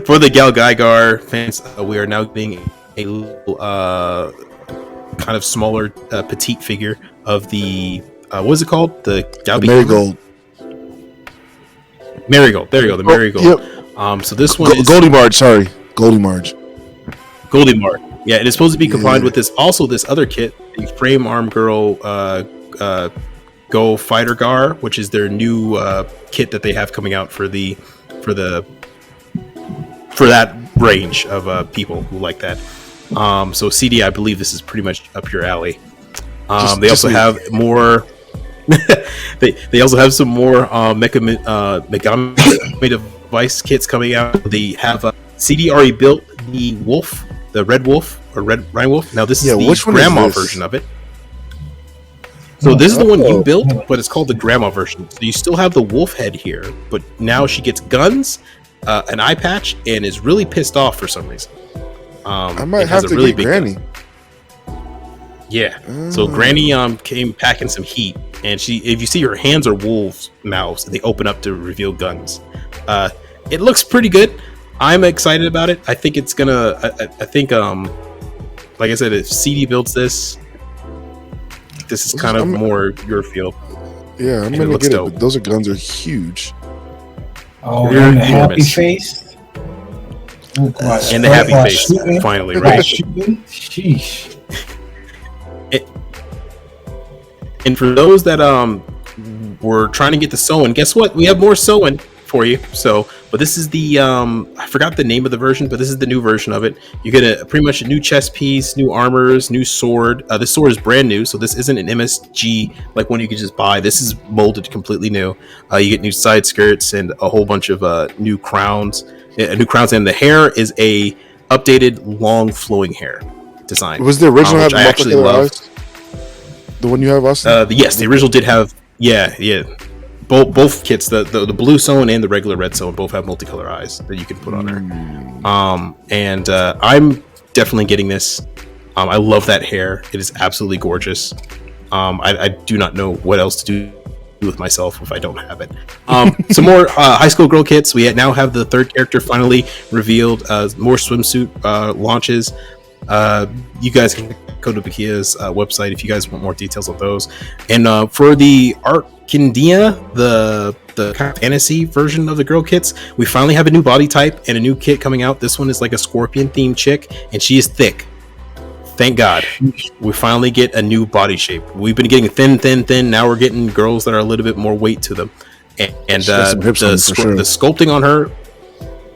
Speaker 1: for the Gal Gaigar fans, we are now getting a little kind of smaller petite figure of the what is it called? The Gal
Speaker 2: Marigold.
Speaker 1: Marigold. There you go. The Marigold.
Speaker 2: Yep.
Speaker 1: So this one is
Speaker 2: Goldie Marge. Sorry, Goldie Marge.
Speaker 1: Goldie Mark. Yeah, it is supposed to be combined with this. Also, this other kit, the Frame Arm Girl Go Fighter Gar, which is their new kit that they have coming out for that range of people who like that. So CD, I believe this is pretty much up your alley. They also have more. they also have some more Megami device kits coming out. They have CD already built the wolf, the red wolf or red Rhine wolf. Now this is the grandma version of it. So this is the one you built, but it's called the grandma version. So you still have the wolf head here, but now she gets guns, an eye patch, and is really pissed off for some reason.
Speaker 2: I might have to get Granny.
Speaker 1: Gun. Yeah. So Granny came packing some heat, and if you see her hands are wolves' mouths, and they open up to reveal guns. It looks pretty good. I'm excited about it. I think it's gonna. I think like I said, if CD builds this is kind of more your field.
Speaker 2: Yeah, I'm gonna get it. But those guns are huge.
Speaker 3: Oh, and the happy face.
Speaker 1: And the happy face, finally, right?
Speaker 3: Sheesh.
Speaker 1: And for those that were trying to get the sewing, guess what? We have more sewing for you. So, but this is the I forgot the name of the version, but this is the new version of it. You get pretty much a new chest piece, new armors, new sword. This sword is brand new, so this isn't an MSG like one you could just buy. This is molded completely new. You get new side skirts and a whole bunch of new crowns. New crowns, and the hair is a updated long flowing hair design.
Speaker 2: Was the original have
Speaker 1: I actually love?
Speaker 2: The one you have, Austen?
Speaker 1: Yes, the original did have. Yeah. Both kits, the blue sewn and the regular red sewn, both have multicolor eyes that you can put on her. And I'm definitely getting this. I love that hair. It is absolutely gorgeous. I do not know what else to do with myself if I don't have it. Some more high school girl kits. We now have the third character finally revealed. More swimsuit launches. You guys can go to Bakia's website if you guys want more details on those. And for the Arcandia, the kind of fantasy version of the girl kits, we finally have a new body type and a new kit coming out. This one is like a scorpion themed chick, and she is thick. Thank God. We finally get a new body shape. We've been getting thin. Now we're getting girls that are a little bit more weight to them. And the sculpting on her,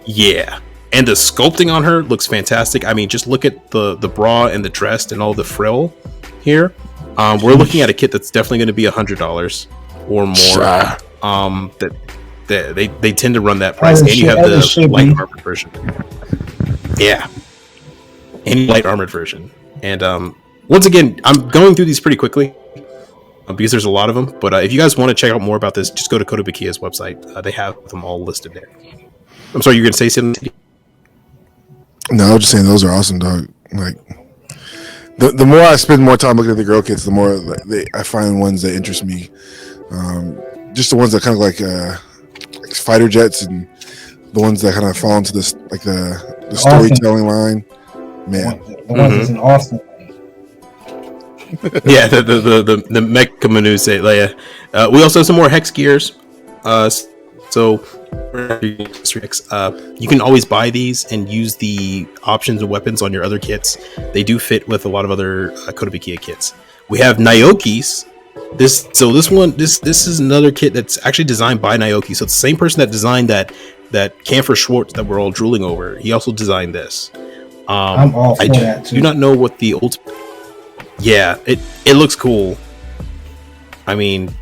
Speaker 1: yeah. And the sculpting on her looks fantastic. I mean, just look at the bra and the dress and all the frill here. We're looking at a kit that's definitely going to be $100 or more. They tend to run that price. And you have the light armored version. Yeah. Any light armored version. And once again, I'm going through these pretty quickly because there's a lot of them. But if you guys want to check out more about this, just go to Kotobukiya's website. They have them all listed there. I'm sorry, you're going to say something?
Speaker 2: No, I was just saying those are awesome, dog. Like the more I spend more time looking at the girl kits, the more I find ones that interest me. Just the ones that kind of like fighter jets and the ones that kind of fall into this like the storytelling line. Man,
Speaker 3: the ones that's in Austen.
Speaker 1: Yeah, the Mecha Manu say Leia. We also have some more hex gears. So you can always buy these and use the options and weapons on your other kits. They do fit with a lot of other Kotobukiya kits. We have Naoki's. This is another kit that's actually designed by Naoki. So it's the same person that designed that Camphor Schwartz that we're all drooling over. He also designed this.
Speaker 3: I'm all for that too.
Speaker 1: Do not know what the old. Yeah, it looks cool. I mean,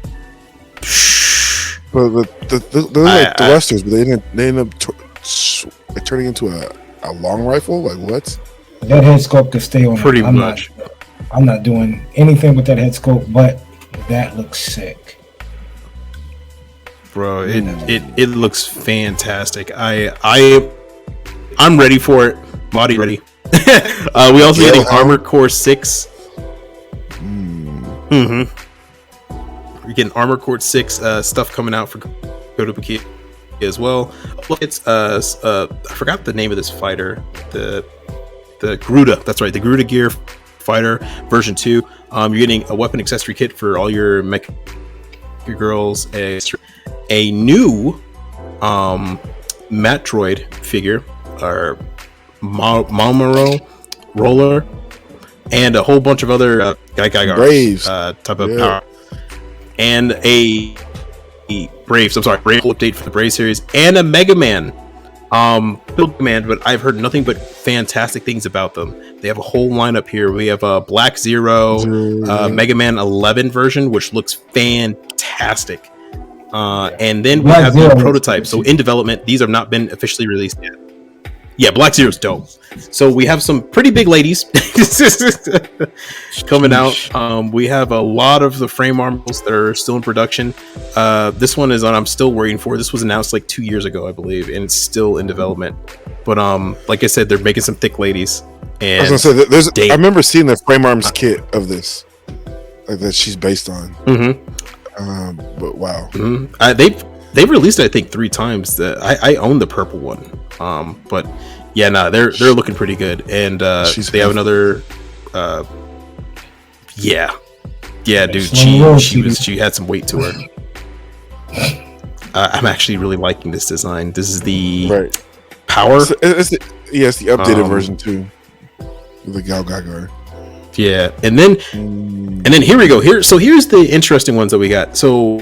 Speaker 2: but they're like thrusters, but they end up turning into a long rifle. Like what?
Speaker 3: That head sculpt could stay on.
Speaker 1: Pretty much.
Speaker 3: I'm not doing anything with that head sculpt, but that looks sick,
Speaker 1: bro. It looks fantastic. I'm ready for it. Body ready. We also get an Armored Core 6. We're getting Armored Core 6 stuff coming out for Kotobukiya as well. It's I forgot the name of this fighter. The Garuda. That's right. The Garuda Gear Fighter version 2. You're getting a weapon accessory kit for all your mecha girls. A new Matroid figure, or Mamoru roller, and a whole bunch of other
Speaker 2: Braves
Speaker 1: type of power, and a Braves. I'm sorry, Brave update for the Brave series, and a Mega Man. Build command, but I've heard nothing but fantastic things about them. They have a whole lineup here. We have a Black Zero, Mega Man 11 version, which looks fantastic. And then we
Speaker 3: Black
Speaker 1: have
Speaker 3: Zero
Speaker 1: the prototype. So in development, these have not been officially released yet. Yeah, Black Zero's dope. So we have some pretty big ladies coming out. We have a lot of the frame arms that are still in production. This one is on. I'm still waiting for. This was announced like 2 years ago, I believe, and it's still in development. But like I said, they're making some thick ladies. And
Speaker 2: I was gonna say, I remember seeing the frame arms kit of this, like that she's based on. But wow,
Speaker 1: they've released it, I think 3 times. I own the purple one. But yeah, they're looking pretty good, and they have another. Yeah, dude, she had some weight to her. I'm actually really liking this design. This is the power.
Speaker 2: It's the updated version too. The Galgagar.
Speaker 1: Yeah, and then here we go. Here's the interesting ones that we got. So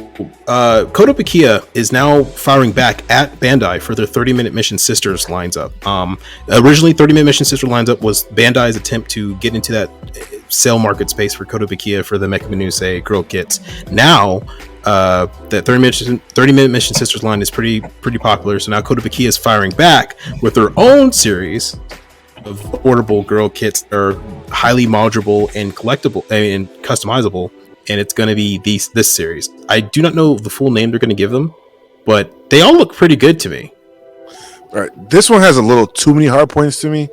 Speaker 1: Kotobukiya is now firing back at Bandai for their 30-minute mission Sisters lines up. Originally 30-minute mission Sister lines up was Bandai's attempt to get into that sale market space for Kotobukiya for the Mecha Manuse girl kits. Now that 30-minute mission Sisters line is pretty popular, so now Kotobukiya is firing back with their own series of affordable girl kits that are highly modular and collectible and customizable, and it's going to be this series. I do not know the full name they're going to give them, but they all look pretty good to me.
Speaker 2: All right, this one has a little too many hard points to me.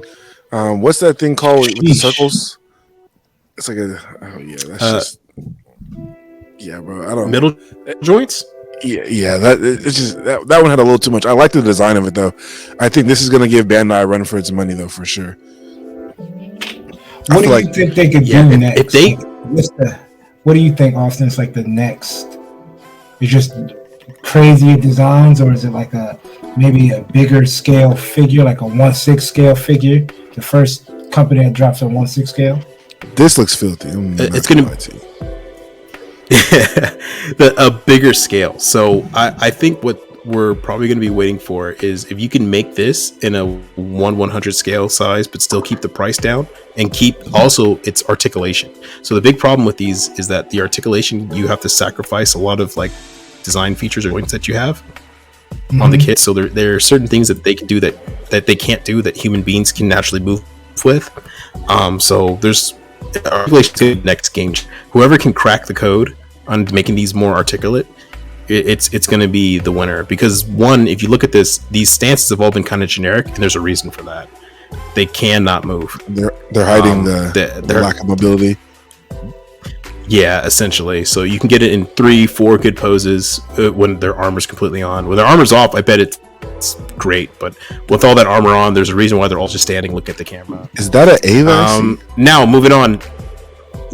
Speaker 2: What's that thing called with the circles? It's like that's just bro. I don't
Speaker 1: middle joints.
Speaker 2: Yeah, that one had a little too much. I like the design of it though. I think this is going to give Bandai a run for its money though, for sure.
Speaker 3: What do you think they could do next? What do you think, Austen, is like the next? Is just crazier designs, or is it like maybe a bigger scale figure, like a 1/6 scale figure? The first company that drops a 1/6 scale.
Speaker 2: This looks filthy.
Speaker 1: It's going to a bigger scale. So I think what we're probably going to be waiting for is if you can make this in a 1/100 scale size but still keep the price down and keep also its articulation. So the big problem with these is that the articulation, you have to sacrifice a lot of like design features or points that you have on the kit. So there are certain things that they can do that they can't do that human beings can naturally move with. So there's articulation to the next game. Whoever can crack the code on making these more articulate, it's going to be the winner. Because one, if you look at this, these stances have all been kind of generic, and there's a reason for that. They cannot move.
Speaker 2: They're hiding the lack of mobility.
Speaker 1: Yeah, essentially. So you can get it in 3-4 good poses when their armor's completely on. When their armor's off, I bet it's great. But with all that armor on, there's a reason why they're all just standing, look at the camera.
Speaker 2: Is that an Ava?
Speaker 1: Now, moving on.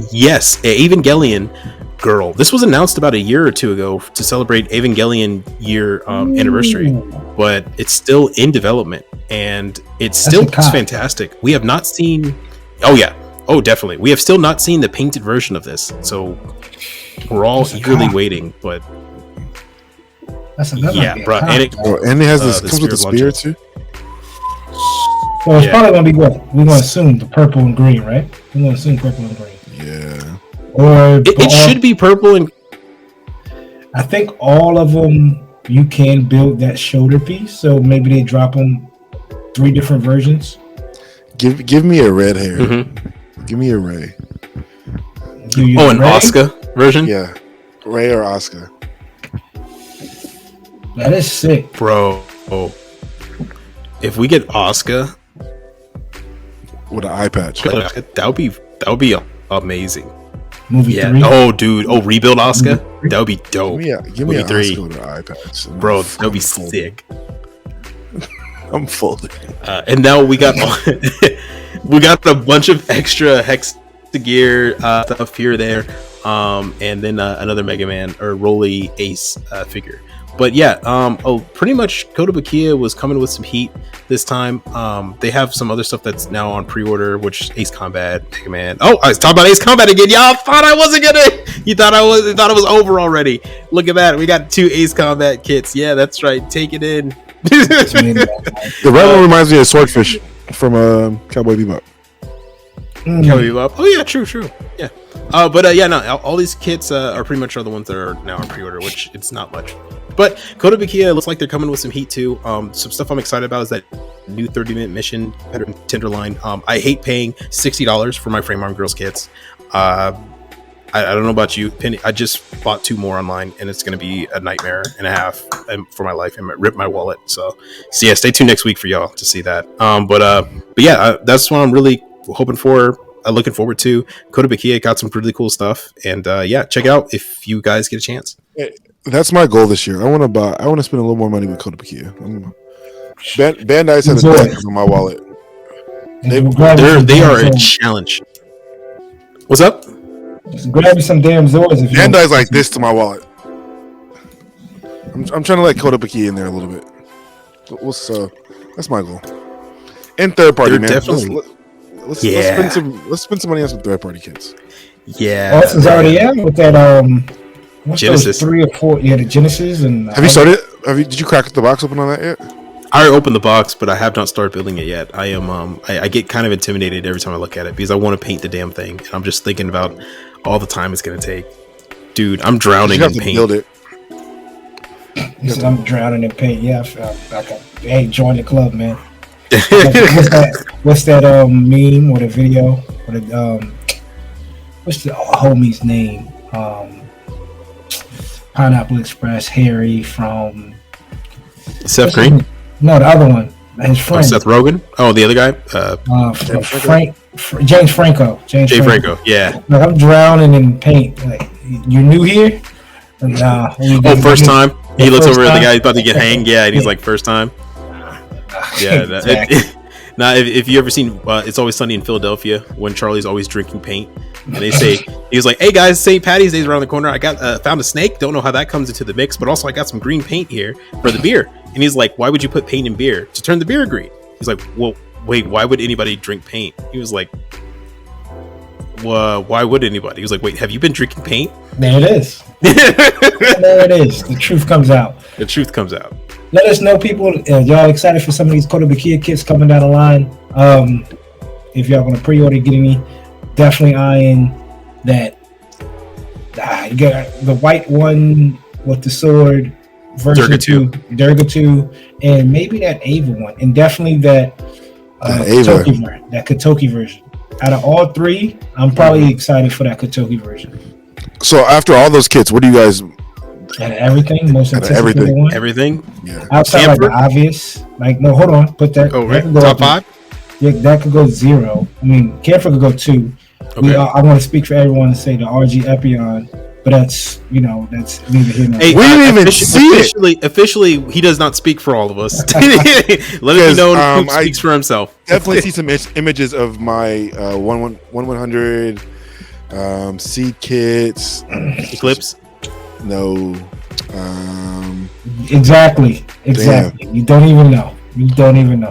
Speaker 1: Yes, Evangelion girl. This was announced about a year or two ago to celebrate Evangelion year anniversary, but it's still in development, and it still looks fantastic. We have not seen... Oh, definitely. We have still not seen the painted version of this, so we're all eagerly waiting, but...
Speaker 2: bro. And it has this comes with the spear too?
Speaker 3: So it's probably going to be what? We're going to assume the purple and green, right? We're going to assume purple and green.
Speaker 2: Yeah.
Speaker 3: Or
Speaker 1: it should be purple and...
Speaker 3: I think all of them you can build that shoulder piece, so maybe they drop them 3 different versions.
Speaker 2: Give me a red hair. Give me a Ray.
Speaker 1: An Asuka version?
Speaker 2: Yeah. Ray or Asuka.
Speaker 3: That is sick.
Speaker 1: Bro. If we get Asuka
Speaker 2: with an eye patch,
Speaker 1: that would be amazing.
Speaker 3: Movie 3.
Speaker 1: Oh, dude. Oh, rebuild Asuka. That would be dope.
Speaker 2: Give me an 3 with an eye patch,
Speaker 1: bro. That would be sick.
Speaker 2: I'm folded.
Speaker 1: And now we got a bunch of extra Hexagear stuff here, there, and then another Mega Man or Rolly Ace figure. But yeah, pretty much Kotobukiya was coming with some heat this time. They have some other stuff that's now on pre-order, which Ace Combat, Mega Man. Oh, I was talking about Ace Combat again. Y'all thought I wasn't gonna. You thought it was over already. Look at that. We got 2 Ace Combat kits. Yeah, that's right. Take it in.
Speaker 2: The red one reminds me of Swordfish from Cowboy Bebop.
Speaker 1: Cowboy Bebop. Oh yeah, true. Yeah. No, all these kits are pretty much the ones that are now on pre-order, which it's not much. But Kotobukiya looks like they're coming with some heat too. Some stuff I'm excited about is that new 30-minute mission, Tenderline. I hate paying $60 for my Frame Arm Girls kits. I don't know about you, Penny. I just bought 2 more online, and it's going to be a nightmare and a half for my life, and rip my wallet. So yeah, stay tuned next week for y'all to see that. But yeah, that's what I'm really hoping for. Looking forward to. Kotobukiya got some really cool stuff, and yeah, check it out if you guys get a chance.
Speaker 2: That's my goal this year. I want to spend a little more money with Kotobukiya. Bandai's had a dent on my wallet.
Speaker 1: They are a challenge. What's up?
Speaker 3: Just grab me some damn Zords. If
Speaker 2: Bandai's like this to my wallet. I'm trying to let Kotobukiya in there a little bit. That's my goal. And third party, man.
Speaker 1: Definitely.
Speaker 2: Let's spend some money on some third party kits.
Speaker 1: Yeah.
Speaker 3: Austin's already in with that
Speaker 1: Genesis
Speaker 3: 3 or 4. Yeah, the Genesis and.
Speaker 2: Have you started? Did you crack the box open on that yet?
Speaker 1: I already opened the box, but I have not started building it yet. I am. I get kind of intimidated every time I look at it because I want to paint the damn thing, and I'm just thinking about all the time it's going to take. Dude, I'm drowning in paint. Build it.
Speaker 3: I'm drowning in paint. Yeah, hey, join the club, man. What's that meme or the video or the what's the homie's name? Pineapple Express, Harry from
Speaker 1: Seth Green?
Speaker 3: No, the other one. His friend.
Speaker 1: Seth Rogen? Oh, the other guy?
Speaker 3: James Franco.
Speaker 1: Jay Franco, yeah.
Speaker 3: Like, I'm drowning in paint. Like, you new here?
Speaker 1: First time? He looks over at the guy he's about to get hanged. Yeah, and he's like, first time? Yeah. Exactly. Now, if you ever seen It's Always Sunny in Philadelphia, when Charlie's always drinking paint, and they say, he was like, hey guys, St. Patty's Day's around the corner. I got found a snake. Don't know how that comes into the mix, but also I got some green paint here for the beer. And he's like, why would you put paint in beer? To turn the beer green. He's like, well, wait, why would anybody drink paint? He was like, well, why would anybody? He was like, wait, have you been drinking paint?
Speaker 3: There it is. There it is. The truth comes out.
Speaker 1: The truth comes out.
Speaker 3: Let us know, people. Y'all excited for some of these Kotobukiya kits coming down the line? If y'all gonna pre-order, get any, definitely eyeing that. You got the white one with the sword, version Durga 2, and maybe that Ava one, and definitely that Kotoki version. Out of all 3, I'm probably excited for that Kotoki version.
Speaker 2: So after all those kits, what do you guys?
Speaker 3: And everything, most anticipated one.
Speaker 1: Everything.
Speaker 2: Yeah.
Speaker 3: Outside like the obvious, like no, hold on, put that.
Speaker 1: Oh, right.
Speaker 3: That
Speaker 1: Top 5.
Speaker 3: Yeah, that could go 0. I mean, Camphor could go 2.
Speaker 1: Okay.
Speaker 3: I want to speak for everyone and say the RG Epion, but that's that's neither here nor there.
Speaker 1: Hey, we didn't even see it. Officially, he does not speak for all of us. Let it be known, Coop speaks for himself.
Speaker 2: Definitely see some images of my 100 seed kits.
Speaker 1: Eclipse.
Speaker 2: No.
Speaker 3: Exactly. Damn. You don't even know.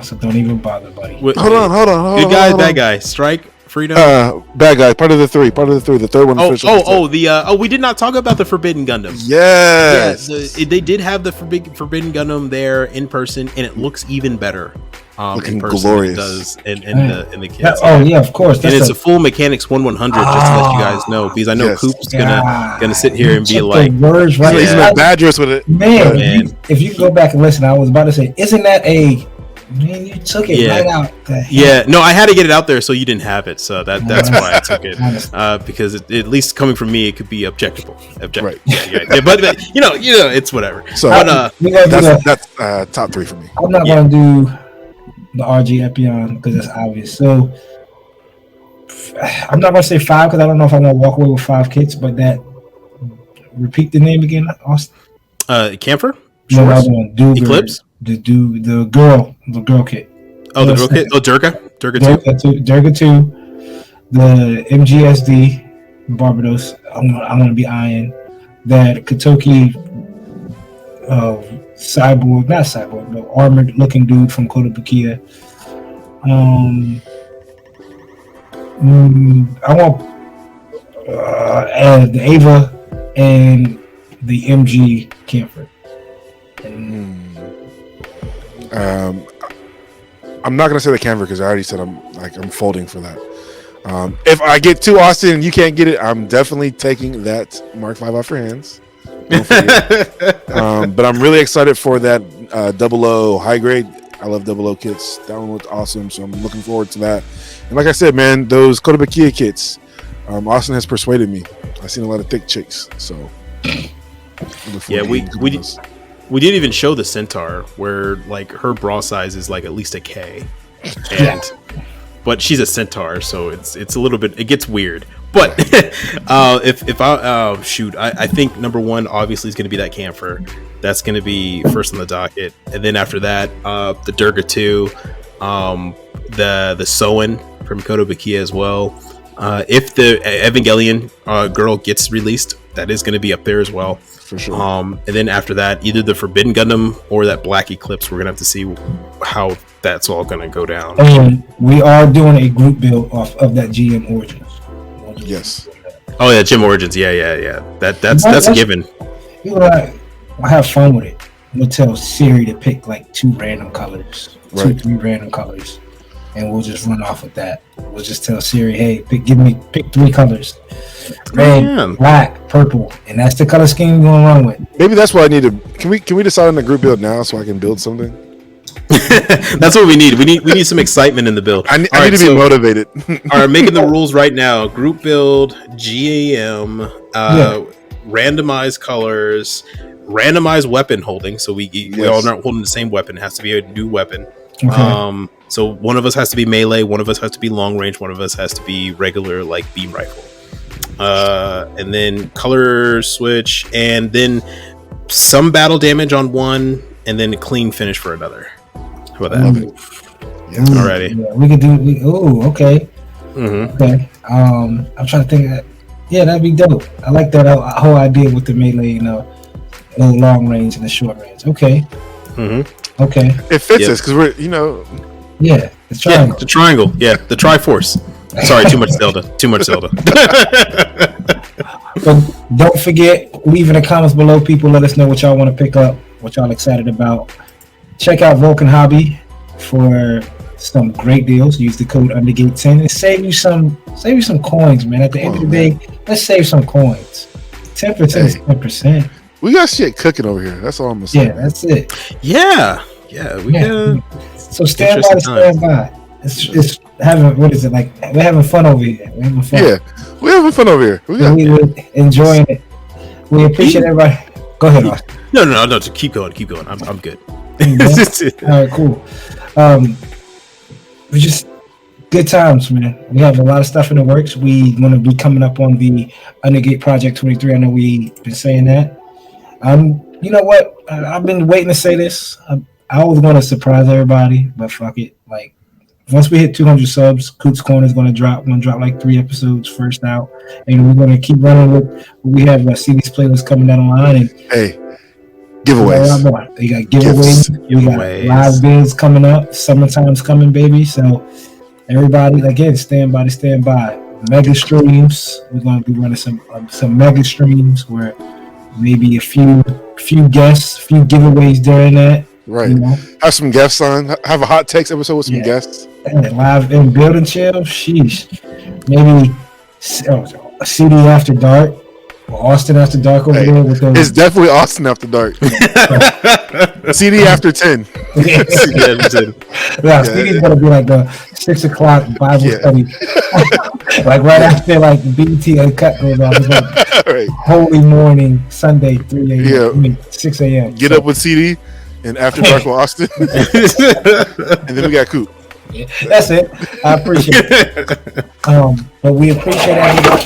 Speaker 3: So don't even bother, buddy.
Speaker 2: Hold on.
Speaker 1: Good guy, bad guy. Strike, freedom.
Speaker 2: Bad guy. Part of the 3. The third one.
Speaker 1: We did not talk about the Forbidden Gundam.
Speaker 2: Yes.
Speaker 1: They did have the Forbidden Gundam there in person, and it looks even better.
Speaker 2: Looking
Speaker 1: in person
Speaker 2: glorious.
Speaker 1: It does in the kits.
Speaker 3: Of course.
Speaker 1: And it's a full Mechanics 1100, just to let you guys know, because I know Coop's gonna sit here and be like,
Speaker 2: he's gonna badger us with it.
Speaker 3: Man. If you go back and listen, I was about to say, isn't that man, you took it right out.
Speaker 1: Yeah, no, I had to get it out there so you didn't have it, so that's why I took it, because at least coming from me, it could be objectable.
Speaker 2: Right.
Speaker 1: Yeah, but it's whatever.
Speaker 2: So that's top 3 for me.
Speaker 3: I'm not gonna do the RG Epion because that's obvious. So I'm not gonna say 5 because I don't know if I'm gonna walk away with 5 kits. But repeat the name again, Austin.
Speaker 1: Camphor.
Speaker 3: No, other one.
Speaker 1: Eclipse.
Speaker 3: The girl kit.
Speaker 1: Oh, the girl kit. Oh, Durga 2.
Speaker 3: Durga 2. The MGSD Barbados. I'm gonna be eyeing that Kotoki not cyborg, but armored looking dude from Kotobukiya. I want the Ava and the MG Camper.
Speaker 2: I'm not gonna say the Canver because I already said I'm folding for that. If I get 2 Austen and you can't get it, I'm definitely taking that Mark 5 off your hands. Don't forget. But I'm really excited for that 00 high grade. I love 00 kits. That one looked awesome, so I'm looking forward to that. And like I said, man, those Kotobukiya kits, Austen has persuaded me. I've seen a lot of thick chicks, so
Speaker 1: yeah, we didn't even show the Centaur, where like her bra size is like at least a K, and but she's a Centaur, so it's a little bit, it gets weird. But if I shoot, I think number one obviously is going to be that Camphor. That's going to be first on the docket, and then after that, the Durga 2, the Soen from Kotobukiya as well. If the Evangelion girl gets released, that is going to be up there as well.
Speaker 2: For sure.
Speaker 1: And then after that, either the Forbidden Gundam or that Black Eclipse. We're gonna have to see how that's all gonna go down.
Speaker 3: And we are doing a group build off of that GM Origins.
Speaker 2: Yes.
Speaker 1: Oh yeah, Gym Origins. Yeah. That's a given.
Speaker 3: You know, I have fun with it. We'll tell Siri to pick like 2 random colors,
Speaker 2: right.
Speaker 3: 3 random colors, and we'll just run off with that. We'll just tell Siri, hey, pick 3 colors. Red, black, purple, and that's the color scheme we're gonna run with.
Speaker 2: Maybe that's what I need to. Can we decide on the group build now so I can build something?
Speaker 1: That's what we need. We need some excitement in the build.
Speaker 2: I need to be motivated.
Speaker 1: All right, making the rules right now. Group build, GAM, randomized colors, randomized weapon holding. So we all not holding the same weapon. It has to be a new weapon. Okay. So one of us has to be melee, one of us has to be long range, one of us has to be regular like beam rifle. And then color switch, and then some battle damage on one, and then a clean finish for another. How about that? Alrighty.
Speaker 3: Yeah, we could do. Oh, okay.
Speaker 1: Mm-hmm.
Speaker 3: Okay. I'm trying to think. That'd be dope. I like that whole idea with the melee, the long range and the short range. Okay.
Speaker 1: Mm-hmm.
Speaker 3: Okay.
Speaker 2: It fits us because we're,
Speaker 3: Yeah, the triangle.
Speaker 1: Yeah, the triangle. Yeah, the Triforce. Sorry, too much Zelda.
Speaker 3: But don't forget, leave in the comments below, people. Let us know what y'all want to pick up, what y'all excited about. Check out Vulcan Hobby for some great deals. Use the code Undergated 10 and save you some coins, man. At the end of the day, let's save some coins. 10% is 10%.
Speaker 2: We got shit cooking over here. That's all I'm gonna say.
Speaker 3: Yeah, that's it.
Speaker 1: Yeah. We got.
Speaker 3: So stand by. It's having, what is it like? We're having fun over here. We're having fun.
Speaker 2: Yeah, we're having fun over here.
Speaker 3: We're enjoying it. We appreciate everybody. Go ahead, Austin.
Speaker 1: No. Keep going. I'm good.
Speaker 3: All right, cool. We just good times, man. We have a lot of stuff in the works. We want to be coming up on the Undergate Project 23. I know we've been saying that. You know what? I've been waiting to say this. I always want to surprise everybody, but fuck it. Like, once we hit 200 subs, Coop's Corner is going to drop. We're going to drop like 3 episodes first out, and we're going to keep running with. We have CD's playlist coming down the line, and
Speaker 2: hey, giveaways.
Speaker 3: You got giveaways. You got live bids coming up. Summertime's coming, baby. So everybody, again, stand by. Mega streams. We're going to be running some mega streams where maybe a few guests, few giveaways during that.
Speaker 2: Right. Have some guests on. Have a hot takes episode with some guests.
Speaker 3: Live in building chill. Sheesh. Maybe a CD after dark. Or Austen after dark over there with those.
Speaker 2: It's definitely Austen after dark. CD after 10.
Speaker 1: CD after 10.
Speaker 3: Yeah, CD's gonna be like the 6 o'clock Bible study. Like right after like BT cut goes off. It's like
Speaker 2: right.
Speaker 3: Holy morning, Sunday, 3 a.m.
Speaker 2: Yeah.
Speaker 3: 6 a.m.
Speaker 2: Get up with CD and after dark with Austen. And then we got Coop.
Speaker 3: Yeah, that's it. I appreciate it. But we appreciate everybody.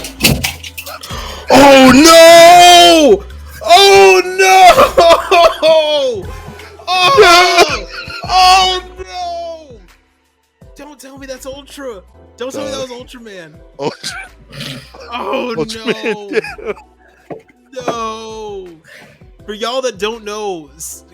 Speaker 1: Oh no! Oh no! Oh no! Don't tell me that's Ultra. Don't tell me that was Ultraman. Oh no! No! For y'all that don't know,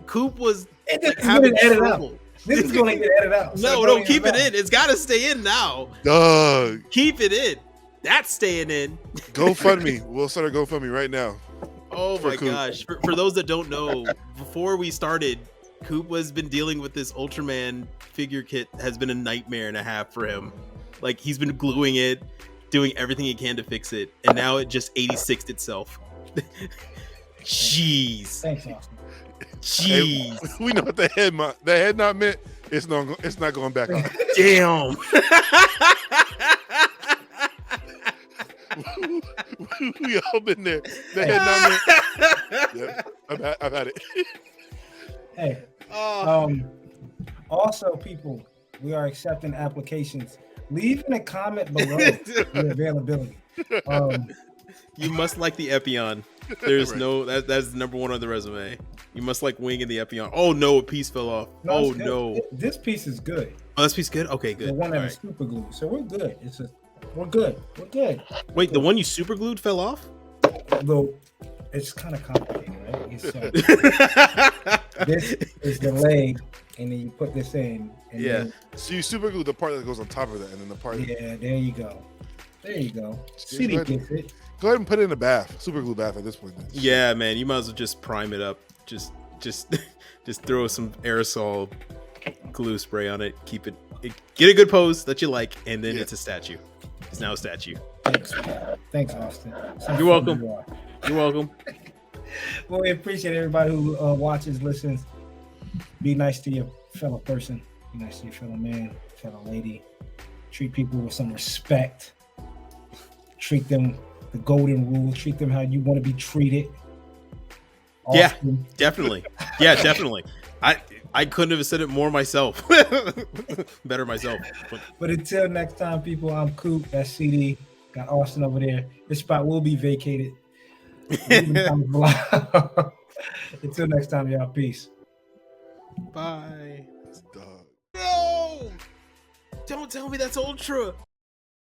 Speaker 1: Coop was like,
Speaker 3: This
Speaker 1: having
Speaker 3: is edited out.
Speaker 1: trouble.
Speaker 3: This is going to get edited out.
Speaker 1: No, keep it in. It's got to stay in now.
Speaker 4: Dog.
Speaker 1: Keep it in. That's staying in.
Speaker 4: GoFundMe. We'll start a GoFundMe right now.
Speaker 1: Oh
Speaker 4: For
Speaker 1: my
Speaker 4: Coop.
Speaker 1: gosh. For those that don't know, before we started, Coop has been dealing with this Ultraman figure kit, has been a nightmare and a half for him. Like, he's been gluing it, doing everything he can to fix it, and now it just 86'd itself. Jeez.
Speaker 3: Thanks, Austin.
Speaker 1: Jeez.
Speaker 4: Hey, we know what the head not meant. It's not going back on.
Speaker 1: Damn.
Speaker 4: We all been there. The head not meant. Yep, I've had it.
Speaker 3: Hey, also, people, we are accepting applications. Leave in a comment below your availability.
Speaker 1: You must like the Epion. There's
Speaker 4: Right.
Speaker 1: no that's number one on the resume. You must like Wing and the Epion. Oh no, a piece fell off. Oh
Speaker 3: it's good.
Speaker 1: no.
Speaker 3: This piece is good.
Speaker 1: Oh, this piece good? Okay, good.
Speaker 3: The one that
Speaker 1: All
Speaker 3: is
Speaker 1: right.
Speaker 3: super glue. So we're good. We're good. We're good.
Speaker 1: Wait, the one you super glued fell off?
Speaker 3: Though it's kind of complicated, right? This is the leg, and then you put this in. And
Speaker 1: Yeah.
Speaker 3: then,
Speaker 4: So you super glue the part that goes on top of that, and then the part.
Speaker 3: yeah, there you go. There you go.
Speaker 4: Go
Speaker 3: CD
Speaker 4: ahead.
Speaker 3: gets it.
Speaker 4: Go ahead and put it in a bath. Super glue bath at this point. Then.
Speaker 1: Yeah, man, you might as well just prime it up. Just throw some aerosol glue spray on it. Keep it get a good pose that you like, and then
Speaker 4: Yeah.
Speaker 1: it's a statue. It's now a statue.
Speaker 3: Thanks, Austin.
Speaker 1: You're welcome. You're welcome.
Speaker 3: Well, we appreciate everybody who watches, listens. Be nice to your fellow person. Be nice to your fellow man, fellow lady. Treat people with some respect. Treat them the golden rule. Treat them how you want to be treated.
Speaker 1: Yeah.
Speaker 3: Austin,
Speaker 1: Definitely. Yeah, definitely. I couldn't have said it more myself. Better myself.
Speaker 3: But until next time, people, I'm Coop. That's CD. Got Austin over there. This spot will be vacated. Until next time, y'all. Peace.
Speaker 1: Bye.
Speaker 4: Dog.
Speaker 1: No! Don't tell me that's Ultra.